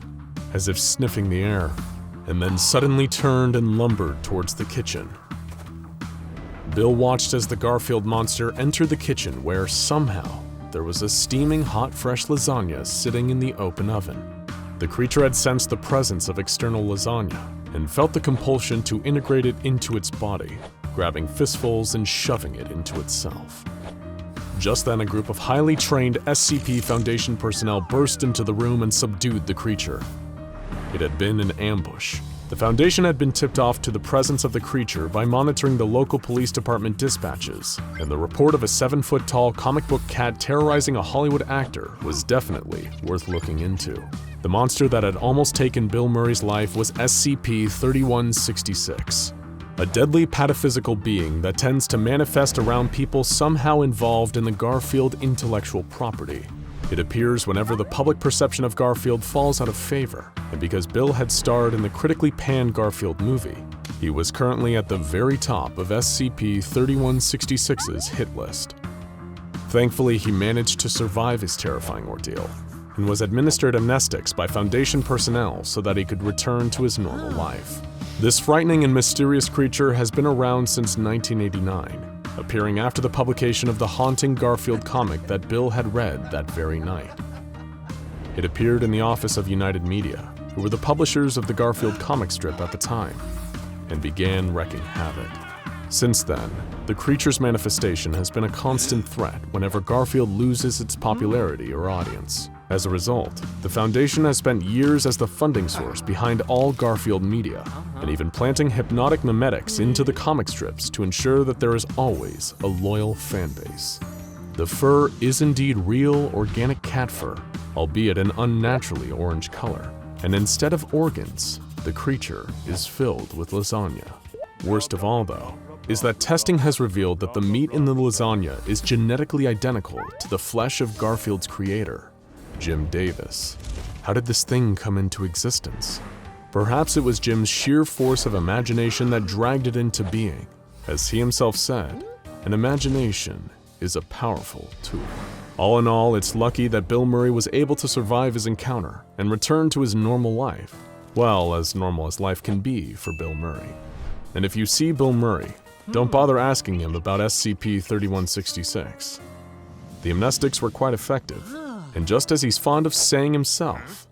as if sniffing the air, and then suddenly turned and lumbered towards the kitchen. Bill watched as the Garfield monster entered the kitchen, where somehow there was a steaming hot fresh lasagna sitting in the open oven. The creature had sensed the presence of external lasagna and felt the compulsion to integrate it into its body, grabbing fistfuls and shoving it into itself. Just then, a group of highly trained SCP Foundation personnel burst into the room and subdued the creature. It had been an ambush. The Foundation had been tipped off to the presence of the creature by monitoring the local police department dispatches, and the report of a 7-foot-tall comic book cat terrorizing a Hollywood actor was definitely worth looking into. The monster that had almost taken Bill Murray's life was SCP-3186, a deadly pataphysical being that tends to manifest around people somehow involved in the Garfield intellectual property. It appears whenever the public perception of Garfield falls out of favor, and because Bill had starred in the critically panned Garfield movie, he was currently at the very top of SCP-3166's hit list. Thankfully, he managed to survive his terrifying ordeal, and was administered amnestics by Foundation personnel so that he could return to his normal life. This frightening and mysterious creature has been around since 1989, appearing after the publication of the haunting Garfield comic that Bill had read that very night. It appeared in the office of United Media, who were the publishers of the Garfield comic strip at the time, and began wreaking havoc. Since then, the creature's manifestation has been a constant threat whenever Garfield loses its popularity or audience. As a result, the Foundation has spent years as the funding source behind all Garfield media, and even planting hypnotic mimetics into the comic strips to ensure that there is always a loyal fan base. The fur is indeed real organic cat fur, albeit an unnaturally orange color, and instead of organs, the creature is filled with lasagna. Worst of all, though, is that testing has revealed that the meat in the lasagna is genetically identical to the flesh of Garfield's creator, Jim Davis. How did this thing come into existence? Perhaps it was Jim's sheer force of imagination that dragged it into being. As he himself said, an imagination is a powerful tool. All in all, it's lucky that Bill Murray was able to survive his encounter and return to his normal life. Well, as normal as life can be for Bill Murray. And if you see Bill Murray, don't bother asking him about SCP-3166. The amnestics were quite effective. And just as he's fond of saying himself,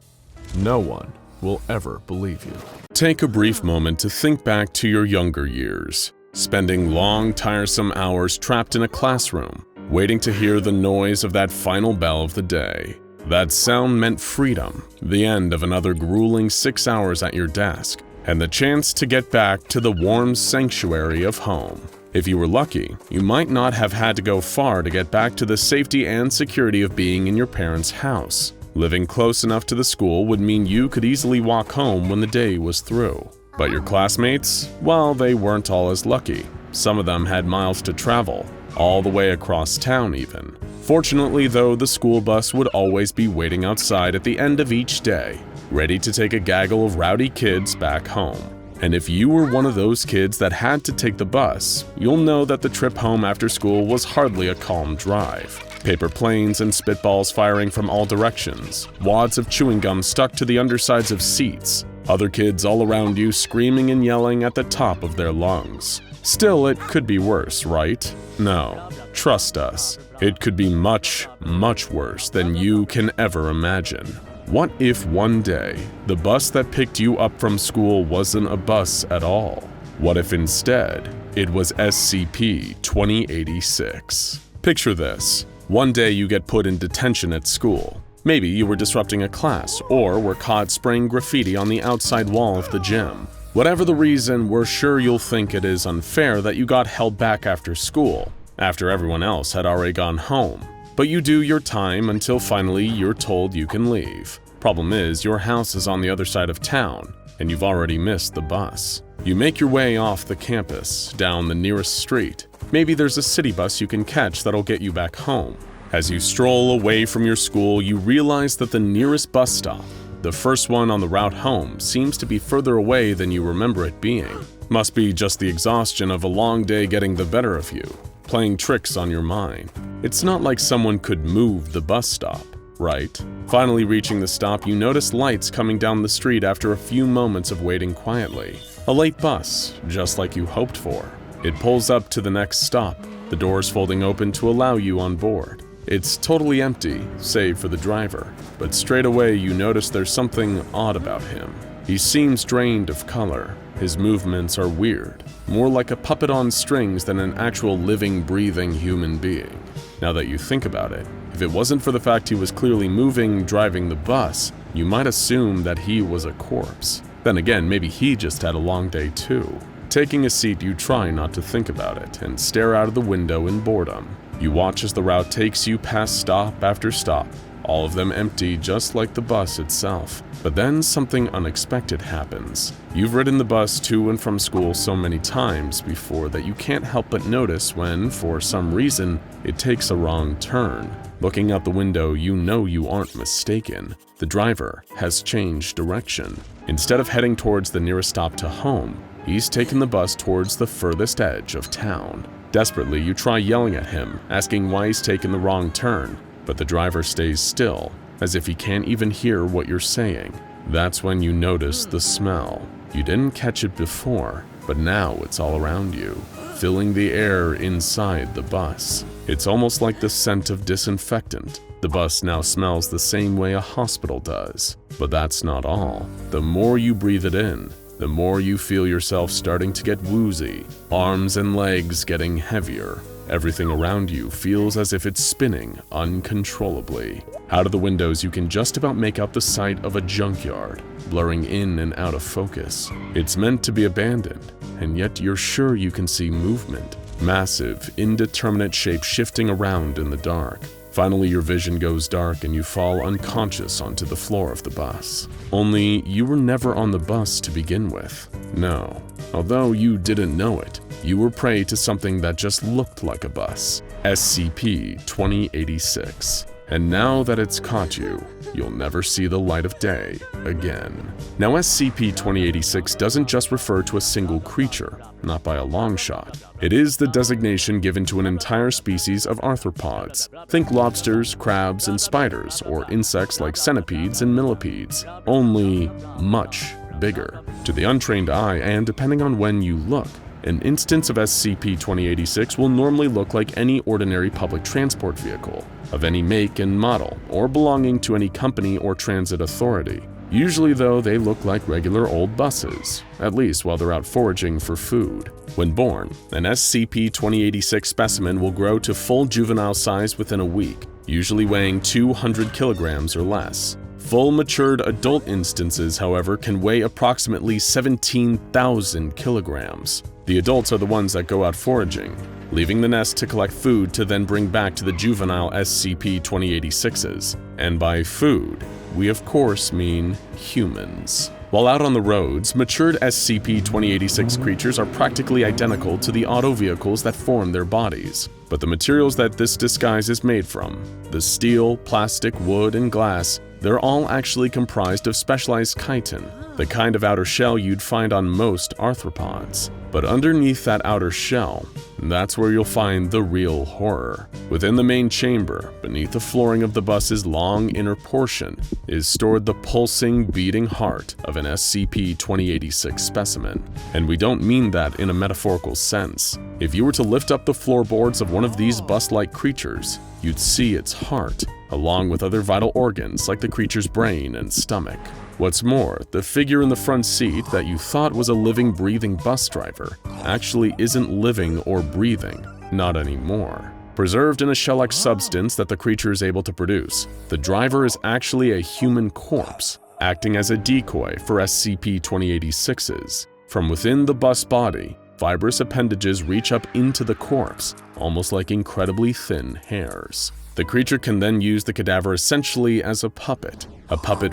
no one will ever believe you. Take a brief moment to think back to your younger years, spending long, tiresome hours trapped in a classroom, waiting to hear the noise of that final bell of the day. That sound meant freedom, the end of another grueling 6 hours at your desk, and the chance to get back to the warm sanctuary of home. If you were lucky, you might not have had to go far to get back to the safety and security of being in your parents' house. Living close enough to the school would mean you could easily walk home when the day was through. But your classmates? Well, they weren't all as lucky. Some of them had miles to travel, all the way across town even. Fortunately though, the school bus would always be waiting outside at the end of each day, ready to take a gaggle of rowdy kids back home. And if you were one of those kids that had to take the bus, you'll know that the trip home after school was hardly a calm drive. Paper planes and spitballs firing from all directions, wads of chewing gum stuck to the undersides of seats, other kids all around you screaming and yelling at the top of their lungs. Still, it could be worse, right? No, trust us. It could be much, much worse than you can ever imagine. What if one day, the bus that picked you up from school wasn't a bus at all? What if instead, it was SCP-2086? Picture this. One day you get put in detention at school. Maybe you were disrupting a class, or were caught spraying graffiti on the outside wall of the gym. Whatever the reason, we're sure you'll think it is unfair that you got held back after school, after everyone else had already gone home. But you do your time until finally you're told you can leave. Problem is, your house is on the other side of town, and you've already missed the bus. You make your way off the campus, down the nearest street. Maybe there's a city bus you can catch that'll get you back home. As you stroll away from your school, you realize that the nearest bus stop, the first one on the route home, seems to be further away than you remember it being. Must be just the exhaustion of a long day getting the better of you, playing tricks on your mind. It's not like someone could move the bus stop, right? Finally reaching the stop, you notice lights coming down the street after a few moments of waiting quietly. A late bus, just like you hoped for. It pulls up to the next stop, the doors folding open to allow you on board. It's totally empty, save for the driver, but straight away you notice there's something odd about him. He seems drained of color. His movements are weird, more like a puppet on strings than an actual living, breathing human being. Now that you think about it, if it wasn't for the fact he was clearly moving, driving the bus, you might assume that he was a corpse. Then again, maybe he just had a long day too. Taking a seat, you try not to think about it and stare out of the window in boredom. You watch as the route takes you past stop after stop, all of them empty just like the bus itself. But then something unexpected happens. You've ridden the bus to and from school so many times before that you can't help but notice when, for some reason, it takes a wrong turn. Looking out the window, you know you aren't mistaken. The driver has changed direction. Instead of heading towards the nearest stop to home, he's taken the bus towards the furthest edge of town. Desperately, you try yelling at him, asking why he's taken the wrong turn, but the driver stays still, as if he can't even hear what you're saying. That's when you notice the smell. You didn't catch it before, but now it's all around you, filling the air inside the bus. It's almost like the scent of disinfectant. The bus now smells the same way a hospital does. But that's not all. The more you breathe it in, the more you feel yourself starting to get woozy, arms and legs getting heavier. Everything around you feels as if it's spinning uncontrollably. Out of the windows, you can just about make out the sight of a junkyard, blurring in and out of focus. It's meant to be abandoned, and yet you're sure you can see movement. Massive, indeterminate shape shifting around in the dark. Finally, your vision goes dark and you fall unconscious onto the floor of the bus. Only, you were never on the bus to begin with. No. Although you didn't know it, you were prey to something that just looked like a bus. SCP-2086. And now that it's caught you, you'll never see the light of day again. Now, SCP-2086 doesn't just refer to a single creature, not by a long shot. It is the designation given to an entire species of arthropods. Think lobsters, crabs, and spiders, or insects like centipedes and millipedes, only much bigger. To the untrained eye, and depending on when you look, an instance of SCP-2086 will normally look like any ordinary public transport vehicle, of any make and model, or belonging to any company or transit authority. Usually though, they look like regular old buses, at least while they're out foraging for food. When born, an SCP-2086 specimen will grow to full juvenile size within a week, usually weighing 200 kilograms or less. Full matured adult instances, however, can weigh approximately 17,000 kilograms. The adults are the ones that go out foraging, leaving the nest to collect food to then bring back to the juvenile SCP-2086s. And by food, we of course mean humans. While out on the roads, matured SCP-2086 creatures are practically identical to the auto vehicles that form their bodies. But the materials that this disguise is made from, the steel, plastic, wood, and glass, they're all actually comprised of specialized chitin, the kind of outer shell you'd find on most arthropods. But underneath that outer shell, that's where you'll find the real horror. Within the main chamber, beneath the flooring of the bus's long inner portion, is stored the pulsing, beating heart of an SCP-2086 specimen. And we don't mean that in a metaphorical sense. If you were to lift up the floorboards of one of these bus-like creatures, you'd see its heart, along with other vital organs like the creature's brain and stomach. What's more, the figure in the front seat that you thought was a living, breathing bus driver actually isn't living or breathing, not anymore. Preserved in a shell-like substance that the creature is able to produce, the driver is actually a human corpse, acting as a decoy for SCP-2086s. From within the bus body, fibrous appendages reach up into the corpse, almost like incredibly thin hairs. The creature can then use the cadaver essentially as a puppet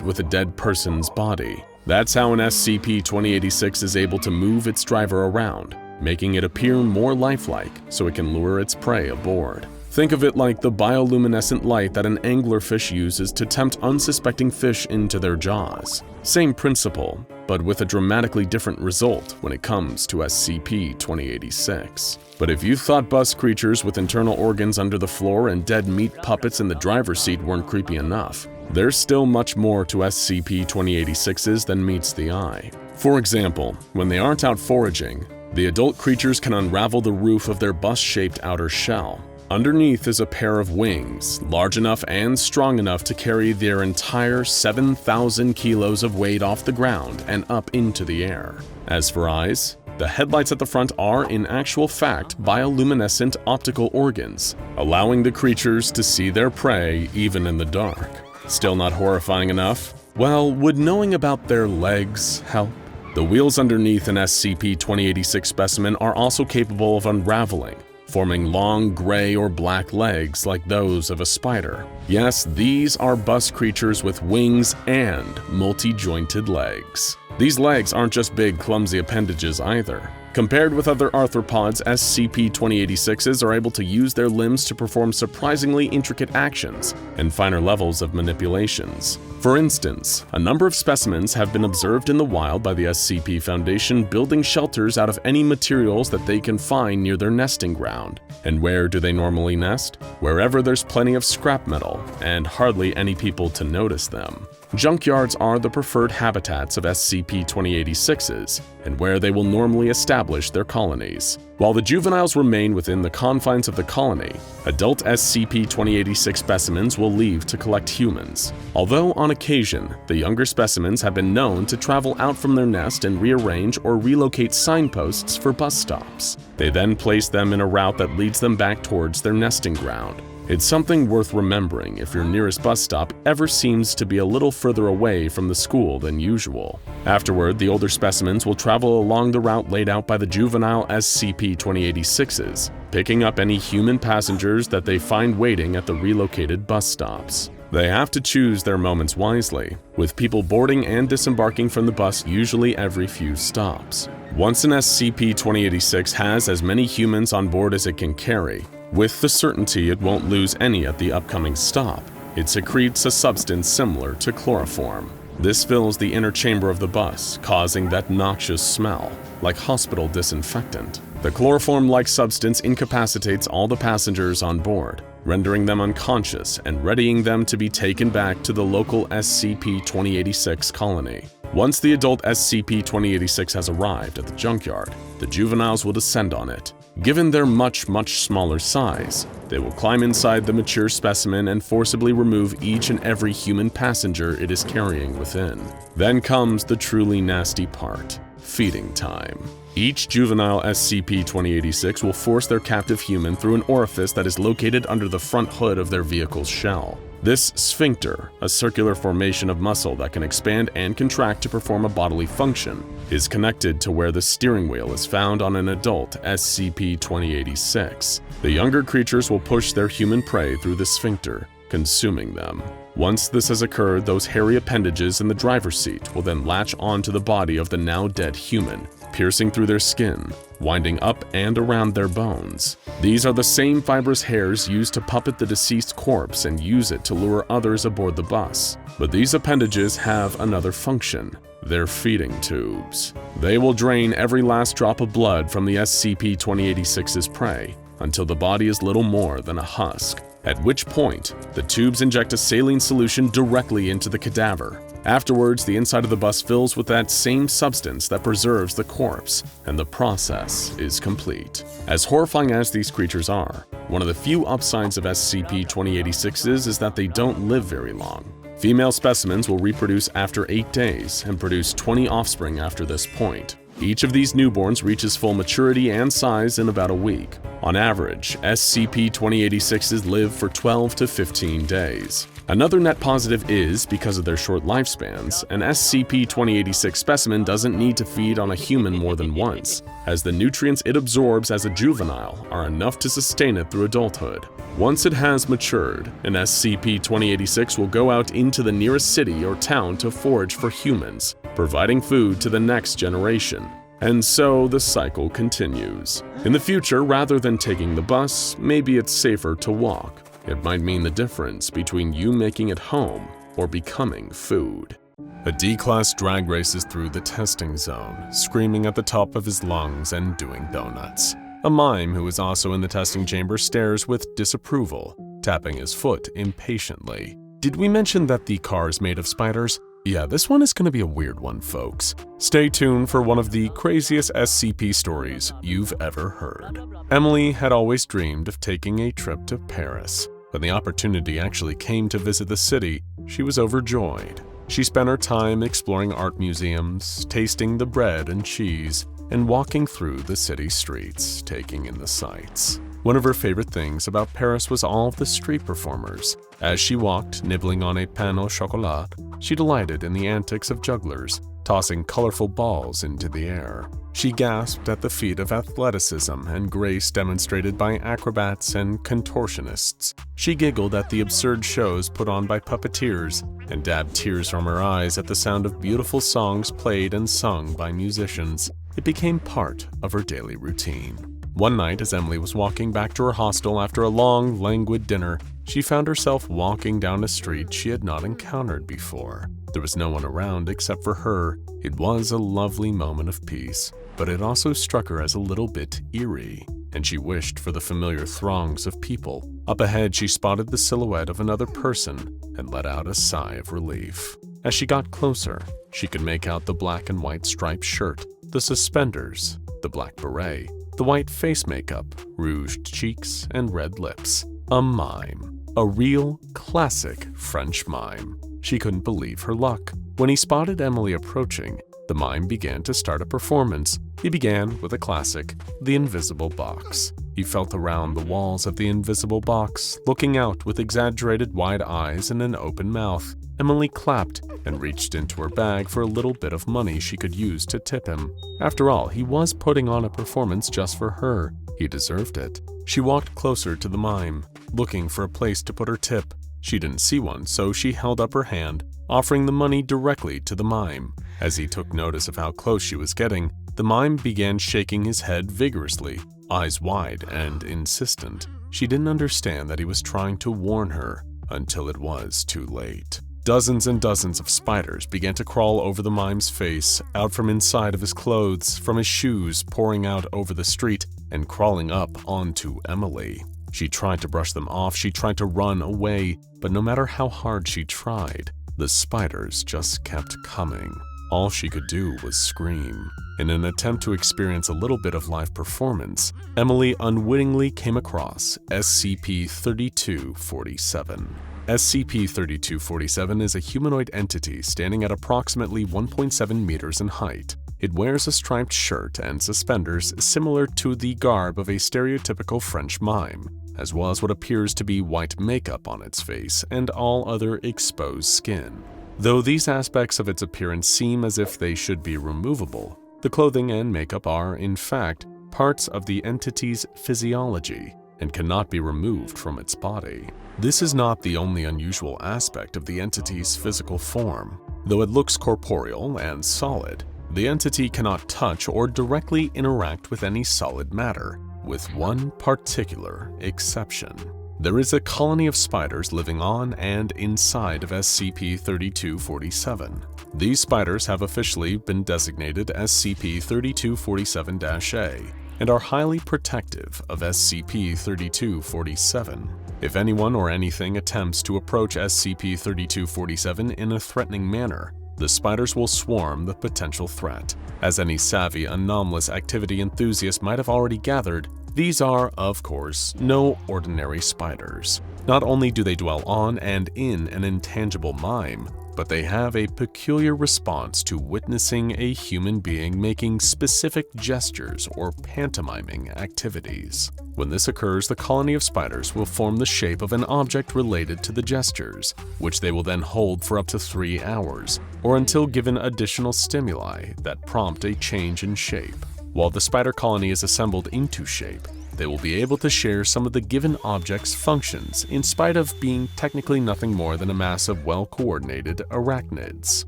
with a dead person's body. That's how an SCP-2086 is able to move its driver around, making it appear more lifelike so it can lure its prey aboard. Think of it like the bioluminescent light that an anglerfish uses to tempt unsuspecting fish into their jaws. Same principle, but with a dramatically different result when it comes to SCP-2086. But if you thought bus creatures with internal organs under the floor and dead meat puppets in the driver's seat weren't creepy enough, there's still much more to SCP-2086s than meets the eye. For example, when they aren't out foraging, the adult creatures can unravel the roof of their bus-shaped outer shell. Underneath is a pair of wings, large enough and strong enough to carry their entire 7,000 kilos of weight off the ground and up into the air. As for eyes, the headlights at the front are, in actual fact, bioluminescent optical organs, allowing the creatures to see their prey even in the dark. Still not horrifying enough? Well, would knowing about their legs help? The wheels underneath an SCP-2086 specimen are also capable of unraveling, forming long gray or black legs like those of a spider. Yes, these are bus creatures with wings and multi-jointed legs. These legs aren't just big, clumsy appendages either. Compared with other arthropods, SCP-2086s are able to use their limbs to perform surprisingly intricate actions and finer levels of manipulations. For instance, a number of specimens have been observed in the wild by the SCP Foundation building shelters out of any materials that they can find near their nesting ground. And where do they normally nest? Wherever there's plenty of scrap metal and hardly any people to notice them. Junkyards are the preferred habitats of SCP-2086s, and where they will normally establish their colonies. While the juveniles remain within the confines of the colony, adult SCP-2086 specimens will leave to collect humans. Although on occasion, the younger specimens have been known to travel out from their nest and rearrange or relocate signposts for bus stops. They then place them in a route that leads them back towards their nesting ground. It's something worth remembering if your nearest bus stop ever seems to be a little further away from the school than usual. Afterward, the older specimens will travel along the route laid out by the juvenile SCP-2086s, picking up any human passengers that they find waiting at the relocated bus stops. They have to choose their moments wisely, with people boarding and disembarking from the bus usually every few stops. Once an SCP-2086 has as many humans on board as it can carry, with the certainty it won't lose any at the upcoming stop, it secretes a substance similar to chloroform. This fills the inner chamber of the bus, causing that noxious smell, like hospital disinfectant. The chloroform-like substance incapacitates all the passengers on board, rendering them unconscious and readying them to be taken back to the local SCP-2086 colony. Once the adult SCP-2086 has arrived at the junkyard, the juveniles will descend on it. Given their much smaller size, they will climb inside the mature specimen and forcibly remove each and every human passenger it is carrying within. Then comes the truly nasty part: feeding time. Each juvenile SCP-2086 will force their captive human through an orifice that is located under the front hood of their vehicle's shell. This sphincter, a circular formation of muscle that can expand and contract to perform a bodily function, is connected to where the steering wheel is found on an adult SCP-2086. The younger creatures will push their human prey through the sphincter, consuming them. Once this has occurred, those hairy appendages in the driver's seat will then latch onto the body of the now dead human, piercing through their skin, winding up and around their bones. These are the same fibrous hairs used to puppet the deceased corpse and use it to lure others aboard the bus. But these appendages have another function. They're feeding tubes. They will drain every last drop of blood from the SCP-2086's prey until the body is little more than a husk, at which point the tubes inject a saline solution directly into the cadaver. Afterwards, the inside of the bus fills with that same substance that preserves the corpse, and the process is complete. As horrifying as these creatures are, one of the few upsides of SCP-2086s is that they don't live very long. Female specimens will reproduce after 8 days and produce 20 offspring after this point. Each of these newborns reaches full maturity and size in about a week. On average, SCP-2086s live for 12 to 15 days. Another net positive is, because of their short lifespans, an SCP-2086 specimen doesn't need to feed on a human more than once, as the nutrients it absorbs as a juvenile are enough to sustain it through adulthood. Once it has matured, an SCP-2086 will go out into the nearest city or town to forage for humans, providing food to the next generation. And so the cycle continues. In the future, rather than taking the bus, maybe it's safer to walk. It might mean the difference between you making it home or becoming food. A D-Class drag races through the testing zone, screaming at the top of his lungs and doing donuts. A mime who is also in the testing chamber stares with disapproval, tapping his foot impatiently. Did we mention that the car is made of spiders? Yeah, this one is going to be a weird one, folks. Stay tuned for one of the craziest SCP stories you've ever heard. Emily had always dreamed of taking a trip to Paris. When the opportunity actually came to visit the city, she was overjoyed. She spent her time exploring art museums, tasting the bread and cheese, and walking through the city streets, taking in the sights. One of her favorite things about Paris was all of the street performers. As she walked, nibbling on a pain au chocolat, she delighted in the antics of jugglers, tossing colorful balls into the air. She gasped at the feat of athleticism and grace demonstrated by acrobats and contortionists. She giggled at the absurd shows put on by puppeteers and dabbed tears from her eyes at the sound of beautiful songs played and sung by musicians. It became part of her daily routine. One night, as Emily was walking back to her hostel after a long, languid dinner, she found herself walking down a street she had not encountered before. There was no one around except for her. It was a lovely moment of peace, but it also struck her as a little bit eerie, and she wished for the familiar throngs of people. Up ahead, she spotted the silhouette of another person and let out a sigh of relief. As she got closer, she could make out the black and white striped shirt, the suspenders, the black beret, the white face makeup, rouged cheeks, and red lips. A mime. A real, classic French mime. She couldn't believe her luck. When he spotted Emily approaching, the mime began to start a performance. He began with a classic, the invisible box. He felt around the walls of the invisible box, looking out with exaggerated wide eyes and an open mouth. Emily clapped and reached into her bag for a little bit of money she could use to tip him. After all, he was putting on a performance just for her. He deserved it. She walked closer to the mime, looking for a place to put her tip. She didn't see one, so she held up her hand, offering the money directly to the mime. As he took notice of how close she was getting, the mime began shaking his head vigorously, eyes wide and insistent. She didn't understand that he was trying to warn her until it was too late. Dozens and dozens of spiders began to crawl over the mime's face, out from inside of his clothes, from his shoes, pouring out over the street, and crawling up onto Emily. She tried to brush them off, she tried to run away, but no matter how hard she tried, the spiders just kept coming. All she could do was scream. In an attempt to experience a little bit of live performance, Emily unwittingly came across SCP-3247. SCP-3247 is a humanoid entity standing at approximately 1.7 meters in height. It wears a striped shirt and suspenders similar to the garb of a stereotypical French mime. as well as what appears to be white makeup on its face and all other exposed skin. Though these aspects of its appearance seem as if they should be removable, the clothing and makeup are, in fact, parts of the entity's physiology and cannot be removed from its body. This is not the only unusual aspect of the entity's physical form. Though it looks corporeal and solid, the entity cannot touch or directly interact with any solid matter, with one particular exception. There is a colony of spiders living on and inside of SCP-3247. These spiders have officially been designated SCP-3247-A and are highly protective of SCP-3247. If anyone or anything attempts to approach SCP-3247 in a threatening manner, the spiders will swarm the potential threat. As any savvy anomalous activity enthusiast might have already gathered, these are, of course, no ordinary spiders. Not only do they dwell on and in an intangible mime, but they have a peculiar response to witnessing a human being making specific gestures or pantomiming activities. When this occurs, the colony of spiders will form the shape of an object related to the gestures, which they will then hold for up to 3 hours, or until given additional stimuli that prompt a change in shape. While the spider colony is assembled into shape, they will be able to share some of the given object's functions in spite of being technically nothing more than a mass of well-coordinated arachnids.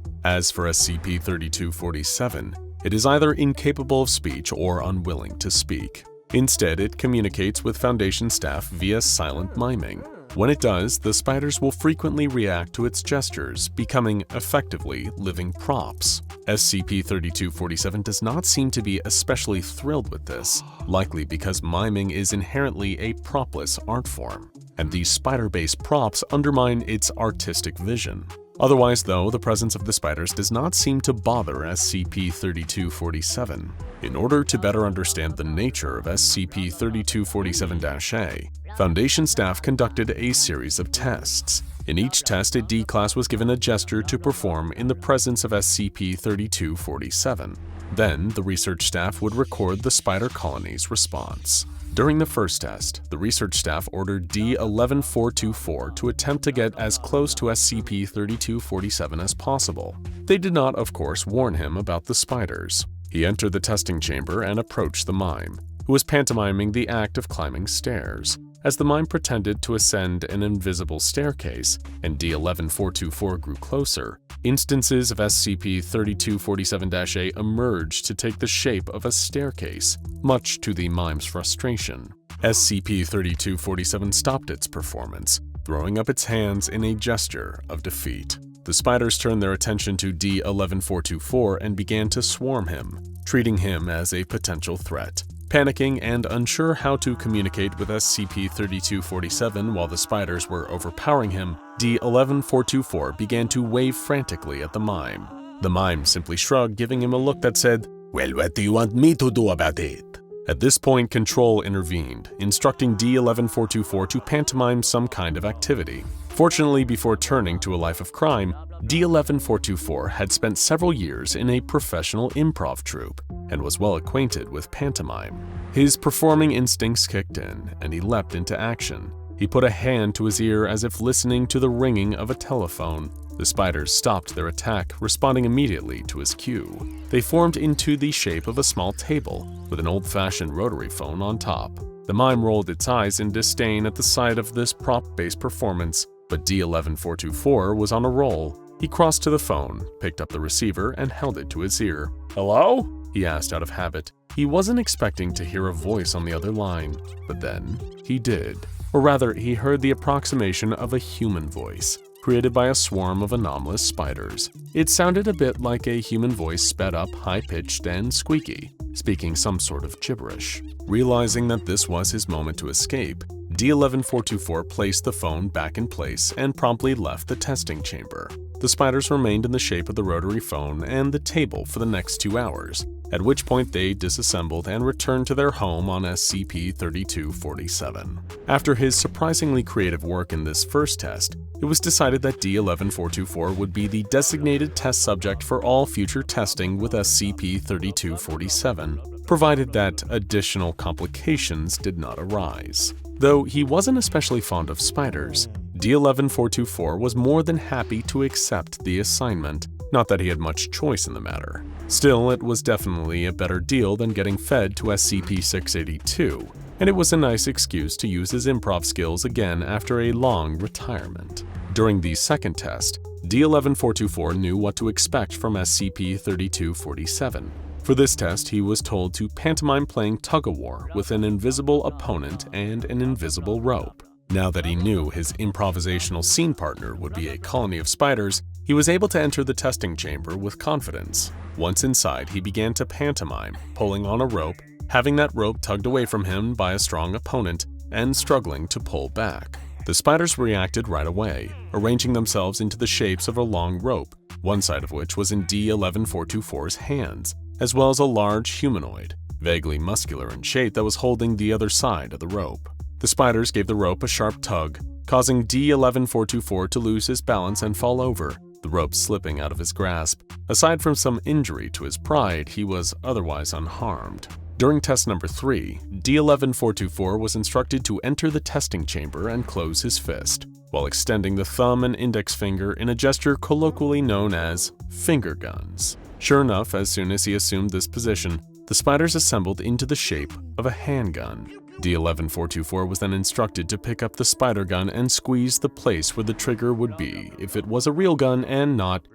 As for SCP-3247, it is either incapable of speech or unwilling to speak. Instead, it communicates with Foundation staff via silent miming. When it does, the spiders will frequently react to its gestures, becoming effectively living props. SCP-3247 does not seem to be especially thrilled with this, likely because miming is inherently a propless art form, and these spider-based props undermine its artistic vision. Otherwise, though, the presence of the spiders does not seem to bother SCP-3247. In order to better understand the nature of SCP-3247-A, Foundation staff conducted a series of tests. In each test, a D-Class was given a gesture to perform in the presence of SCP-3247. Then, the research staff would record the spider colony's response. During the first test, the research staff ordered D-11424 to attempt to get as close to SCP-3247 as possible. They did not, of course, warn him about the spiders. He entered the testing chamber and approached the mime, who was pantomiming the act of climbing stairs. As the mime pretended to ascend an invisible staircase and D-11424 grew closer, instances of SCP-3247-A emerged to take the shape of a staircase, much to the mime's frustration. SCP-3247 stopped its performance, throwing up its hands in a gesture of defeat. The spiders turned their attention to D-11424 and began to swarm him, treating him as a potential threat. Panicking and unsure how to communicate with SCP-3247 while the spiders were overpowering him, D-11424 began to wave frantically at the mime. The mime simply shrugged, giving him a look that said, "Well, what do you want me to do about it?" At this point, Control intervened, instructing D-11424 to pantomime some kind of activity. Fortunately, before turning to a life of crime, D-11424 had spent several years in a professional improv troupe and was well acquainted with pantomime. His performing instincts kicked in, and he leapt into action. He put a hand to his ear as if listening to the ringing of a telephone. The spiders stopped their attack, responding immediately to his cue. They formed into the shape of a small table with an old-fashioned rotary phone on top. The mime rolled its eyes in disdain at the sight of this prop-based performance, but D-11424 was on a roll. He crossed to the phone, picked up the receiver, and held it to his ear. "Hello?" he asked out of habit. He wasn't expecting to hear a voice on the other line, but then he did. Or rather, he heard the approximation of a human voice, created by a swarm of anomalous spiders. It sounded a bit like a human voice sped up, high-pitched, and squeaky, speaking some sort of gibberish. Realizing that this was his moment to escape, D-11424 placed the phone back in place and promptly left the testing chamber. The spiders remained in the shape of the rotary phone and the table for the next 2 hours, at which point they disassembled and returned to their home on SCP-3247. After his surprisingly creative work in this first test, it was decided that D-11424 would be the designated test subject for all future testing with SCP-3247, provided that additional complications did not arise. Though he wasn't especially fond of spiders, D11424 was more than happy to accept the assignment, not that he had much choice in the matter. Still, it was definitely a better deal than getting fed to SCP-682, and it was a nice excuse to use his improv skills again after a long retirement. During the second test, D11424 knew what to expect from SCP-3247. For this test, he was told to pantomime playing tug-of-war with an invisible opponent and an invisible rope. Now that he knew his improvisational scene partner would be a colony of spiders, he was able to enter the testing chamber with confidence. Once inside, he began to pantomime, pulling on a rope, having that rope tugged away from him by a strong opponent, and struggling to pull back. The spiders reacted right away, arranging themselves into the shapes of a long rope, one side of which was in D11424's hands, as well as a large humanoid, vaguely muscular in shape, that was holding the other side of the rope. The spiders gave the rope a sharp tug, causing D11424 to lose his balance and fall over, the rope slipping out of his grasp. Aside from some injury to his pride, he was otherwise unharmed. During test number 3, D11424 was instructed to enter the testing chamber and close his fist, while extending the thumb and index finger in a gesture colloquially known as finger guns. Sure enough, as soon as he assumed this position, the spiders assembled into the shape of a handgun. D11424 was then instructed to pick up the spider gun and squeeze the place where the trigger would be if it was a real gun and not,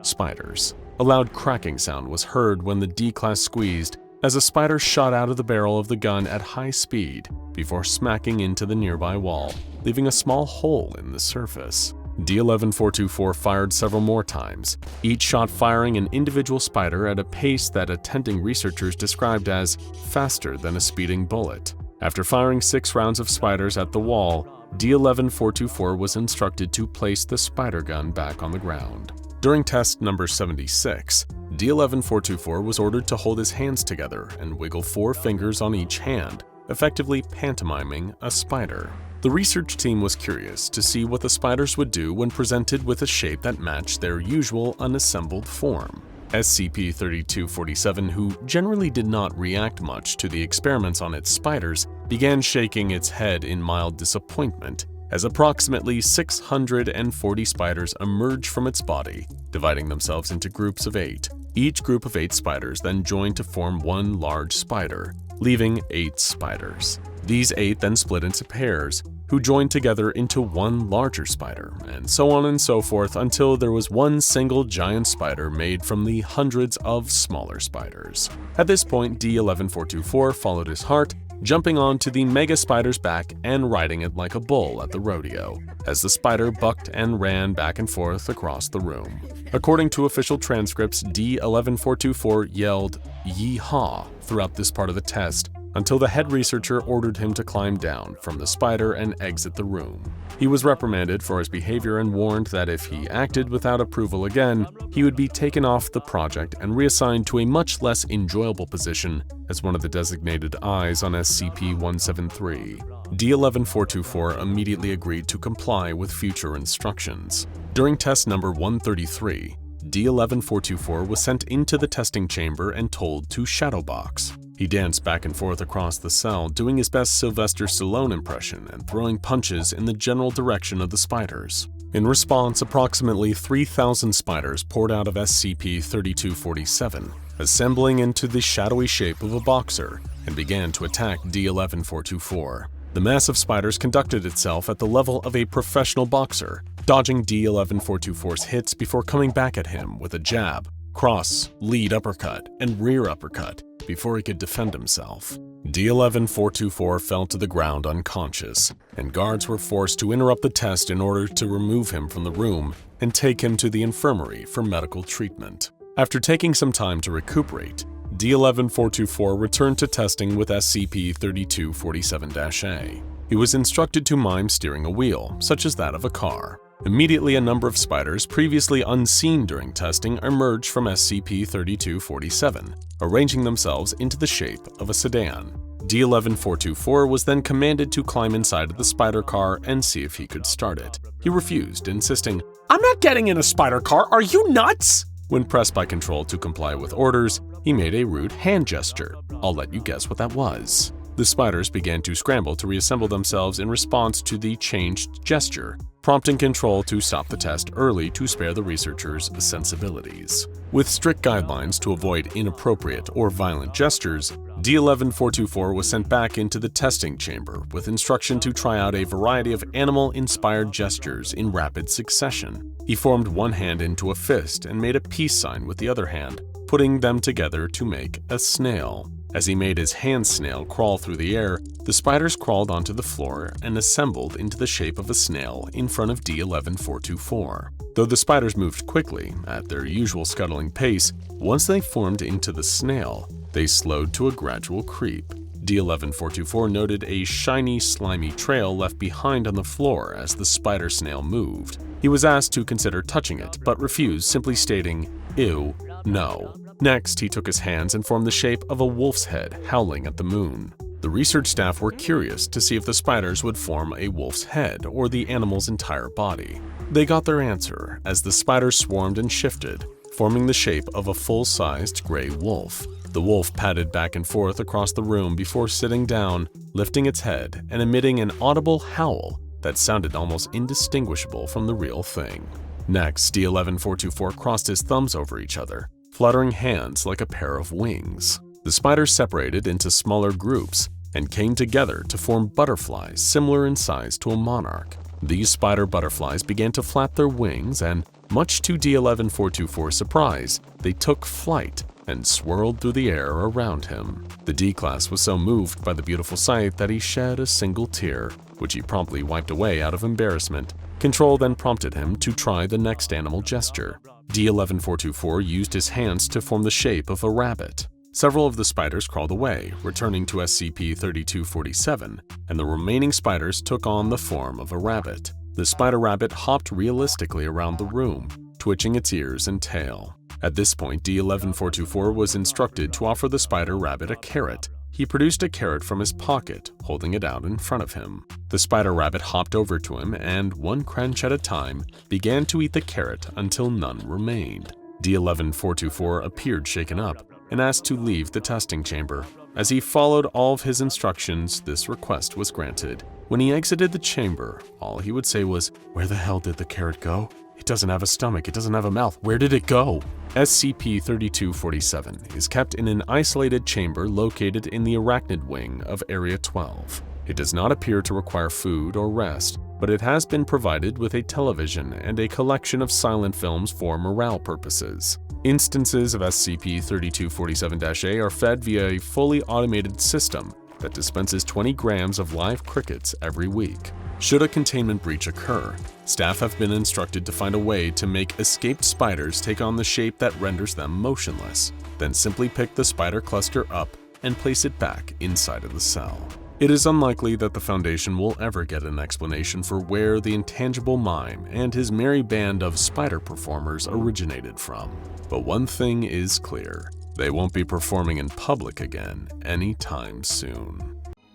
spiders. A loud cracking sound was heard when the D-class squeezed, as a spider shot out of the barrel of the gun at high speed before smacking into the nearby wall, leaving a small hole in the surface. D11424 fired several more times, each shot firing an individual spider at a pace that attending researchers described as faster than a speeding bullet. After firing 6 rounds of spiders at the wall, D11424 was instructed to place the spider gun back on the ground. During test number 76, D11424 was ordered to hold his hands together and wiggle 4 fingers on each hand, effectively pantomiming a spider. The research team was curious to see what the spiders would do when presented with a shape that matched their usual unassembled form. SCP-3247, who generally did not react much to the experiments on its spiders, began shaking its head in mild disappointment as approximately 640 spiders emerged from its body, dividing themselves into groups of 8. Each group of 8 spiders then joined to form one large spider, leaving 8 spiders. These 8 then split into pairs, who joined together into one larger spider, and so on and so forth until there was one single giant spider made from the hundreds of smaller spiders. At this point, D11424 followed his heart, jumping onto the mega spider's back and riding it like a bull at the rodeo, as the spider bucked and ran back and forth across the room. According to official transcripts, D11424 yelled "Yee-haw" throughout this part of the test, until the head researcher ordered him to climb down from the spider and exit the room. He was reprimanded for his behavior and warned that if he acted without approval again, he would be taken off the project and reassigned to a much less enjoyable position as one of the designated eyes on SCP-173. D11424 immediately agreed to comply with future instructions. During test number 133, D11424 was sent into the testing chamber and told to shadowbox. He danced back and forth across the cell, doing his best Sylvester Stallone impression and throwing punches in the general direction of the spiders. In response, approximately 3,000 spiders poured out of SCP-3247, assembling into the shadowy shape of a boxer, and began to attack D11424. The mass of spiders conducted itself at the level of a professional boxer, dodging D11424's hits before coming back at him with a jab, cross, lead uppercut, and rear uppercut before he could defend himself. D11424 fell to the ground unconscious, and guards were forced to interrupt the test in order to remove him from the room and take him to the infirmary for medical treatment. After taking some time to recuperate, D11424 returned to testing with SCP-3247-A. He was instructed to mime steering a wheel, such as that of a car. Immediately, a number of spiders previously unseen during testing emerged from SCP-3247, arranging themselves into the shape of a sedan. D11424 was then commanded to climb inside of the spider car and see if he could start it. He refused, insisting, "I'm not getting in a spider car, are you nuts?" When pressed by Control to comply with orders, he made a rude hand gesture. I'll let you guess what that was. The spiders began to scramble to reassemble themselves in response to the changed gesture, prompting Control to stop the test early to spare the researchers' sensibilities. With strict guidelines to avoid inappropriate or violent gestures, D11424 was sent back into the testing chamber with instruction to try out a variety of animal-inspired gestures in rapid succession. He formed one hand into a fist and made a peace sign with the other hand, putting them together to make a snail. As he made his hand snail crawl through the air, the spiders crawled onto the floor and assembled into the shape of a snail in front of D11424. Though the spiders moved quickly, at their usual scuttling pace, once they formed into the snail, they slowed to a gradual creep. D11424 noted a shiny, slimy trail left behind on the floor as the spider snail moved. He was asked to consider touching it, but refused, simply stating, "Ew, no." Next, he took his hands and formed the shape of a wolf's head howling at the moon. The research staff were curious to see if the spiders would form a wolf's head or the animal's entire body. They got their answer as the spiders swarmed and shifted, forming the shape of a full-sized gray wolf. The wolf padded back and forth across the room before sitting down, lifting its head, and emitting an audible howl that sounded almost indistinguishable from the real thing. Next, D11424 crossed his thumbs over each other, fluttering hands like a pair of wings. The spiders separated into smaller groups and came together to form butterflies similar in size to a monarch. These spider butterflies began to flap their wings and, much to D11424's surprise, they took flight and swirled through the air around him. The D-Class was so moved by the beautiful sight that he shed a single tear, which he promptly wiped away out of embarrassment. Control then prompted him to try the next animal gesture. D11424 used his hands to form the shape of a rabbit. Several of the spiders crawled away, returning to SCP-3247, and the remaining spiders took on the form of a rabbit. The spider rabbit hopped realistically around the room, twitching its ears and tail. At this point, D11424 was instructed to offer the spider rabbit a carrot. He produced a carrot from his pocket, holding it out in front of him. The spider rabbit hopped over to him and, one crunch at a time, began to eat the carrot until none remained. D11424 appeared shaken up and asked to leave the testing chamber. As he followed all of his instructions, this request was granted. When he exited the chamber, all he would say was, "Where the hell did the carrot go? It doesn't have a stomach, it doesn't have a mouth, where did it go?" SCP-3247 is kept in an isolated chamber located in the arachnid wing of Area 12. It does not appear to require food or rest, but it has been provided with a television and a collection of silent films for morale purposes. Instances of SCP-3247-A are fed via a fully automated system that dispenses 20 grams of live crickets every week. Should a containment breach occur, staff have been instructed to find a way to make escaped spiders take on the shape that renders them motionless, then simply pick the spider cluster up and place it back inside of the cell. It is unlikely that the Foundation will ever get an explanation for where the intangible Mime and his merry band of spider performers originated from. But one thing is clear, they won't be performing in public again anytime soon.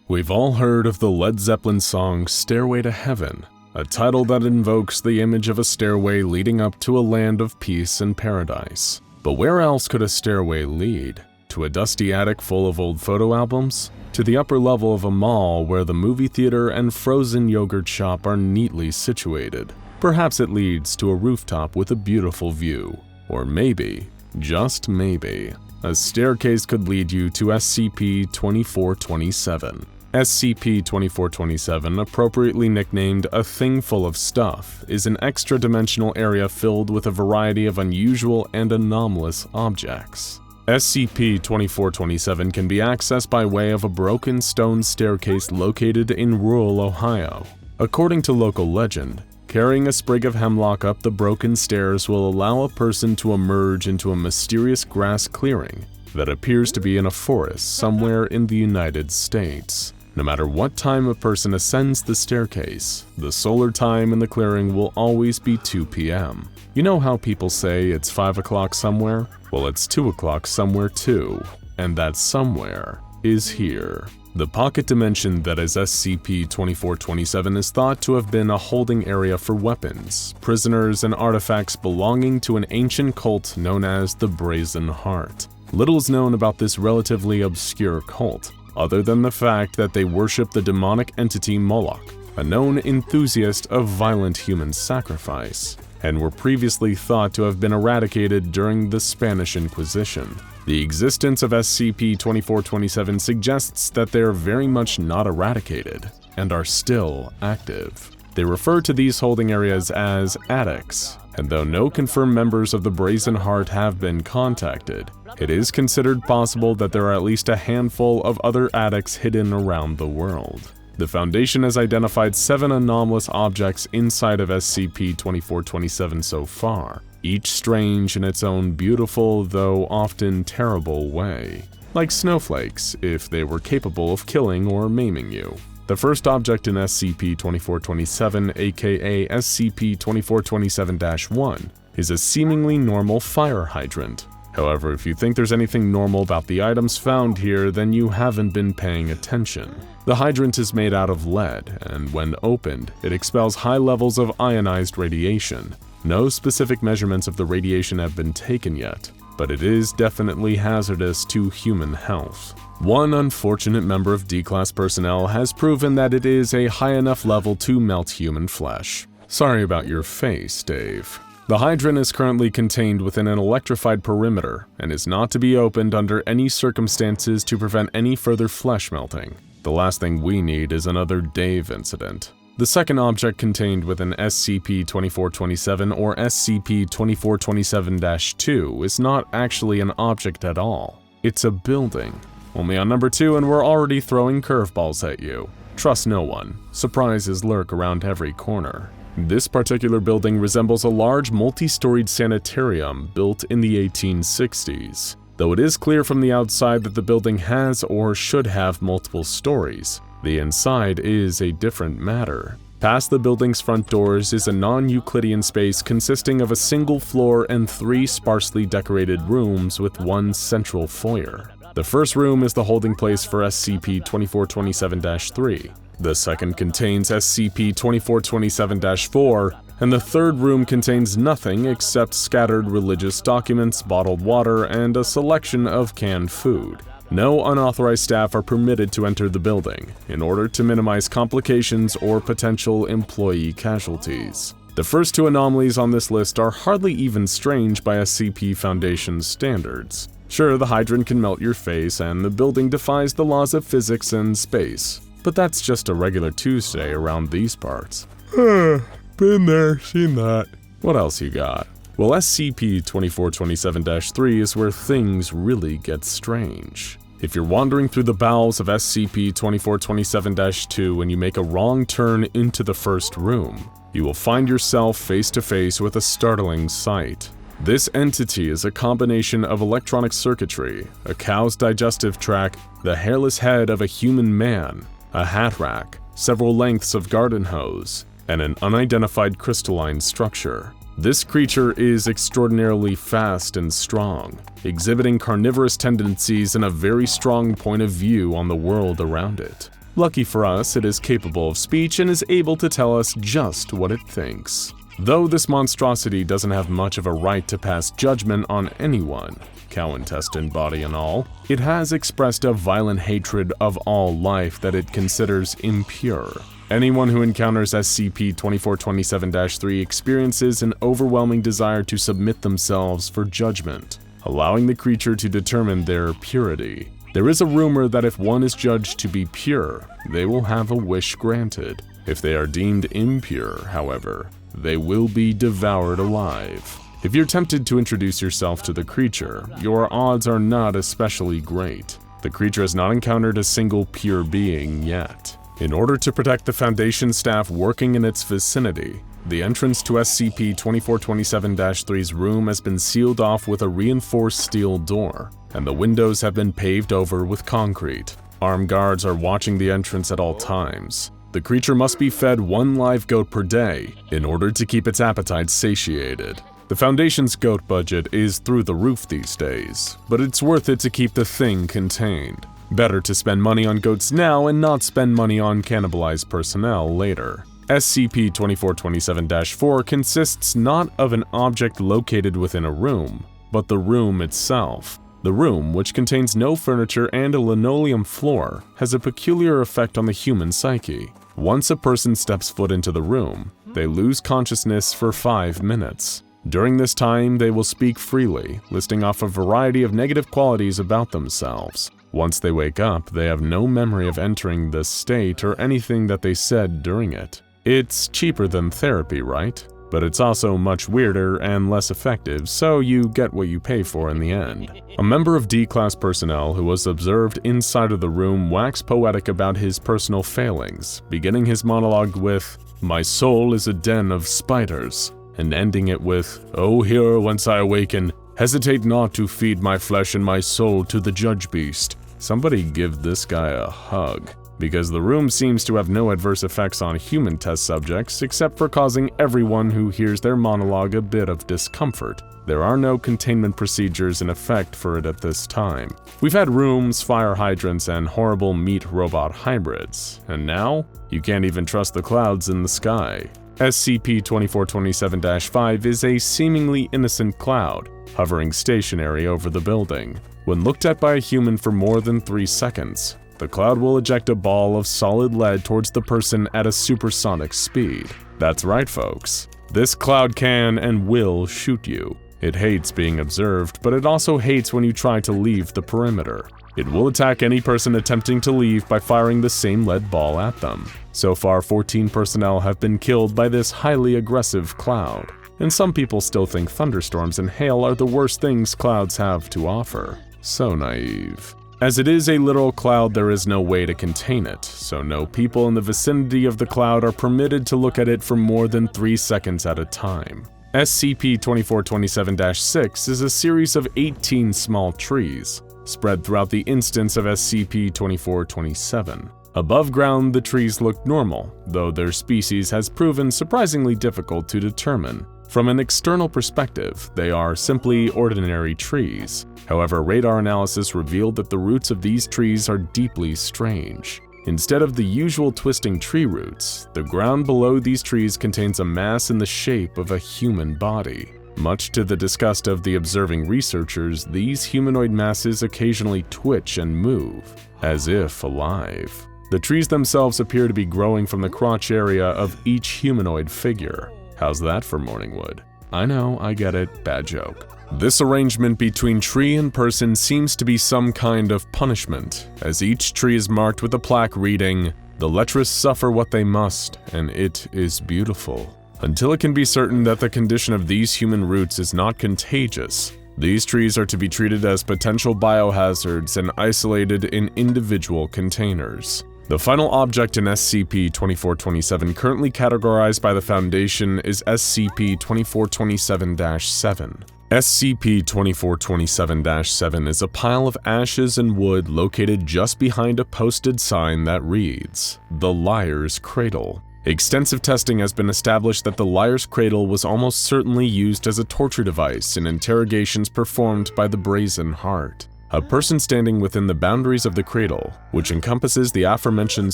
We've all heard of the Led Zeppelin song Stairway to Heaven, a title that invokes the image of a stairway leading up to a land of peace and paradise. But where else could a stairway lead? To a dusty attic full of old photo albums? To the upper level of a mall where the movie theater and frozen yogurt shop are neatly situated? Perhaps it leads to a rooftop with a beautiful view. Or maybe, just maybe, a staircase could lead you to SCP-2427. SCP-2427, appropriately nicknamed A Thing Full of Stuff, is an extra-dimensional area filled with a variety of unusual and anomalous objects. SCP-2427 can be accessed by way of a broken stone staircase located in rural Ohio. According to local legend, carrying a sprig of hemlock up the broken stairs will allow a person to emerge into a mysterious grass clearing that appears to be in a forest somewhere in the United States. No matter what time a person ascends the staircase, the solar time in the clearing will always be 2 p.m. You know how people say it's 5 o'clock somewhere? Well, it's 2 o'clock somewhere too, and that somewhere is here. The pocket dimension that is SCP-2427 is thought to have been a holding area for weapons, prisoners, and artifacts belonging to an ancient cult known as the Brazen Heart. Little is known about this relatively obscure cult, other than the fact that they worship the demonic entity Moloch, a known enthusiast of violent human sacrifice, and were previously thought to have been eradicated during the Spanish Inquisition. The existence of SCP-2427 suggests that they are very much not eradicated, and are still active. They refer to these holding areas as attics, and though no confirmed members of the Brazen Heart have been contacted, it is considered possible that there are at least a handful of other attics hidden around the world. The Foundation has identified 7 anomalous objects inside of SCP-2427 so far, each strange in its own beautiful, though often terrible way. Like snowflakes, if they were capable of killing or maiming you. The first object in SCP-2427, aka SCP-2427-1, is a seemingly normal fire hydrant. However, if you think there's anything normal about the items found here, then you haven't been paying attention. The hydrant is made out of lead, and when opened, it expels high levels of ionized radiation. No specific measurements of the radiation have been taken yet, but it is definitely hazardous to human health. One unfortunate member of D-Class personnel has proven that it is a high enough level to melt human flesh. Sorry about your face, Dave. The hydrant is currently contained within an electrified perimeter and is not to be opened under any circumstances to prevent any further flesh melting. The last thing we need is another Dave incident. The second object contained within SCP-2427 or SCP-2427-2 is not actually an object at all. It's a building. Only on number 2 and we're already throwing curveballs at you. Trust no one. Surprises lurk around every corner. This particular building resembles a large multi-storied sanitarium built in the 1860s. Though it is clear from the outside that the building has or should have multiple stories, the inside is a different matter. Past the building's front doors is a non-Euclidean space consisting of a single floor and 3 sparsely decorated rooms with one central foyer. The first room is the holding place for SCP-2427-3. The second contains SCP-2427-4, and the third room contains nothing except scattered religious documents, bottled water, and a selection of canned food. No unauthorized staff are permitted to enter the building, in order to minimize complications or potential employee casualties. The first 2 anomalies on this list are hardly even strange by SCP Foundation's standards. Sure, the hydrant can melt your face, and the building defies the laws of physics and space, but that's just a regular Tuesday around these parts. Been there, seen that. What else you got? Well, SCP-2427-3 is where things really get strange. If you're wandering through the bowels of SCP-2427-2 and you make a wrong turn into the first room, you will find yourself face to face with a startling sight. This entity is a combination of electronic circuitry, a cow's digestive tract, the hairless head of a human man, a hat rack, several lengths of garden hose, and an unidentified crystalline structure. This creature is extraordinarily fast and strong, exhibiting carnivorous tendencies and a very strong point of view on the world around it. Lucky for us, it is capable of speech and is able to tell us just what it thinks. Though this monstrosity doesn't have much of a right to pass judgment on anyone, cow intestine, body and all, it has expressed a violent hatred of all life that it considers impure. Anyone who encounters SCP-2427-3 experiences an overwhelming desire to submit themselves for judgment, allowing the creature to determine their purity. There is a rumor that if one is judged to be pure, they will have a wish granted. If they are deemed impure, however, they will be devoured alive. If you're tempted to introduce yourself to the creature, your odds are not especially great. The creature has not encountered a single pure being yet. In order to protect the Foundation staff working in its vicinity, the entrance to SCP-2427-3's room has been sealed off with a reinforced steel door, and the windows have been paved over with concrete. Armed guards are watching the entrance at all times. The creature must be fed 1 live goat per day in order to keep its appetite satiated. The Foundation's goat budget is through the roof these days, but it's worth it to keep the thing contained. Better to spend money on goats now and not spend money on cannibalized personnel later. SCP-2427-4 consists not of an object located within a room, but the room itself. The room, which contains no furniture and a linoleum floor, has a peculiar effect on the human psyche. Once a person steps foot into the room, they lose consciousness for 5 minutes. During this time, they will speak freely, listing off a variety of negative qualities about themselves. Once they wake up, they have no memory of entering this state or anything that they said during it. It's cheaper than therapy, right? But it's also much weirder and less effective, so you get what you pay for in the end. A member of D-Class personnel who was observed inside of the room waxed poetic about his personal failings, beginning his monologue with, "My soul is a den of spiders," and ending it with, "Oh, here whence I awaken, hesitate not to feed my flesh and my soul to the judge beast." Somebody give this guy a hug, because the room seems to have no adverse effects on human test subjects except for causing everyone who hears their monologue a bit of discomfort. There are no containment procedures in effect for it at this time. We've had rooms, fire hydrants, and horrible meat-robot hybrids, and now you can't even trust the clouds in the sky. SCP-2427-5 is a seemingly innocent cloud, hovering stationary over the building. When looked at by a human for more than 3 seconds, the cloud will eject a ball of solid lead towards the person at a supersonic speed. That's right, folks. This cloud can and will shoot you. It hates being observed, but it also hates when you try to leave the perimeter. It will attack any person attempting to leave by firing the same lead ball at them. So far, 14 personnel have been killed by this highly aggressive cloud. And some people still think thunderstorms and hail are the worst things clouds have to offer. So naive. As it is a literal cloud, there is no way to contain it, so no people in the vicinity of the cloud are permitted to look at it for more than 3 seconds at a time. SCP-2427-6 is a series of 18 small trees, spread throughout the instance of SCP-2427. Above ground, the trees look normal, though their species has proven surprisingly difficult to determine. From an external perspective, they are simply ordinary trees. However, radar analysis revealed that the roots of these trees are deeply strange. Instead of the usual twisting tree roots, the ground below these trees contains a mass in the shape of a human body. Much to the disgust of the observing researchers, these humanoid masses occasionally twitch and move, as if alive. The trees themselves appear to be growing from the crotch area of each humanoid figure. How's that for morning wood? I know, I get it, bad joke. This arrangement between tree and person seems to be some kind of punishment, as each tree is marked with a plaque reading, "The lecherous suffer what they must, and it is beautiful." Until it can be certain that the condition of these human roots is not contagious, these trees are to be treated as potential biohazards and isolated in individual containers. The final object in SCP-2427 currently categorized by the Foundation is SCP-2427-7. SCP-2427-7 is a pile of ashes and wood located just behind a posted sign that reads, "The Liar's Cradle." Extensive testing has been established that the Liar's Cradle was almost certainly used as a torture device in interrogations performed by the Brazen Heart. A person standing within the boundaries of the cradle, which encompasses the aforementioned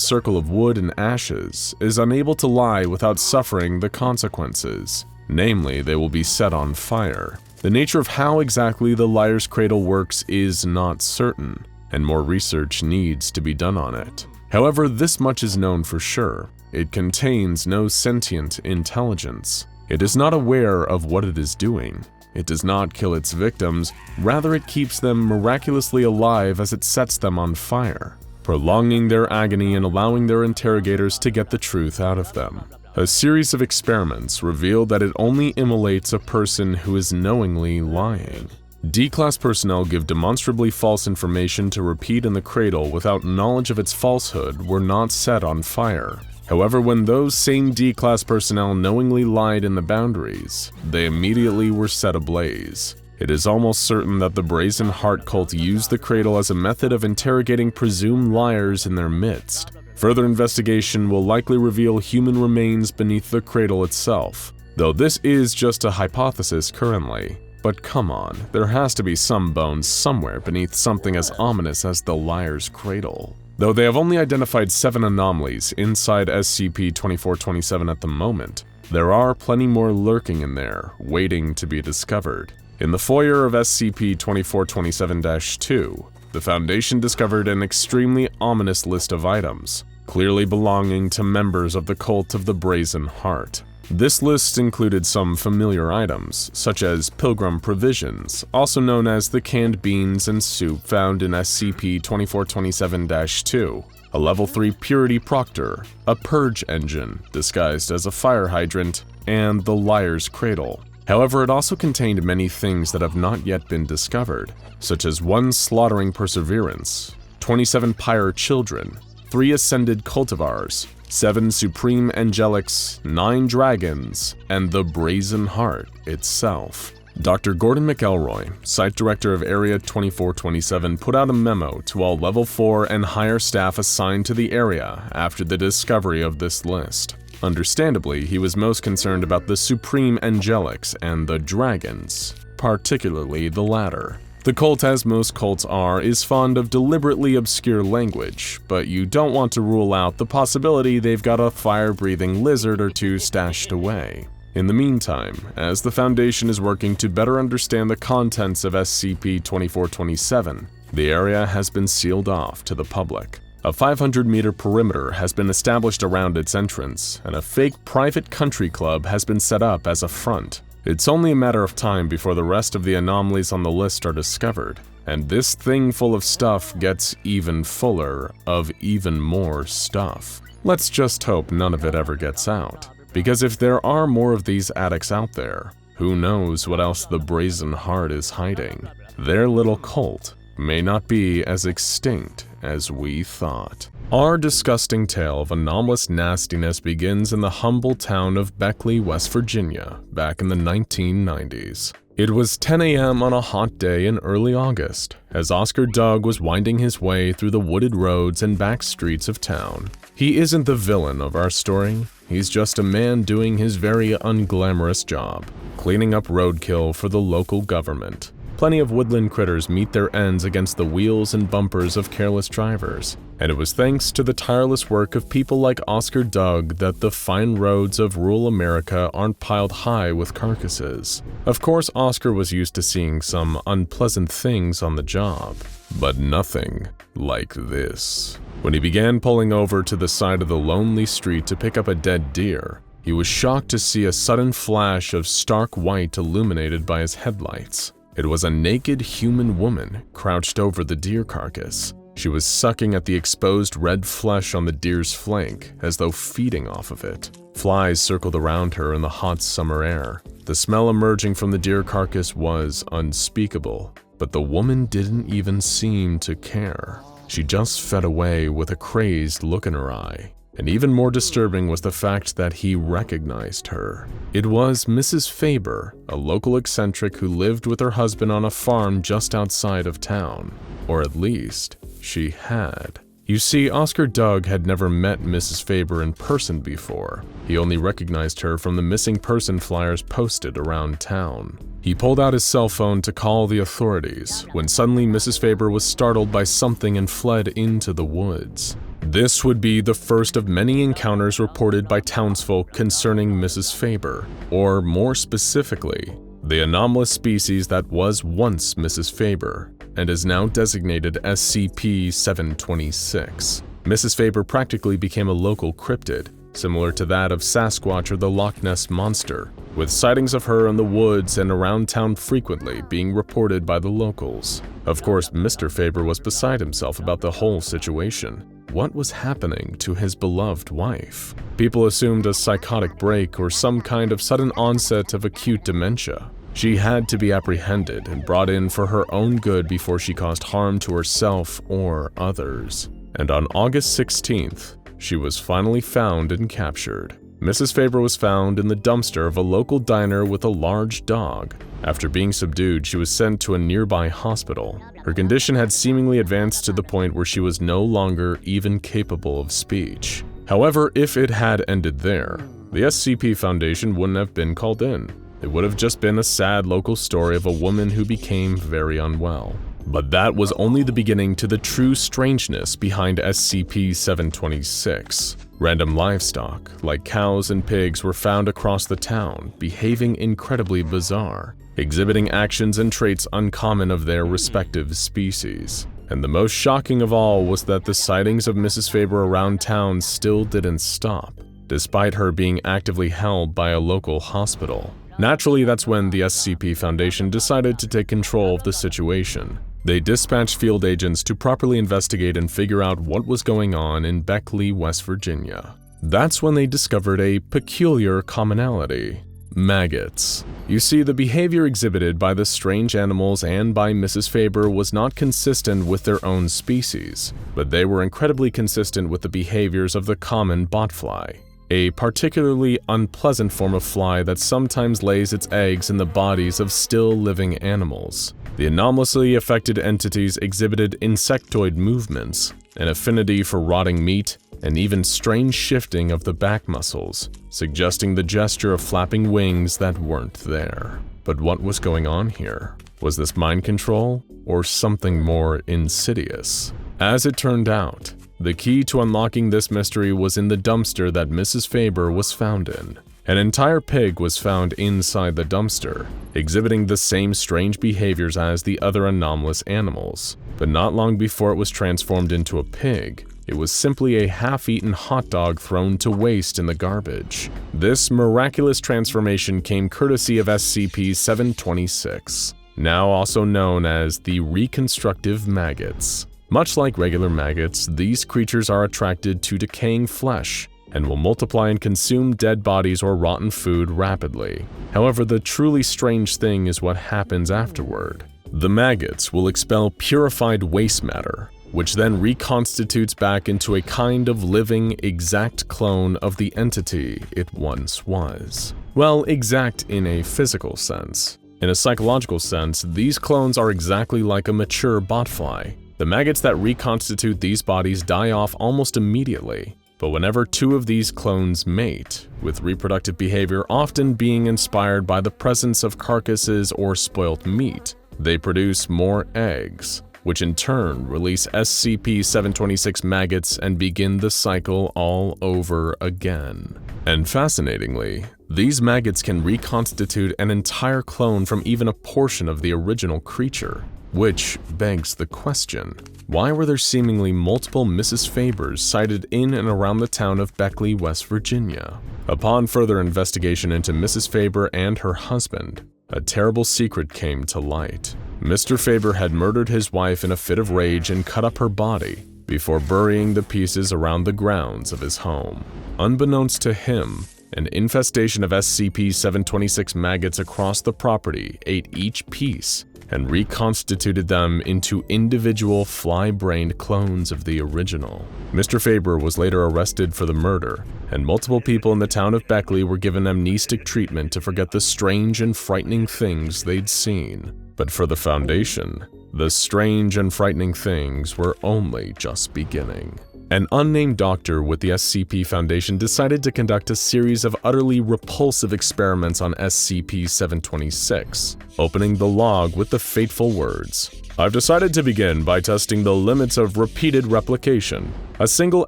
circle of wood and ashes, is unable to lie without suffering the consequences. Namely, they will be set on fire. The nature of how exactly the Liar's Cradle works is not certain, and more research needs to be done on it. However, this much is known for sure. It contains no sentient intelligence. It is not aware of what it is doing. It does not kill its victims, rather it keeps them miraculously alive as it sets them on fire, prolonging their agony and allowing their interrogators to get the truth out of them. A series of experiments reveal that it only immolates a person who is knowingly lying. D-Class personnel give demonstrably false information to repeat in the cradle without knowledge of its falsehood were not set on fire. However, when those same D-Class personnel knowingly lied in the boundaries, they immediately were set ablaze. It is almost certain that the Brazen Heart cult used the cradle as a method of interrogating presumed liars in their midst. Further investigation will likely reveal human remains beneath the cradle itself, though this is just a hypothesis currently. But come on, there has to be some bones somewhere beneath something as ominous as the Liar's Cradle. Though they have only identified 7 anomalies inside SCP-2427 at the moment, there are plenty more lurking in there, waiting to be discovered. In the foyer of SCP-2427-2, the Foundation discovered an extremely ominous list of items, clearly belonging to members of the Cult of the Brazen Heart. This list included some familiar items, such as pilgrim provisions, also known as the canned beans and soup found in SCP-2427-2, a Level 3 Purity Proctor, a purge engine disguised as a fire hydrant, and the Liar's Cradle. However, it also contained many things that have not yet been discovered, such as 1 slaughtering perseverance, 27 pyre children, 3 ascended cultivars, 7 supreme angelics, 9 dragons, and the Brazen Heart itself. Dr. Gordon McElroy, Site Director of Area 2427, put out a memo to all Level 4 and higher staff assigned to the area after the discovery of this list. Understandably, he was most concerned about the Supreme Angelics and the Dragons, particularly the latter. The cult, as most cults are, is fond of deliberately obscure language, but you don't want to rule out the possibility they've got a fire-breathing lizard or 2 stashed away. In the meantime, as the Foundation is working to better understand the contents of SCP-2427, the area has been sealed off to the public. A 500-meter perimeter has been established around its entrance, and a fake private country club has been set up as a front. It's only a matter of time before the rest of the anomalies on the list are discovered, and this thing full of stuff gets even fuller of even more stuff. Let's just hope none of it ever gets out, because if there are more of these addicts out there, who knows what else the Brazen Heart is hiding? Their little cult may not be as extinct as we thought. Our disgusting tale of anomalous nastiness begins in the humble town of Beckley, West Virginia, back in the 1990s. It was 10 a.m. on a hot day in early August, as Oscar Doug was winding his way through the wooded roads and back streets of town. He isn't the villain of our story, he's just a man doing his very unglamorous job, cleaning up roadkill for the local government. Plenty of woodland critters meet their ends against the wheels and bumpers of careless drivers, and it was thanks to the tireless work of people like Oscar Doug that the fine roads of rural America aren't piled high with carcasses. Of course, Oscar was used to seeing some unpleasant things on the job, but nothing like this. When he began pulling over to the side of the lonely street to pick up a dead deer, he was shocked to see a sudden flash of stark white illuminated by his headlights. It was a naked human woman crouched over the deer carcass. She was sucking at the exposed red flesh on the deer's flank, as though feeding off of it. Flies circled around her in the hot summer air. The smell emerging from the deer carcass was unspeakable, but the woman didn't even seem to care. She just fed away with a crazed look in her eye. And even more disturbing was the fact that he recognized her. It was Mrs. Faber, a local eccentric who lived with her husband on a farm just outside of town. Or at least, she had. You see, Oscar Doug had never met Mrs. Faber in person before. He only recognized her from the missing person flyers posted around town. He pulled out his cell phone to call the authorities, when suddenly Mrs. Faber was startled by something and fled into the woods. This would be the first of many encounters reported by townsfolk concerning Mrs. Faber, or more specifically, the anomalous species that was once Mrs. Faber, and is now designated SCP-726. Mrs. Faber practically became a local cryptid, similar to that of Sasquatch or the Loch Ness Monster, with sightings of her in the woods and around town frequently being reported by the locals. Of course, Mr. Faber was beside himself about the whole situation. What was happening to his beloved wife? People assumed a psychotic break or some kind of sudden onset of acute dementia. She had to be apprehended and brought in for her own good before she caused harm to herself or others. And on August 16th, she was finally found and captured. Mrs. Faber was found in the dumpster of a local diner with a large dog. After being subdued, she was sent to a nearby hospital. Her condition had seemingly advanced to the point where she was no longer even capable of speech. However, if it had ended there, the SCP Foundation wouldn't have been called in. It would have just been a sad local story of a woman who became very unwell. But that was only the beginning to the true strangeness behind SCP-726. Random livestock, like cows and pigs, were found across the town, behaving incredibly bizarre. exhibiting actions and traits uncommon of their respective species. And the most shocking of all was that the sightings of Mrs. Faber around town still didn't stop, despite her being actively held by a local hospital. Naturally, that's when the SCP Foundation decided to take control of the situation. They dispatched field agents to properly investigate and figure out what was going on in Beckley, West Virginia. That's when they discovered a peculiar commonality: maggots. You see, the behavior exhibited by the strange animals and by Mrs. Faber was not consistent with their own species, but they were incredibly consistent with the behaviors of the common botfly, a particularly unpleasant form of fly that sometimes lays its eggs in the bodies of still living animals. The anomalously affected entities exhibited insectoid movements, an affinity for rotting meat, and even strange shifting of the back muscles, suggesting the gesture of flapping wings that weren't there. But what was going on here? Was this mind control, or something more insidious? As it turned out, the key to unlocking this mystery was in the dumpster that Mrs. Faber was found in. An entire pig was found inside the dumpster, exhibiting the same strange behaviors as the other anomalous animals. But not long before it was transformed into a pig, it was simply a half-eaten hot dog thrown to waste in the garbage. This miraculous transformation came courtesy of SCP-726, now also known as the Reconstructive Maggots. Much like regular maggots, these creatures are attracted to decaying flesh and will multiply and consume dead bodies or rotten food rapidly. However, the truly strange thing is what happens afterward. The maggots will expel purified waste matter, which then reconstitutes back into a kind of living, exact clone of the entity it once was. Well, exact in a physical sense. In a psychological sense, these clones are exactly like a mature botfly. The maggots that reconstitute these bodies die off almost immediately, but whenever two of these clones mate, with reproductive behavior often being inspired by the presence of carcasses or spoilt meat, they produce more eggs, which in turn release SCP-726 maggots and begin the cycle all over again. And fascinatingly, these maggots can reconstitute an entire clone from even a portion of the original creature. Which begs the question, why were there seemingly multiple Mrs. Fabers sighted in and around the town of Beckley, West Virginia? Upon further investigation into Mrs. Faber and her husband, a terrible secret came to light. Mr. Faber had murdered his wife in a fit of rage and cut up her body before burying the pieces around the grounds of his home. Unbeknownst to him, an infestation of SCP-726 maggots across the property ate each piece and reconstituted them into individual fly-brained clones of the original. Mr. Faber was later arrested for the murder, and multiple people in the town of Beckley were given amnestic treatment to forget the strange and frightening things they'd seen. But for the Foundation, the strange and frightening things were only just beginning. An unnamed doctor with the SCP Foundation decided to conduct a series of utterly repulsive experiments on SCP-726, opening the log with the fateful words, "I've decided to begin by testing the limits of repeated replication. A single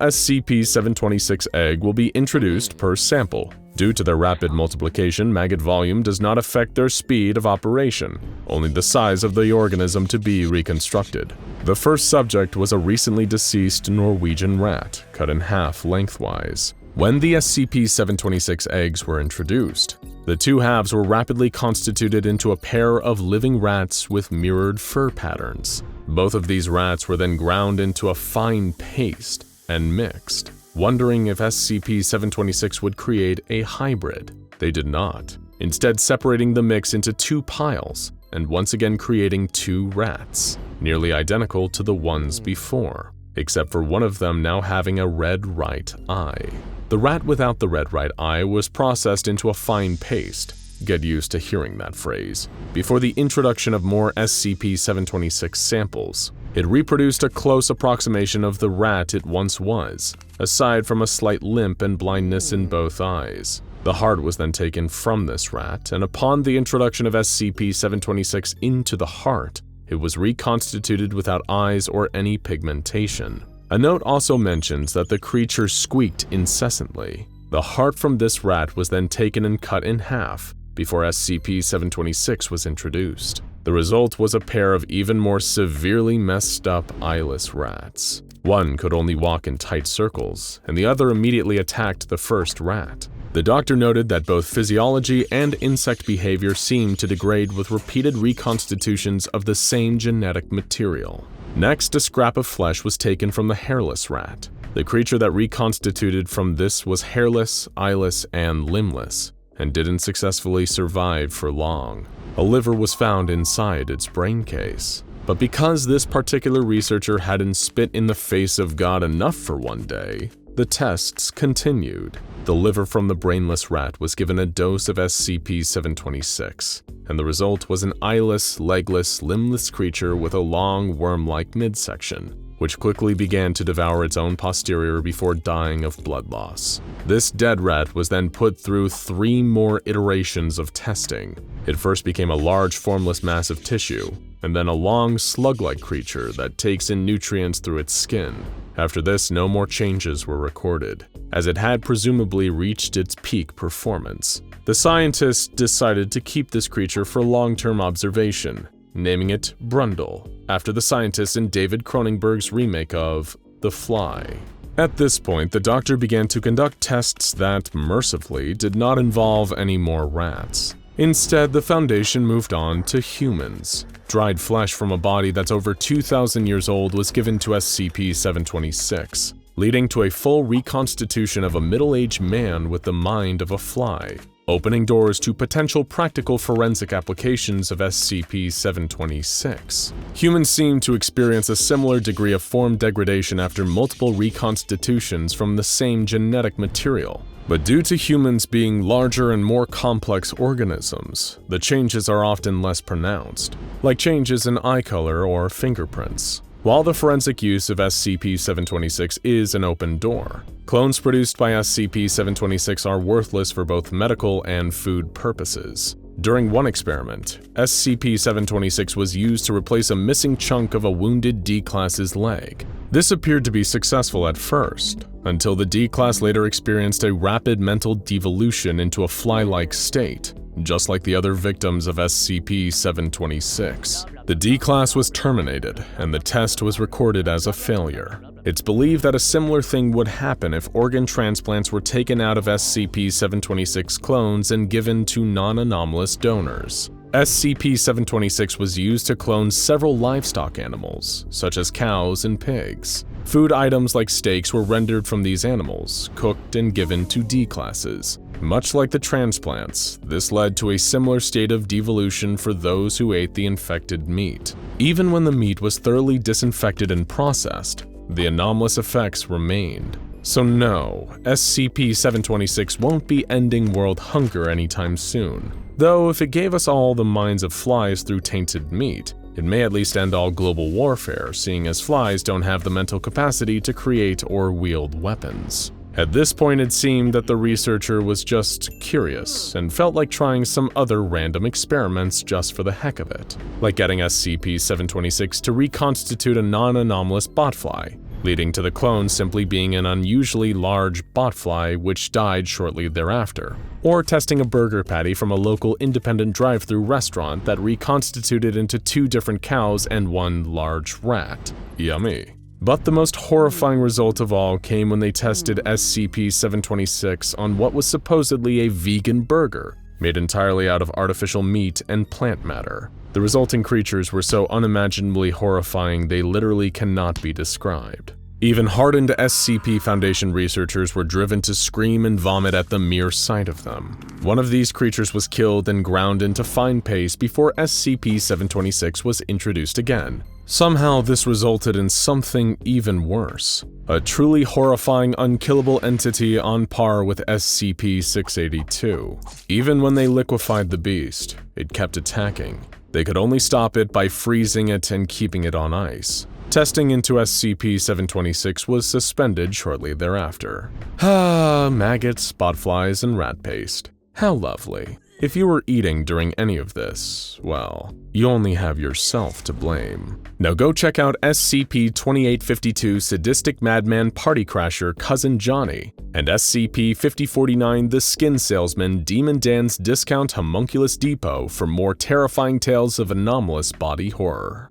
SCP-726 egg will be introduced per sample. Due to their rapid multiplication, maggot volume does not affect their speed of operation, only the size of the organism to be reconstructed." The first subject was a recently deceased Norwegian rat, cut in half lengthwise. When the SCP-726 eggs were introduced, the two halves were rapidly constituted into a pair of living rats with mirrored fur patterns. Both of these rats were then ground into a fine paste and mixed. Wondering if SCP-726 would create a hybrid, they did not, instead separating the mix into two piles and once again creating two rats, nearly identical to the ones before, except for one of them now having a red right eye. The rat without the red right eye was processed into a fine paste, get used to hearing that phrase, before the introduction of more SCP-726 samples. It reproduced a close approximation of the rat it once was, aside from a slight limp and blindness in both eyes. The heart was then taken from this rat, and upon the introduction of SCP-726 into the heart, it was reconstituted without eyes or any pigmentation. A note also mentions that the creature squeaked incessantly. The heart from this rat was then taken and cut in half, before SCP-726 was introduced. The result was a pair of even more severely messed up eyeless rats. One could only walk in tight circles, and the other immediately attacked the first rat. The doctor noted that both physiology and insect behavior seemed to degrade with repeated reconstitutions of the same genetic material. Next, a scrap of flesh was taken from the hairless rat. The creature that reconstituted from this was hairless, eyeless, and limbless, and didn't successfully survive for long. A liver was found inside its brain case. But because this particular researcher hadn't spit in the face of God enough for one day, the tests continued. The liver from the brainless rat was given a dose of SCP-726, and the result was an eyeless, legless, limbless creature with a long, worm-like midsection, which quickly began to devour its own posterior before dying of blood loss. This dead rat was then put through 3 more iterations of testing. It first became a large, formless mass of tissue, and then a long, slug-like creature that takes in nutrients through its skin. After this, no more changes were recorded, as it had presumably reached its peak performance. The scientists decided to keep this creature for long-term observation, naming it Brundle, after the scientists in David Cronenberg's remake of The Fly. At this point, the doctor began to conduct tests that, mercifully, did not involve any more rats. Instead, the Foundation moved on to humans. Dried flesh from a body that's over 2,000 years old was given to SCP-726, leading to a full reconstitution of a middle-aged man with the mind of a fly, opening doors to potential practical forensic applications of SCP-726. Humans seem to experience a similar degree of form degradation after multiple reconstitutions from the same genetic material. But due to humans being larger and more complex organisms, the changes are often less pronounced, like changes in eye color or fingerprints. While the forensic use of SCP-726 is an open door, clones produced by SCP-726 are worthless for both medical and food purposes. During one experiment, SCP-726 was used to replace a missing chunk of a wounded D-Class's leg. This appeared to be successful at first, until the D-Class later experienced a rapid mental devolution into a fly-like state, just like the other victims of SCP-726. The D-Class was terminated, and the test was recorded as a failure. It's believed that a similar thing would happen if organ transplants were taken out of SCP-726 clones and given to non-anomalous donors. SCP-726 was used to clone several livestock animals, such as cows and pigs. Food items like steaks were rendered from these animals, cooked and given to D-Classes. Much like the transplants, this led to a similar state of devolution for those who ate the infected meat. Even when the meat was thoroughly disinfected and processed, the anomalous effects remained. So no, SCP-726 won't be ending world hunger anytime soon. Though if it gave us all the minds of flies through tainted meat, it may at least end all global warfare, seeing as flies don't have the mental capacity to create or wield weapons. At this point, it seemed that the researcher was just curious and felt like trying some other random experiments just for the heck of it, like getting SCP-726 to reconstitute a non-anomalous botfly, leading to the clone simply being an unusually large botfly which died shortly thereafter, or testing a burger patty from a local independent drive-thru restaurant that reconstituted into 2 different cows and 1 large rat. Yummy. But the most horrifying result of all came when they tested SCP-726 on what was supposedly a vegan burger, made entirely out of artificial meat and plant matter. The resulting creatures were so unimaginably horrifying they literally cannot be described. Even hardened SCP Foundation researchers were driven to scream and vomit at the mere sight of them. One of these creatures was killed and ground into fine paste before SCP-726 was introduced again. Somehow this resulted in something even worse. A truly horrifying, unkillable entity on par with SCP-682. Even when they liquefied the beast, it kept attacking. They could only stop it by freezing it and keeping it on ice. Testing into SCP-726 was suspended shortly thereafter. Maggots, spotflies, and rat paste. How lovely. If you were eating during any of this, well, you only have yourself to blame. Now go check out SCP-2852 Sadistic Madman Party Crasher Cousin Johnny and SCP-5049 The Skin Salesman Demon Dan's Discount Homunculus Depot for more terrifying tales of anomalous body horror.